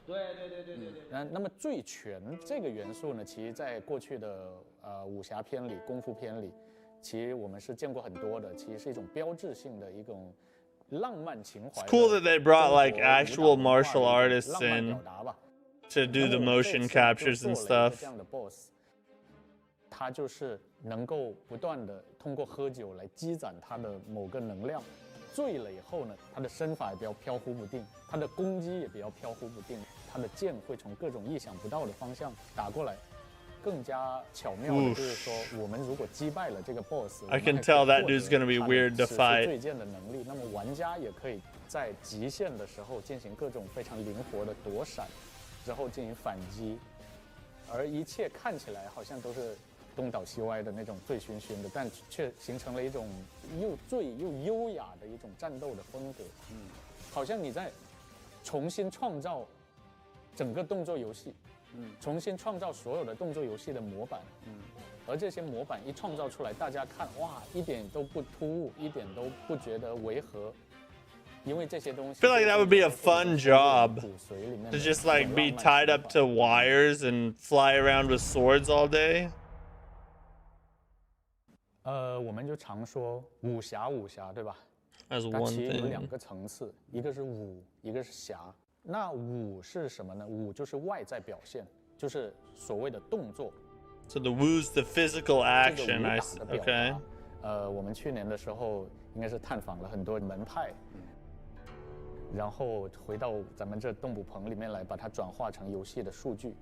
对。那么醉拳这个元素呢，其实在过去的武侠片里、功夫片里，其实我们是见过很多的，其实是一种标志性的一种浪漫情怀。It's cool that they brought like actual martial artists in to do the motion captures and stuff. 这样的 boss， 他就是能够不断的通过喝酒来积攒他的某个能量，醉了以后呢，他的身法也比较飘忽不定，他的攻击也比较飘忽不定，他的剑会从各种意想不到的方向打过来，更加巧妙的就是说，我们如果击败了这个 boss，I can tell that dude's gonna be weird to fight。醉剑的能力，那么玩家也可以在极限的时候进行各种非常灵活的躲闪，之后进行反击，而一切看起来好像都是。 东倒西歪的那种醉醺醺的，但却形成了一种又醉又优雅的一种战斗的风格。好像你在重新创造整个动作游戏，重新创造所有的动作游戏的模板。而这些模板一创造出来，大家看哇，一点都不突兀，一点都不觉得违和。 因为这些东西 I feel like that would be a fun job to just like be tied up to wires and fly around with swords all day. 我们就常说武侠，对吧？ As 它 one 其实有2 thing. 个层次，一个是武，一个是侠。那武是什么呢？武就是外在表现，就是所谓的动作。So the woo's the physical action. I okay. 我们去年的时候应该是探访了很多门派，然后回到咱们这动捕棚里面来，把它转化成游戏的数据。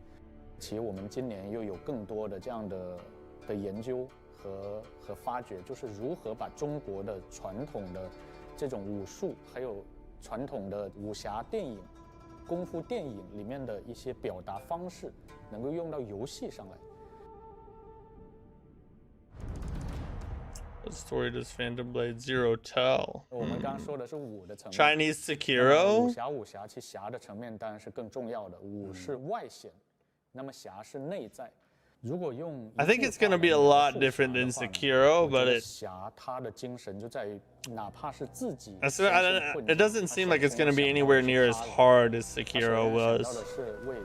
其实我们今年又有更多的这样的研究。 和发掘，就是如何把中国的传统的这种武术，还有传统的武侠电影、功夫电影里面的一些表达方式，能够用到游戏上来。What story does Phantom Blade Zero tell? 我们刚刚说的是武的层面 Chinese 武 Sekiro? 武侠，其侠的层面当然是更重要的，武是外显，那么侠是内在。如果用 I think it's gonna be a lot different than Sekiro, but it 侠他的精神就在于，哪怕是自己 I swear, it doesn't seem like it's gonna be anywhere near as hard as Sekiro 到 was 的是为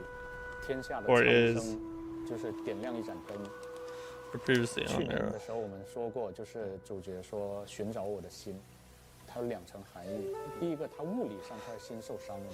天下的 or 苍 is 生，就是点亮一盏灯。 or previously 去 on 年 there. 的时候我们说过，就是主角说寻找我的心，它有2层含义。第一个，他物理上他的心受伤了。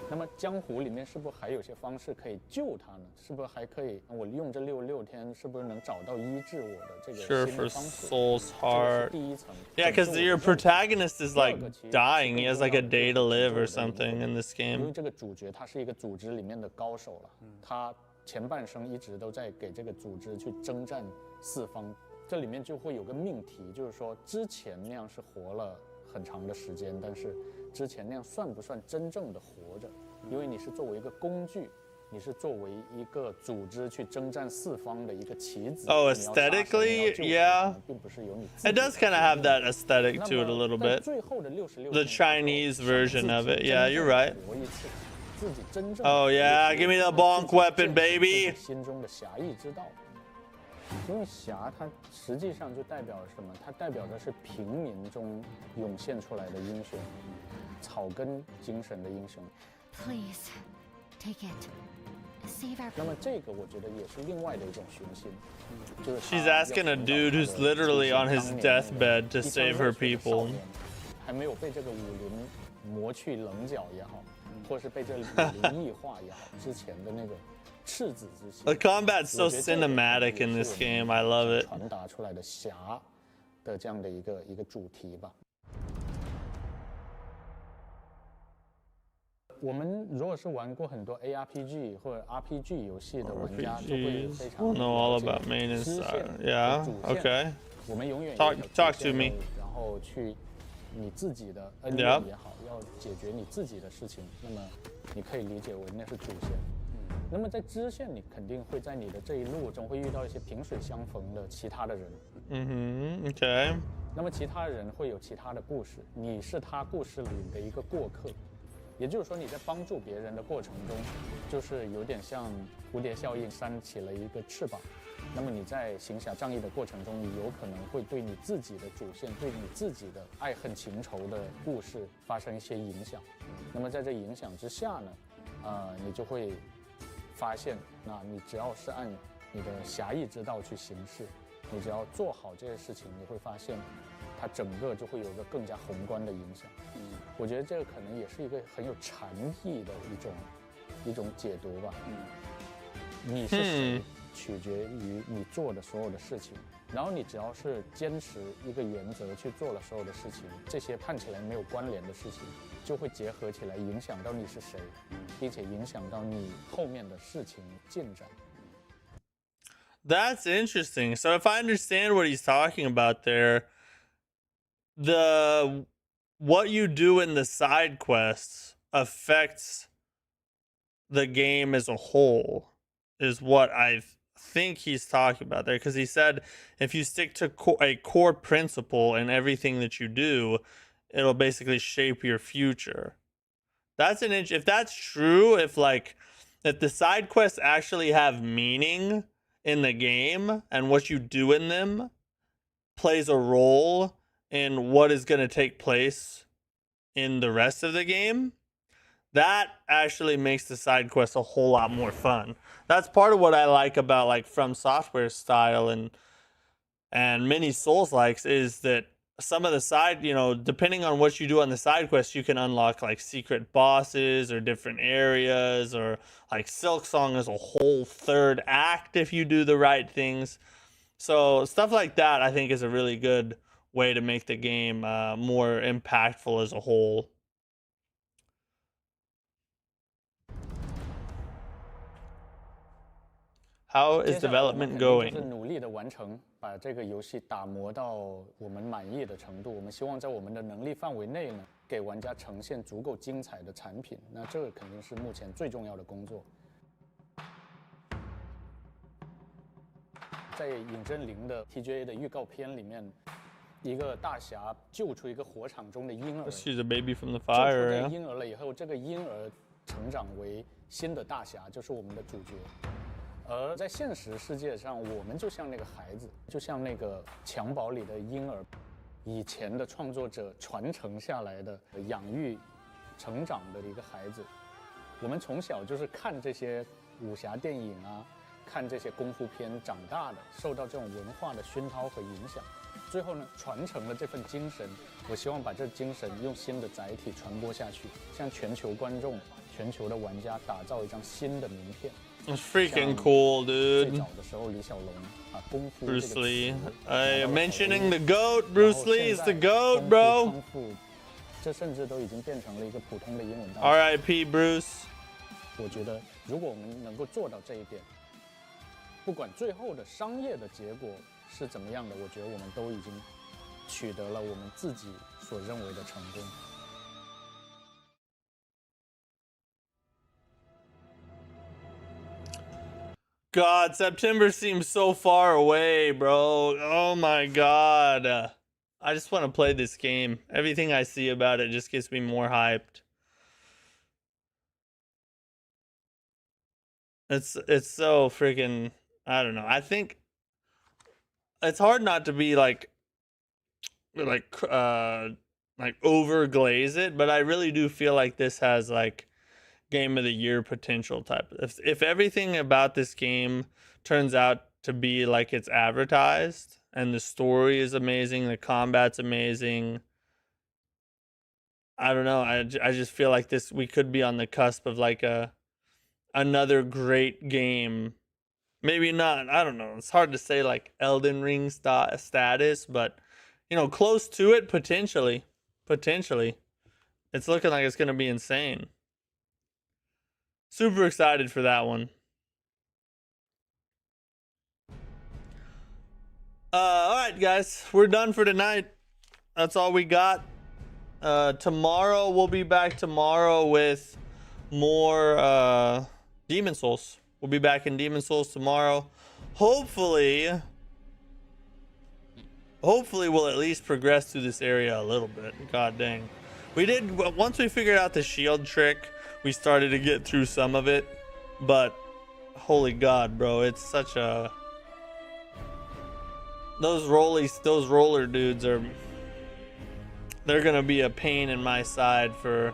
那么江湖里面是不是还有些方式可以救他呢？是不是还可以？我用这66天，是不是能找到医治我的这个 Sure 心 for 的方式？ Soul's 这个 Heart. 是第一层。 Yeah, because 拯救 your 我的肉体 protagonist is like dying. He has like a day to live or something in this 因 game. 为这个主角他是一个组织里面的高手了，他前半生一直都在给这个组织去征战四方。这里面就会有个命题，就是说之前那样是活了很长的时间，但是之前那样算不算真正的活着？因为你是作为一个工具，你是作为一个组织去征战四方的一个棋子。 Oh, 你要杀神 aesthetically, 你要救神 yeah. 并不是由你自己 It does kind of have that aesthetic 那 to it a 么 little 在 bit. 最后的66 The 天 Chinese 的时候 version of it. 自己 Yeah, 真 you're 正 right. 活一次，自己真正 Oh, yeah, give me the bonk weapon, 自己 baby. 心中的侠义之道。因为侠它实际上就代表什么？它代表的是平民中涌现出来的英雄，草根精神的英雄。 Please, take it. Save our. 那么这个我觉得也是另外的一种雄心，就是他 She's 要 asking a 寻找 dude 他 who's 的 literally 祖 on 先 his 当年 deathbed to 一腔 save 热 her 血的少 people. 年还没有被这个武林磨去棱角也好，或是被这武林异化也好，之前的那个赤子之心。 The combat's so 我觉得这个 cinematic 也 in 是 this 我们 game. I love it. 传达出来的侠的这样的一个主题吧。我们如果是玩过很多 ARPG 或者 RPG 游戏的玩家，就会 RPGs 非常 will know all 了解 about main and 支线 side. 和 Yeah, 主线 okay. 我们永远 Talk- 有主 talk 线 to me. 任务然后去你自己的恩 Yeah. 怨也好，要解决你自己的事情，那么你可以理解为那是主线。那么在支线，你肯定会在你的这一路中会遇到一些萍水相逢的其他的人。 Mm-hmm. Okay. 那么其他人会有其他的故事，你是他故事里的一个过客，也就是说你在帮助别人的过程中，就是有点像蝴蝶效应扇起了一个翅膀。那么你在行侠仗义的过程中，你有可能会对你自己的主线，对你自己的爱恨情仇的故事发生一些影响。那么在这影响之下呢，你就会发现，那你只要是按你的侠义之道去行事，你只要做好这些事情，你会发现，它整个就会有一个更加宏观的影响。我觉得这个可能也是一个很有禅意的一种解读吧。你是谁，取决于你做的所有的事情。然后你只要是坚持一个原则去做了所有的事情，这些看起来没有关联的事情，就会结合起来影响到你是谁，并且影响到你后面的事情进展。 That's interesting. So if I understand what he's talking about there, what you do in the side quests affects the game as a whole, is what I think he's talking about there. Because he said if you stick to a core principle in everything that you do, it'll basically shape your future. That's if that's true, if the side quests actually have meaning in the game and what you do in them plays a role in what is going to take place in the rest of the game, that actually makes the side quests a whole lot more fun. That's part of what I like about Fromsoftware style and many Souls-likes, is that some of the side, depending on what you do on the side quests, you can unlock secret bosses or different areas, or Silksong is a whole third act if you do the right things. So stuff like that, I think, is a really good way to make the game more impactful as a whole. How 接 is 下来我们 development 肯定就是 going? 努力的完成，把这个游戏打磨到我们满意的程度。我们希望在我们的能力范围内呢，给玩家呈现足够精彩的产品。那这肯定是目前最重要的工作。在尹真灵的 TGA 的预告片里面，一个大侠救出一个火场中的婴儿， She's a baby from the 救出 fire. 这 Yeah. 个婴儿了以后，这个婴儿成长为新的大侠，就是我们的主角。而在现实世界上，我们就像那个孩子，就像那个襁褓里的婴儿，以前的创作者传承下来的养育、成长的一个孩子。我们从小就是看这些武侠电影啊，看这些功夫片长大的，受到这种文化的熏陶和影响。最后呢，传承了这份精神，我希望把这精神用新的载体传播下去，向全球观众、全球的玩家打造一张新的名片。 It's freaking cool, 最 dude. 早的时候，李小龙啊，功夫 Bruce 这个 Lee. 词 I 拿到了 mentioning the 好 GOAT. 莱坞 Bruce Lee is the 然后 GOAT, 现在 bro. 功夫这甚至都已经变成了一个普通的英文单词。 R.I.P. Bruce. 我觉得，如果我们能够做到这一点，不管最后的商业的结果是怎么样的，我觉得我们都已经取得了我们自己所认为的成功。 God, September seems so far away, bro. Oh my God. I just want to play this game. Everything I see about it just gets me more hyped. It's so freaking, I don't know. I think it's hard not to be like over glaze it, but I really do feel like this has like game of the year potential type. If everything about this game turns out to be like it's advertised, and the story is amazing, the combat's amazing, I don't know, I just feel like this, we could be on the cusp of like another great game. Maybe not, I don't know, it's hard to say like Elden Ring status, but you know, close to it potentially. It's looking like it's going to be insane. Super excited for that one. All right, guys, we're done for tonight. That's all we got. Tomorrow we'll be back tomorrow with more Demon Souls. We'll be back in Demon Souls tomorrow. Hopefully we'll at least progress through this area a little bit. God dang. We did, once we figured out the shield trick, we started to get through some of it, but holy God, bro, it's such a, those roller dudes are, they're gonna be a pain in my side for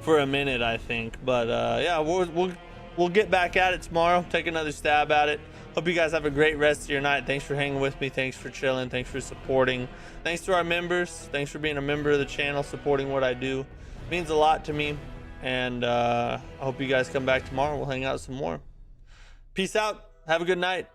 a minute, I think. But yeah, we'll get back at it tomorrow, take another stab at it. Hope you guys have a great rest of your night. Thanks for hanging with me. Thanks for chilling. Thanks for supporting. Thanks to our members. Thanks for being a member of the channel, supporting what I do. It means a lot to me. And I hope you guys come back tomorrow. We'll hang out some more. Peace out. Have a good night.